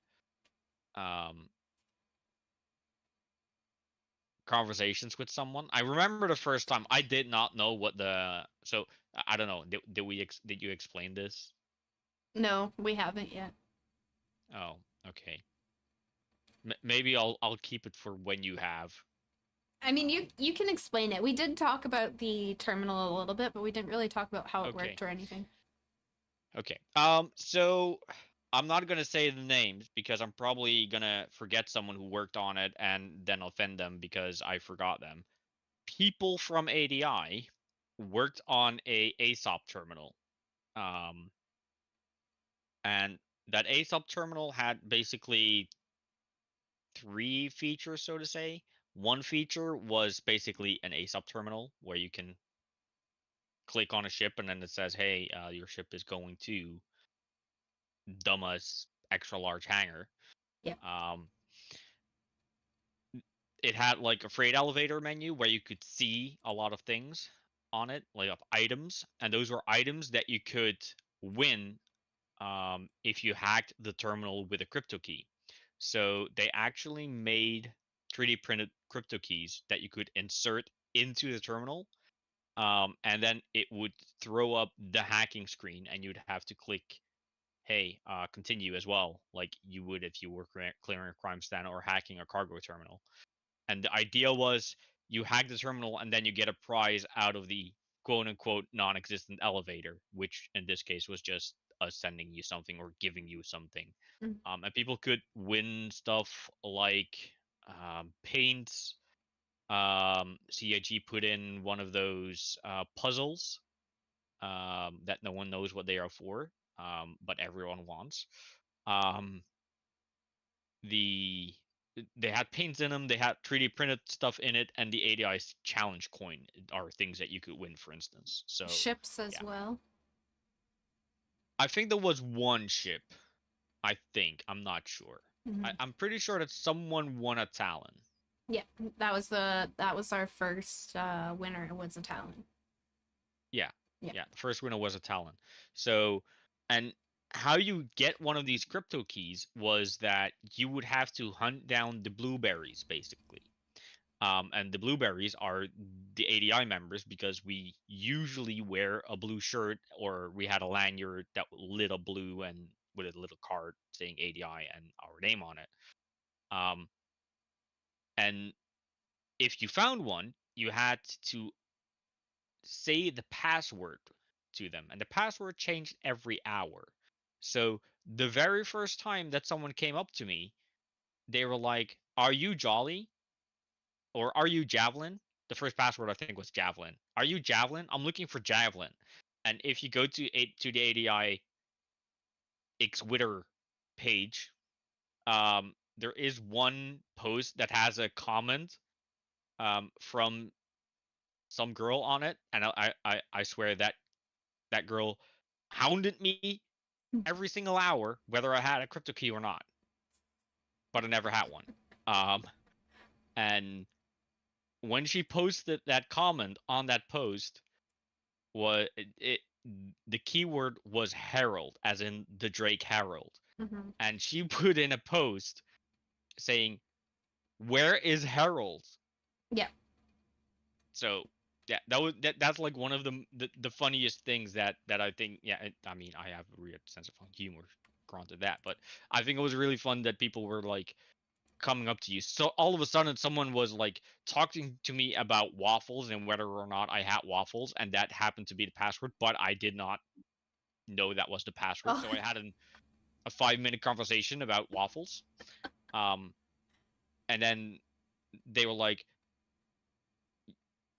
conversations with someone. I remember the first time I did not know what so I don't know. Did you explain this? No, we haven't yet. Oh, okay. Maybe I'll keep it for when you have. I mean, you can explain it. We did talk about the terminal a little bit, but we didn't really talk about how it Okay. worked or anything. Okay. So I'm not gonna say the names because I'm probably gonna forget someone who worked on it and then offend them because I forgot them. People from ADI worked on a ASOP terminal. And that ASOP terminal had basically three features, so to say. One feature was basically an ASOP terminal where you can click on a ship and then it says, "Hey, your ship is going to Duma's extra large hangar." Yeah. it had like a freight elevator menu where you could see a lot of things on it, like of items, and those were items that you could win if you hacked the terminal with a crypto key. So they actually made 3D printed crypto keys that you could insert into the terminal, and then it would throw up the hacking screen, and you'd have to click, "Hey, continue" as well, like you would if you were clearing a crime stand or hacking a cargo terminal. And the idea was you hack the terminal and then you get a prize out of the quote unquote non-existent elevator, which in this case was just us sending you something or giving you something. Mm. And people could win stuff like paints. CIG put in one of those puzzles that no one knows what they are for, but everyone wants. Um, the they had paints in them, they had 3D printed stuff in it, and the ADI's challenge coin are things that you could win, for instance. So Ships as yeah. well. I think there was one ship. I think, I'm not sure. Mhm. I'm pretty sure that someone won a Talon. Yeah, that was our first winner. It was a Talon. Yeah. Yeah. Yeah. The first winner was a Talon. So, and how you get one of these crypto keys was that you would have to hunt down the blueberries, basically. And the blueberries are the ADI members because we usually wear a blue shirt or we had a lanyard that lit up blue and with a little card saying ADI and our name on it. And if you found one, you had to say the password to them, and the password changed every hour. So the very first time that someone came up to me, they were like, "Are you Jolly? Or are you Javelin?" The first password I think was Javelin. "Are you Javelin? I'm looking for Javelin." And if you go to the ADI Xwitter page, there is one post that has a comment from some girl on it, and I swear that that girl hounded me every single hour, whether I had a crypto key or not. But I never had one. And when she posted that comment on that post, was the keyword was Herald, as in the Drake Herald, Mhm. and she put in a post saying, "Where is Herald?" Yeah. So yeah, that's like one of the funniest things that I think. Yeah, I mean, I have a weird sense of humor, granted that, but I think it was really fun that people were like coming up to you. So all of a sudden, someone was like talking to me about waffles and whether or not I had waffles, and that happened to be the password, but I did not know that was the password. Oh. So I had a 5-minute conversation about waffles, and then they were like,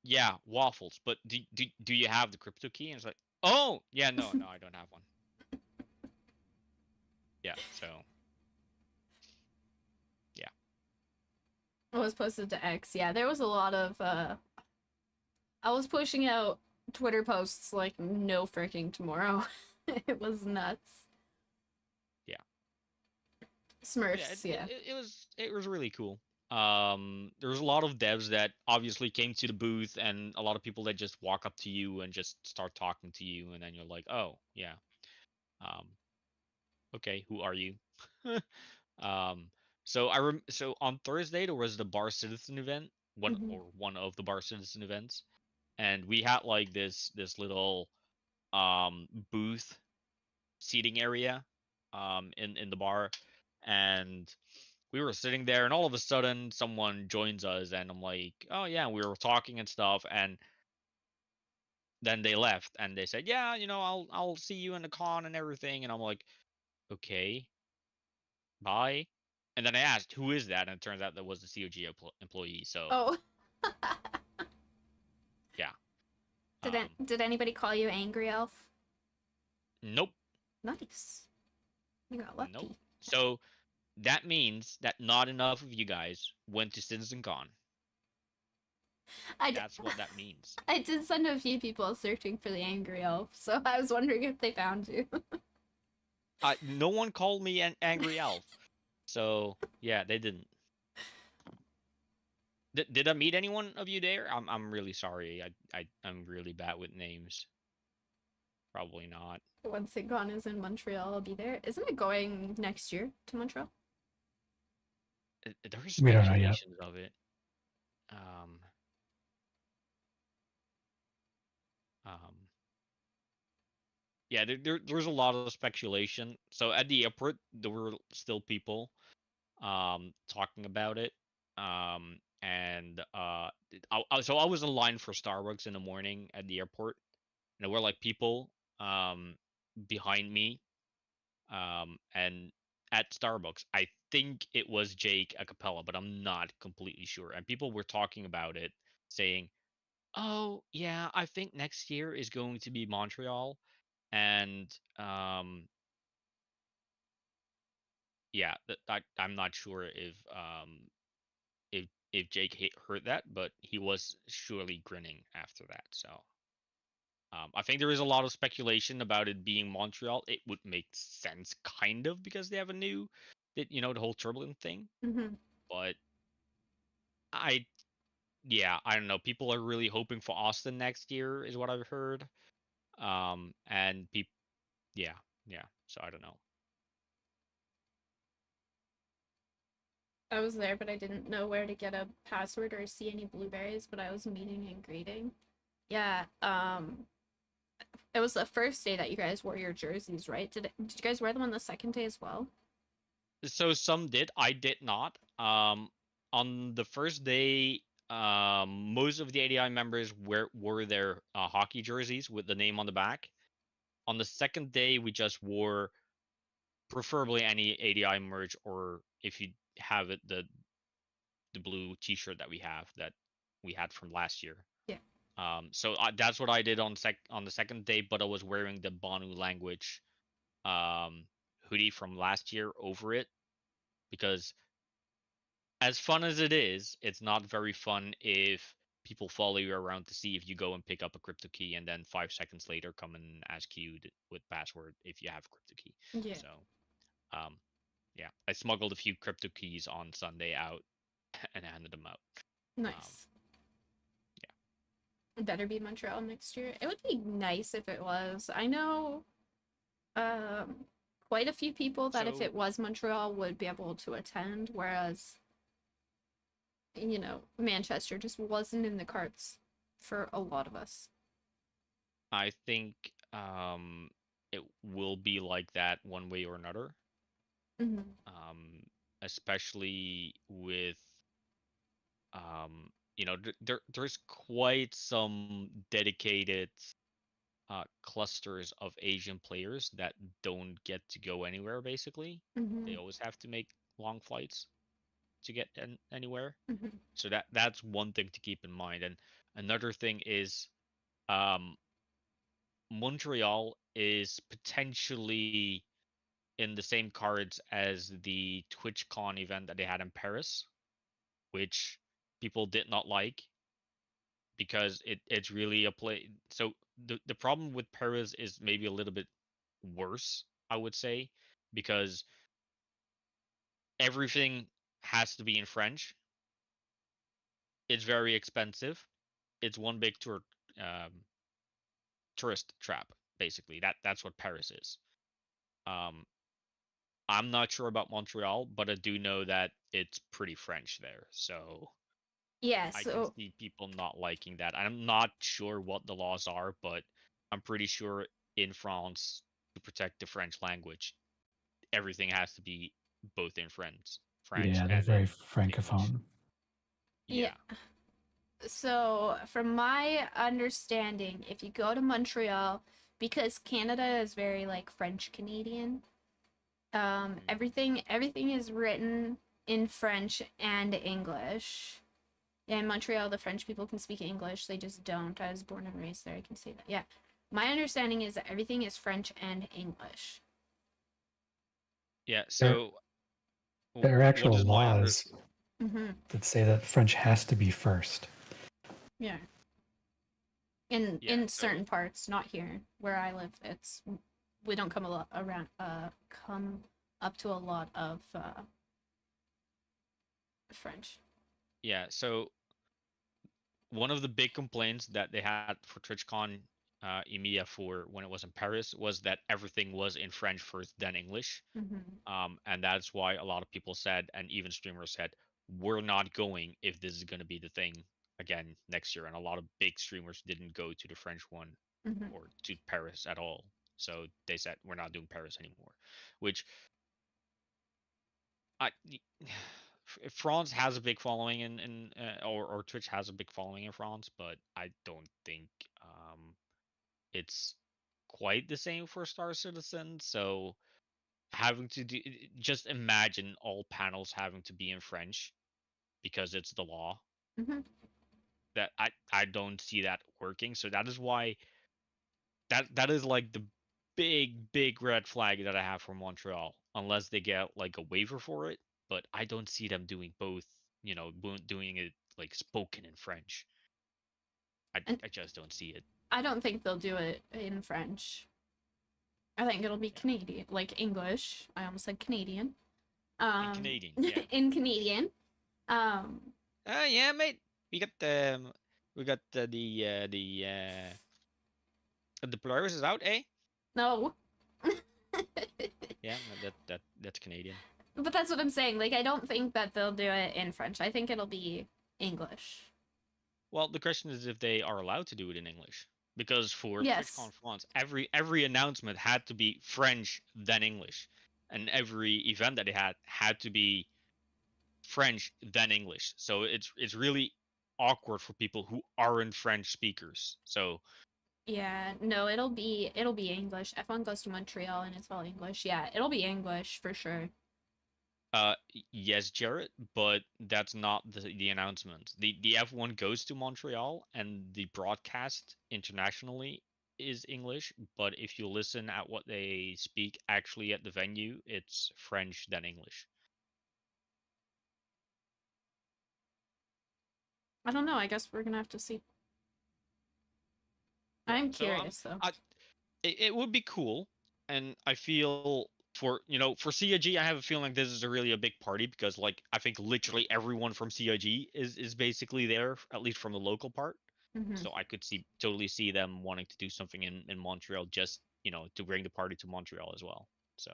"Yeah, waffles, but do you have the crypto key?" And it's like, "Oh, yeah, no, I don't have one." Yeah, so yeah. It was posted to X. Yeah, there was a lot of I was pushing out Twitter posts like no freaking tomorrow. It was nuts. Yeah. Smurfs, yeah. It was really cool. There was a lot of devs that obviously came to the booth, and a lot of people that just walk up to you and just start talking to you, and then you're like, "Oh, yeah, um, okay, who are you?" um, so on Thursday there was the Bar Citizen event, Mhm. one of the Bar Citizen events, and we had like this little booth seating area in the bar, and we were sitting there, and all of a sudden someone joins us, and I'm like, "Oh yeah," we were talking and stuff, and then they left and they said, "Yeah, I'll see you in the con and everything," and I'm like, "Okay, bye." And then I asked, "Who is that?" And it turns out that was the COG employee. So Oh. yeah. Did anybody call you Angry Elf? Nope. Nice. You got lucky. Nope. So that means that not enough of you guys went to Citcon. That's what that means. I did send a few people searching for the Angry Elf, so I was wondering if they found you. No one called me an angry elf, so yeah, they didn't. Did I meet anyone of you there? I'm really sorry. I'm really bad with names. Probably not. When Citcon is in Montreal, I'll be there. Isn't it going next year to Montreal? There's We don't know yet. speculations of it. Um, yeah, there's a lot of speculation. So at the airport, there were still people talking about it. And so I was in line for Starbucks in the morning at the airport, and there were like people behind me and at Starbucks. I think it was Jake a cappella, but I'm not completely sure. And people were talking about it, saying, "Oh yeah, I think next year is going to be Montreal." And yeah, I'm not sure if Jake heard that, but he was surely grinning after that. So I think there is a lot of speculation about it being Montreal. It would make sense, kind of, because they have a new, the whole turbulent thing. Mm-hmm. But I don't know. People are really hoping for Austin next year, is what I've heard. And people, yeah, yeah. So I don't know. I was there, but I didn't know where to get a password or see any blueberries, but I was meeting and greeting. Yeah, it was the first day that you guys wore your jerseys, right? Did you guys wear them on the second day as well? So some did, I did not. On the first day, most of the ADI members wore their hockey jerseys with the name on the back. On the second day, we just wore preferably any ADI merch, or if you have it, the blue T-shirt that we had from last year. Yeah. So that's what I did on the second day, but I was wearing the Banu language hoodie from last year over it, because as fun as it is, it's not very fun if people follow you around to see if you go and pick up a crypto key and then 5 seconds later come and ask you with password if you have a crypto key. Yeah. So, yeah, I smuggled a few crypto keys on Sunday out and handed them out. Nice. It better be Montreal next year. It would be nice if it was. I know quite a few people that if it was Montreal would be able to attend, whereas Manchester just wasn't in the cards for a lot of us. I think it will be like that one way or another. Mm-hmm. Especially with there's quite some dedicated clusters of Asian players that don't get to go anywhere, basically. Mhm. They always have to make long flights to get anywhere. Mhm. So that's one thing to keep in mind. And another thing is Montreal is potentially in the same cards as the TwitchCon event that they had in Paris, which people did not like because it's really a play. So the problem with Paris is maybe a little bit worse, I would say, because everything has to be in French. It's very expensive. It's one big tourist trap, basically. That's what Paris is. I'm not sure about Montreal, but I do know that it's pretty French there. So Yeah, I can so see people not liking that. I'm not sure what the laws are, but I'm pretty sure in France, to protect the French language, everything has to be both in French Yeah, they're and very then francophone. yeah. So, from my understanding, if you go to Montreal, because Canada is very like French Canadian, everything is written in French and English. In Montreal, the French people can speak English. They just don't. I was born and raised there. I can say that. Yeah. My understanding is that everything is French and English. Yeah, so There are what actual is my laws that say that French has to be first. Yeah. In Yeah, in so- certain parts, not here where I live. We don't come come up to a lot of French. Yeah, so one of the big complaints that they had for TwitchCon EMEA for when it was in Paris was that everything was in French first, then English. And that's why a lot of people said, and even streamers said, we're not going if this is going to be the thing again next year. And a lot of big streamers didn't go to the French one or to Paris at all. So they said, we're not doing Paris anymore, which I France has a big following or Twitch has a big following in France, but I don't think it's quite the same for Star Citizen. So having to do just imagine all panels having to be in French because it's the law. That I don't see that working. So that is why that is like the big red flag that I have for Montreal, unless they get like a waiver for it. But I don't see them doing both. Doing it like spoken in French. I just don't see it. I don't think they'll do it in French. I think it'll be Canadian, like English. I almost said Canadian. In Canadian, yeah. In Canadian. Yeah, mate. We got the Polaris is out, eh? No. Yeah, that's Canadian. But that's what I'm saying. Like, I don't think that they'll do it in French. I think it'll be English. Well, the question is if they are allowed to do it in English. Because for Yes. TwitchCon France, every announcement had to be French then English, and every event that they had to be French then English. So it's really awkward for people who aren't French speakers. So Yeah, no, it'll be English. F1 goes to Montreal and it's all English. Yeah, it'll be English for sure. yes, Jarrett, but that's not the announcement. The F1 goes to Montreal and the broadcast internationally is English, but if you listen at what they speak actually at the venue, it's French then English. I don't know. I guess we're gonna have to see. I'm curious though. It would be cool, and I feel for CIG, I have a feeling like this is really a big party because like I think literally everyone from CIG is basically there, at least from the local part. So I could totally see them wanting to do something in Montreal just to bring the party to Montreal as well. So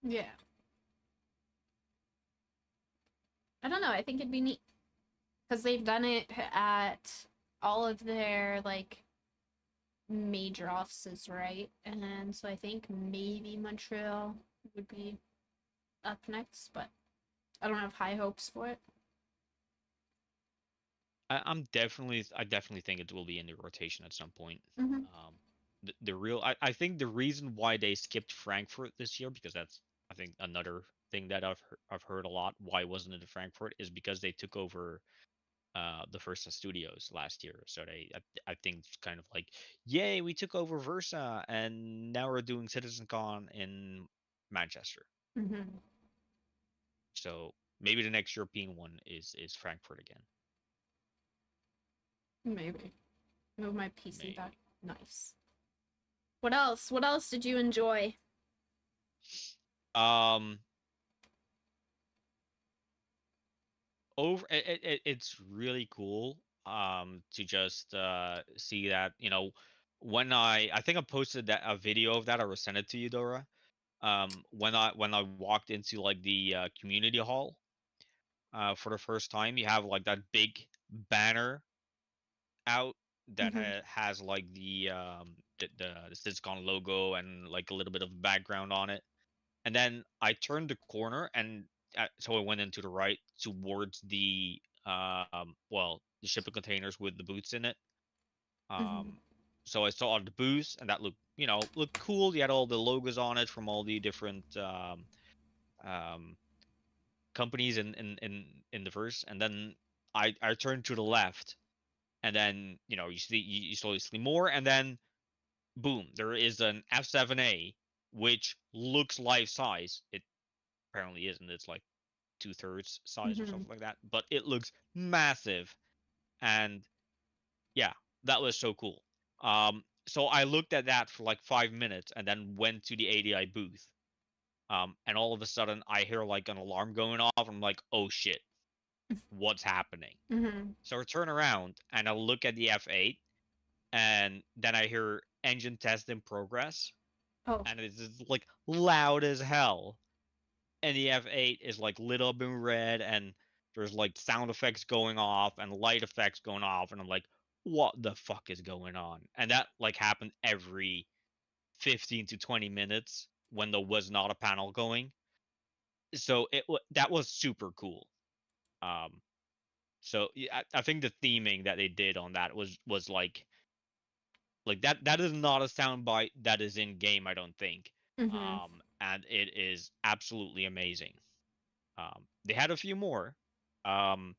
Yeah. I don't know. I think it'd be neat because they've done it at all of their like major offices, right? And so I think maybe Montreal would be up next, but I don't have high hopes for it. I definitely think it will be in the rotation at some point. I think the reason why they skipped Frankfurt this year, because that's I think another thing that I've heard a lot. Why wasn't it in Frankfurt? Is because they took over the Versa Studios last year. So I think it's kind of like, yay, we took over Versa, and now we're doing Citcon in Manchester. So maybe the next European one is Frankfurt again. Maybe. Move my PC back. Nice. What else? What else did you enjoy? It's really cool to just see that when I think I posted a video of that, I will send it to you, Dora. When I walked into like the community hall for the first time, you have like that big banner out that has like the Citcon logo and like a little bit of background on it. And then I turned the corner and so I went into the right towards the the shipping containers with the booths in it. So I saw the booths and that looked cool. You had all the logos on it from all the different companies in the verse. And then I turned to the left, and then you slowly see more, and then boom, there is an F7A which looks life size. It apparently isn't. It's like 2/3 size or something like that, but it looks massive. And yeah, that was so cool. So I looked at that for like 5 minutes and then went to the ADI booth. And all of a sudden I hear like an alarm going off. I'm like, oh shit, what's happening? Mm-hmm. So I turn around and I look at the F8, and then I hear engine test in progress, Oh. and it's just, like loud as hell. And the F8 is like lit up in red, and there's like sound effects going off and light effects going off, and I'm like, what the fuck is going on? And that like happened every 15 to 20 minutes when there was not a panel going. So that was super cool. Um, so yeah, I think the theming that they did on that was like that is not a soundbite that is in game, I don't think. Mm-hmm. And it is absolutely amazing. They had a few more. Um,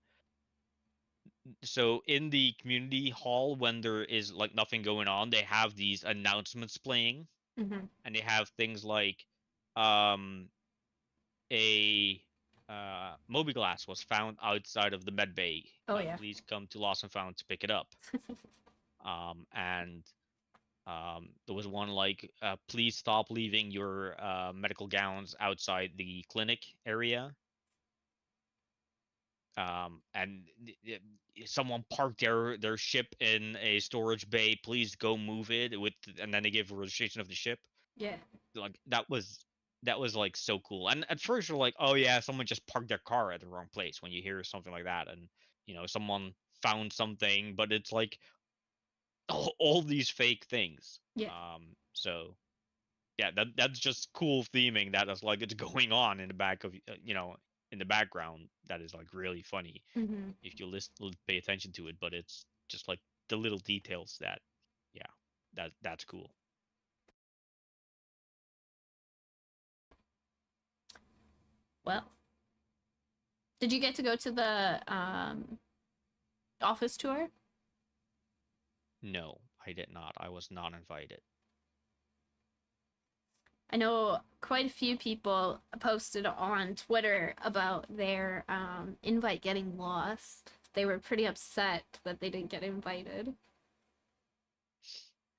so in the community hall, when there is like nothing going on, they have these announcements playing, Mm-hmm. and they have things like, um, a Moby-Glass was found outside of the med bay. Oh, yeah. Please come to Lost and Found to pick it up. And there was one like, please stop leaving your medical gowns outside the clinic area. And someone parked their ship in a storage bay. Please go move it and then they give a registration of the ship. Yeah. Like that was like so cool. And at first you're like, oh yeah, someone just parked their car at the wrong place when you hear something like that, and someone found something, but it's like all these fake things. Yeah. So yeah, that's just cool theming that is like it's going on in the back of in the background. That is like really funny Mm-hmm. if you pay attention to it. But it's just like the little details that, yeah, that's cool. Well, did you get to go to the office tour? No, I did not. I was not invited. I know quite a few people posted on Twitter about their invite getting lost. They were pretty upset that they didn't get invited.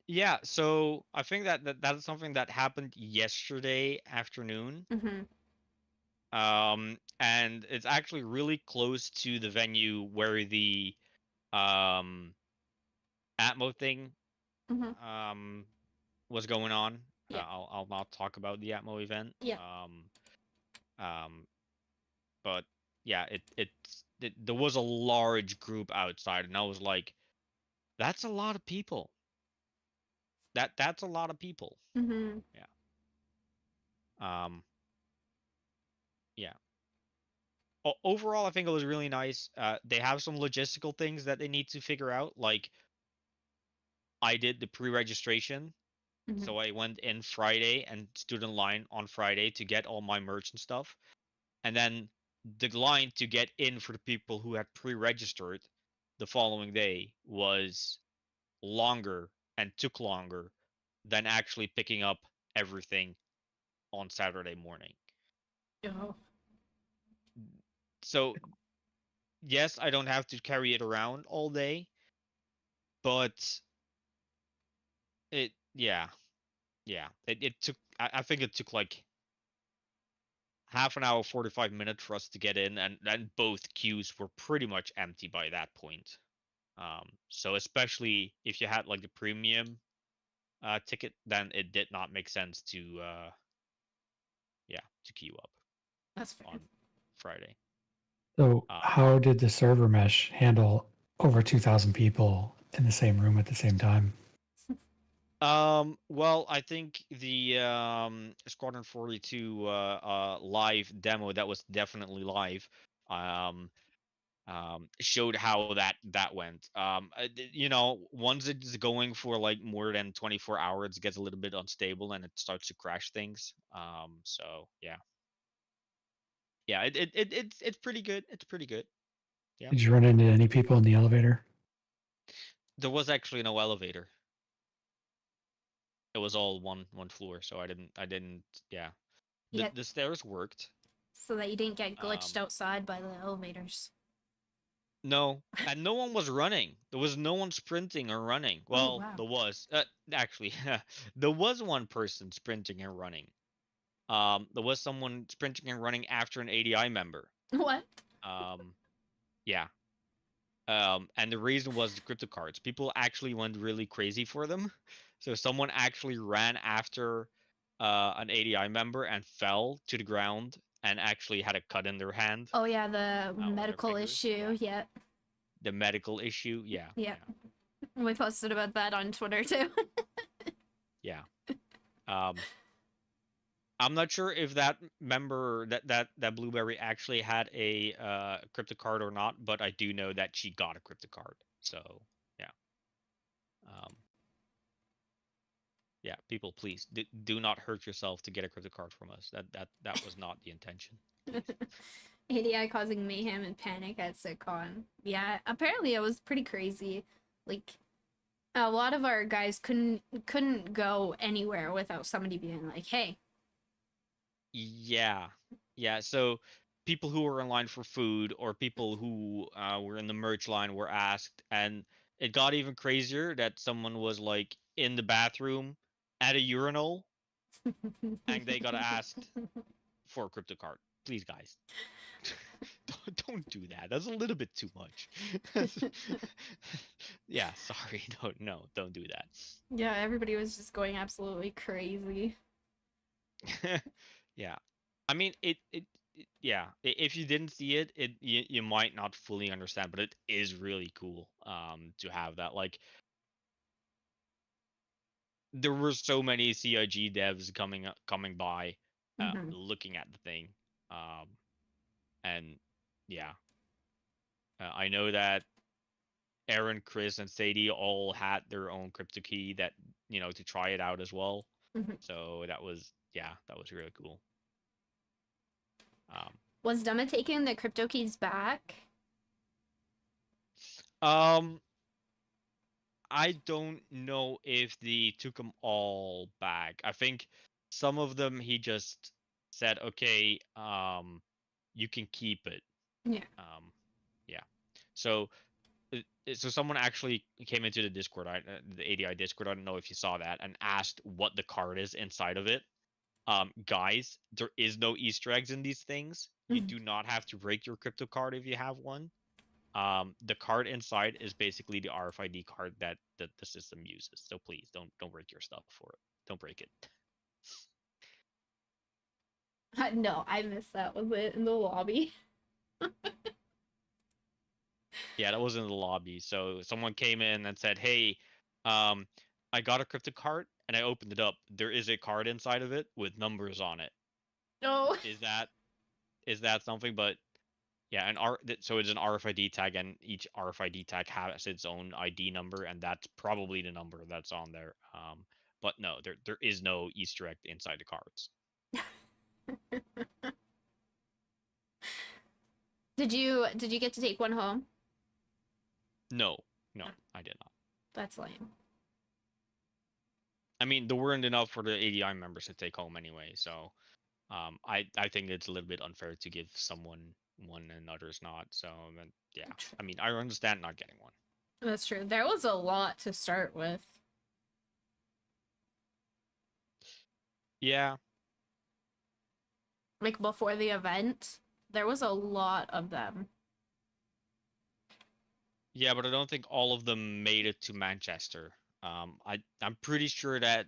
Yeah, so I think that is something that happened yesterday afternoon. Mm-hmm. And it's actually really close to the venue where the Atmo thing Mm-hmm. was going on. Yeah. I'll not talk about the Atmo event. Yeah. But yeah, there was a large group outside, and I was like, that's a lot of people. That's a lot of people. Mm-hmm. Yeah. Yeah. Overall, I think it was really nice. They have some logistical things that they need to figure out. Like, I did the pre-registration, Mm-hmm. so I went in Friday and stood in line on Friday to get all my merch and stuff. And then the line to get in for the people who had pre-registered the following day was longer and took longer than actually picking up everything on Saturday morning. Oh. So yes, I don't have to carry it around all day, but yeah. It took, I think it took like half an hour, 45 minutes for us to get in, and both queues were pretty much empty by that point. So especially if you had like the premium ticket, then it did not make sense to queue up. That's fair. On Friday. So how did the server mesh handle over 2,000 people in the same room at the same time? Well, I think the Squadron 42 live demo that was definitely live showed how that went. Once it's going for like more than 24 hours, it gets a little bit unstable and it starts to crash things. So yeah. Yeah, it's pretty good. It's pretty good. Yeah. Did you run into any people in the elevator? There was actually no elevator. It was all one floor, so I didn't. Yeah. Yeah. The stairs worked. So that you didn't get glitched outside by the elevators. No, and no one was running. There was no one sprinting or running. Well, wow. there was. Actually, there was one person sprinting and running. There was someone sprinting and running after an ADI member. What? Yeah. And the reason was the crypto cards. People actually went really crazy for them. So someone actually ran after an ADI member and fell to the ground and actually had a cut in their hand. Oh yeah, the Or their medical fingers. issue. Yeah. The medical issue. Yeah. Yeah. We posted about that on Twitter too. Yeah. I'm not sure if that member that Blueberry actually had a crypto card or not, but I do know that she got a crypto card. So yeah. Yeah, people, please do not hurt yourself to get a crypto card from us. That was not the intention. ADI causing mayhem and panic at Citcon. Yeah, apparently it was pretty crazy. Like a lot of our guys couldn't go anywhere without somebody being like, "Hey." Yeah, yeah. So people who were in line for food or people who were in the merch line were asked, and it got even crazier that someone was like in the bathroom at a urinal, and they got asked for a crypto card. Please, guys, don't do that. That's a little bit too much. Yeah, sorry. Don't do that. Yeah, everybody was just going absolutely crazy. Yeah. I mean, yeah. If you didn't see it, you might not fully understand, but it is really cool to have that. Like, there were so many CIG devs coming by, Mhm. looking at the thing, and yeah, I know that Aaron, Chris, and Sadie all had their own crypto key that to try it out as well. Mhm. So that was really cool. Was Dumma taking the crypto keys back? I don't know if they took them all back. I think some of them he just said, "Okay, you can keep it." Yeah. Yeah. So, so someone actually came into the Discord, the ADI Discord. I don't know if you saw that, and asked what the card is inside of it. Guys, there is no Easter eggs in these things. You do not have to break your crypto card if you have one. The card inside is basically the RFID card that the system uses. So please don't break your stuff for it. Don't break it. No, I missed that. Was it in the lobby? Yeah, that was in the lobby. So someone came in and said, "Hey, I got a crypto card and I opened it up. There is a card inside of it with numbers on it. No. Is that something?" But yeah, so it's an RFID tag, and each RFID tag has its own ID number, and that's probably the number that's on there. But no, there is no Easter egg inside the cards. Did you get to take one home? No, I did not. That's lame. I mean, there weren't enough for the ADI members to take home anyway, so I think it's a little bit unfair to give someone one and others not. So yeah, I mean, I understand not getting one. That's true. There was a lot to start with. Yeah. Like before the event, there was a lot of them. Yeah, but I don't think all of them made it to Manchester. I'm pretty sure that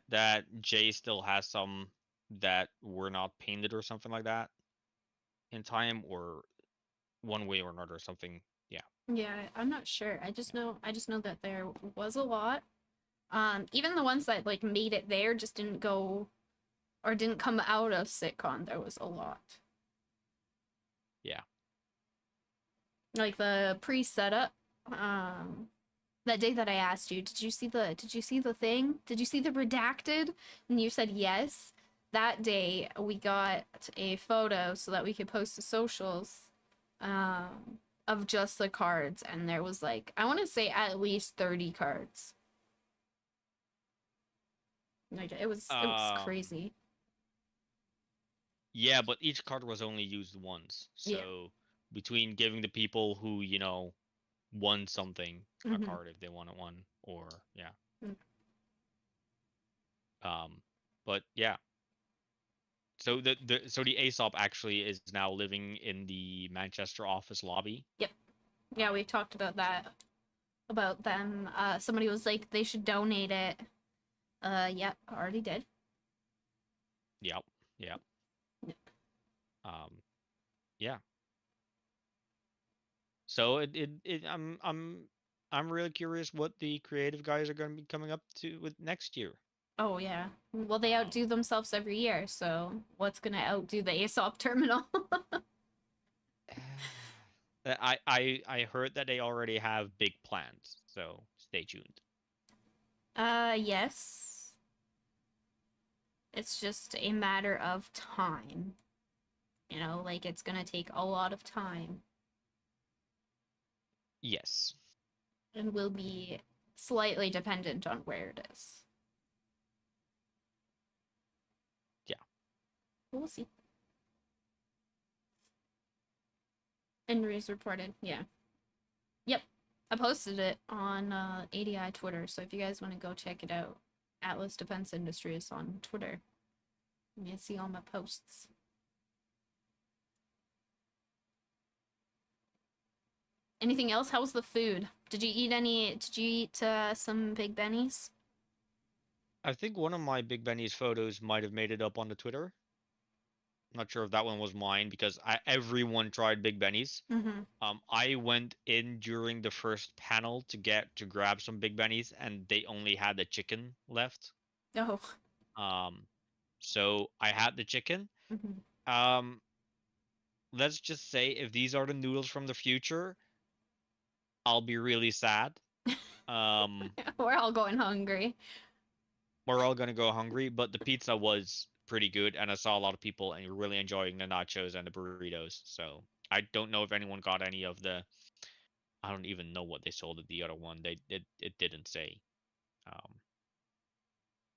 Jay still has some that were not painted or something like that in time, or one way or another, something. Yeah. Yeah, I'm not sure. I just know that there was a lot. Even the ones that like made it there just didn't go or didn't come out of Citcon. There was a lot. Yeah. Like the pre-setup. That day that I asked you, did you see the thing? Did you see the redacted? And you said yes. That day we got a photo so that we could post to socials of just the cards, and there was like, I want to say at least 30 cards. Like it was crazy. Yeah, but each card was only used once. So between giving the people who, won something a Mhm. card if they wanted one, or yeah. Mm. But yeah. So the Aesop actually is now living in the Manchester office lobby. Yep. Yeah, we talked about that. About them. Somebody was like they should donate it. Yep, already did. Yep. Yep. Yeah. So I'm really curious what the creative guys are going to be coming up to with next year. Oh yeah. Well, they outdo themselves every year, so what's gonna outdo the Aesop terminal? I heard that they already have big plans, so stay tuned. Yes. It's just a matter of time. You know, like it's gonna take a lot of time. Yes. And will be slightly dependent on where it is. Yeah. We'll see. Henry's reported, yeah. Yep. I posted it on ADI Twitter, so if you guys want to go check it out, Atlas Defense Industries on Twitter. You can see all my posts. Anything else? How's the food? Did you eat some Big Bennies? I think one of my Big Benny's photos might have made it up on the Twitter. Not sure if that one was mine because everyone tried Big Benny's. Mm-hmm. I went in during the first panel to grab some Big Benny's, and they only had the chicken left. Oh. So I had the chicken. Mm-hmm. Let's just say if these are the noodles from the future, I'll be really sad. We're all going hungry. We're all gonna go hungry, but the pizza was pretty good, and I saw a lot of people and really enjoying the nachos and the burritos. So I don't know if anyone got any of the. I don't even know what they sold at the other one. It didn't say.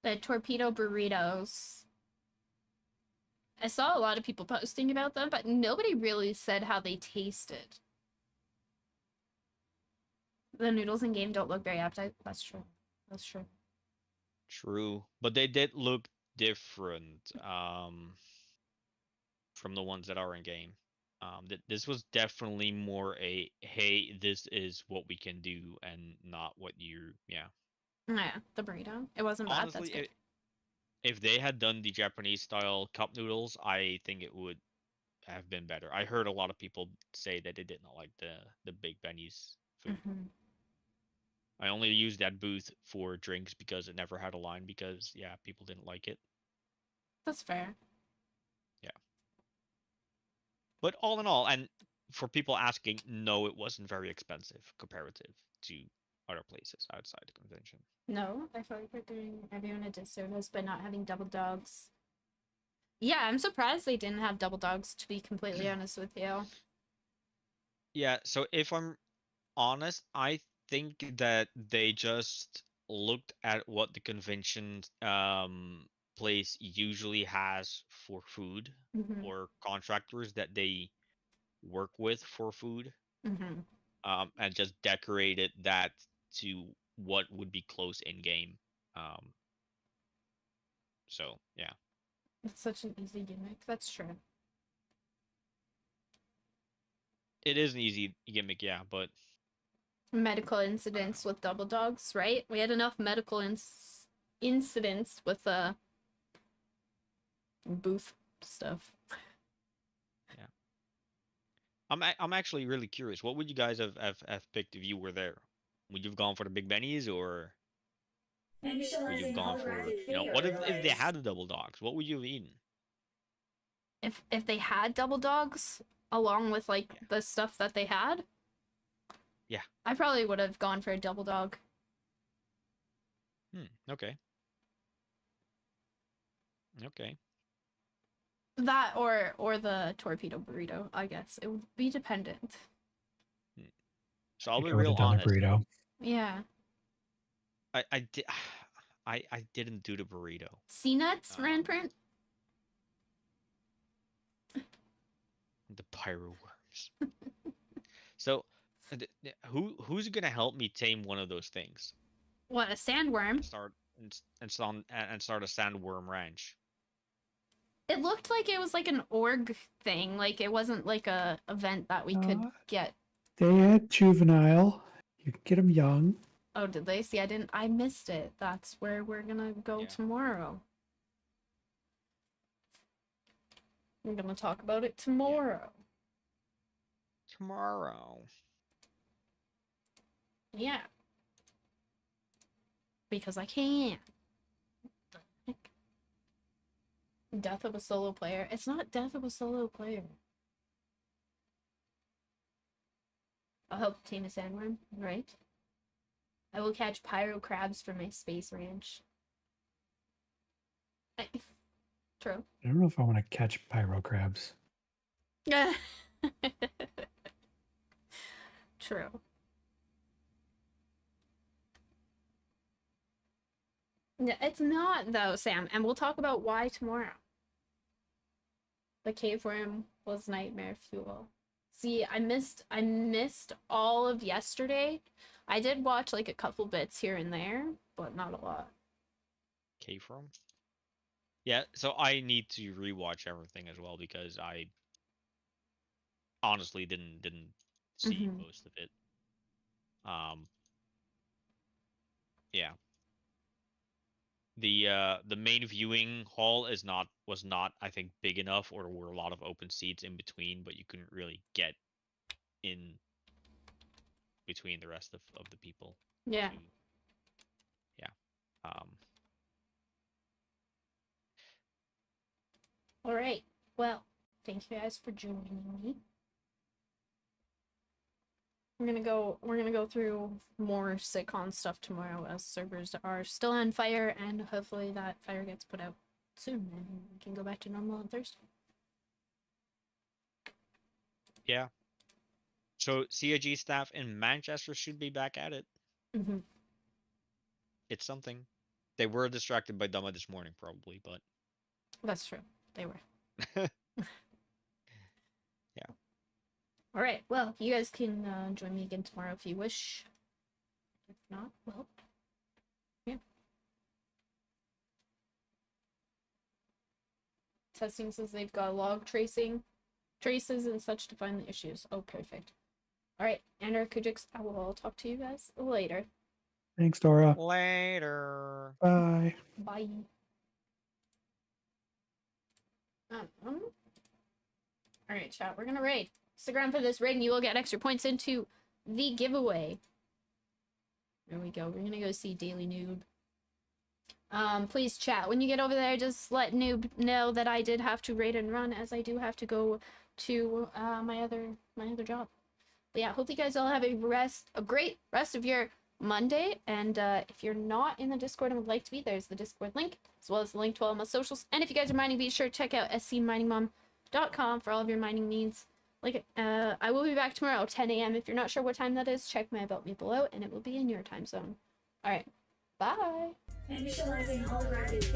The torpedo burritos. I saw a lot of people posting about them, but nobody really said how they tasted. The noodles in game don't look very appetizing. That's true. That's true. True, but they did look different from the ones that are in game. This was definitely more a hey, this is what we can do, and not what you yeah. Yeah, the burrito. It wasn't bad. Honestly, That's good. if they had done the Japanese style cup noodles, I think it would have been better. I heard a lot of people say that they did not like the Big Benny's food. Mm-hmm. I only used that booth for drinks because it never had a line because yeah, people didn't like it. That's fair. Yeah. But all in all, and for people asking, no, it wasn't very expensive comparative to other places outside the convention. No, I feel like we're doing everyone a disservice by not having double dogs. Yeah, I'm surprised they didn't have double dogs, to be completely honest with you. Yeah, so if I'm honest, I think that they just looked at what the convention place usually has for food Mhm. or contractors that they work with for food, Mm-hmm. and just decorated that to what would be close in game. Um, so yeah, It's such an easy gimmick. That's true. it is an easy gimmick, yeah, but Medical incidents with double dogs, right? We had enough medical incidents with booth stuff. yeah. I'm actually really curious. What would you guys have picked if you were there? Would you have gone for the Big Bennies, or would you have Initializing gone for holographic what video if they arrays. had the double dogs? What would you have eaten? If they had double dogs along with like the stuff that they had, Yeah. I probably would have gone for a double dog. Okay. Okay. That or the torpedo burrito, I guess. It would be dependent. So I'll be I would real have done a honest. burrito. Yeah. I did. I didn't do the burrito. Sea nuts, Ranprint? The pyro worms. So Who's gonna help me tame one of those things? What, a sandworm? Start a sandworm ranch. It looked like it was like an org thing. Like it wasn't like a event that we could get. They had juvenile. You can get them young. Oh, did they? See, I missed it. That's where we're gonna go tomorrow. We're gonna talk about it tomorrow. Tomorrow. Yeah. Because I can. Death of a solo player. It's not death of a solo player. I'll help tame a sandworm, right? I will catch pyro crabs for my space ranch. True. I don't know if I want to catch pyro crabs. True. No, it's not though, Sam, and we'll talk about why tomorrow. The cave worm was nightmare fuel. See, I missed all of yesterday. I did watch like a couple bits here and there, but not a lot. Cave room? Yeah, so I need to rewatch everything as well because I honestly didn't see most of it. Yeah. The main viewing hall was not I think big enough, or were a lot of open seats in between, but you couldn't really get in between the rest of the people. Yeah. Yeah. All right. Well, thank you guys for joining me. We're gonna go through more Citcon stuff tomorrow as servers are still on fire, and hopefully that fire gets put out soon and we can go back to normal on Thursday. Yeah. So CIG staff in Manchester should be back at it. It's something. They were distracted by Dama this morning, probably, but that's true. They were. Yeah. All right. Well, you guys can join me again tomorrow if you wish. If not, well, yeah. Testing says they've got log traces and such to find the issues. Oh, perfect. All right, Andrew Kujix, I will talk to you guys later. Thanks, Dora. Later. Bye. Bye. All right, chat. We're gonna raid. Stick around for this raid, and you will get extra points into the giveaway. There we go. We're gonna go see Daily Noob. Please chat when you get over there. Just let Noob know that I did have to raid and run, as I do have to go to my other job. But yeah, hope you guys all have a great rest of your Monday. And if you're not in the Discord and would like to be, there's the Discord link, as well as the link to all my socials. And if you guys are mining, be sure to check out scminingmom.com for all of your mining needs. Like, I will be back tomorrow, 10 a.m. If you're not sure what time that is, check my About Me below, and it will be in your time zone. All right, bye. Initializing holographic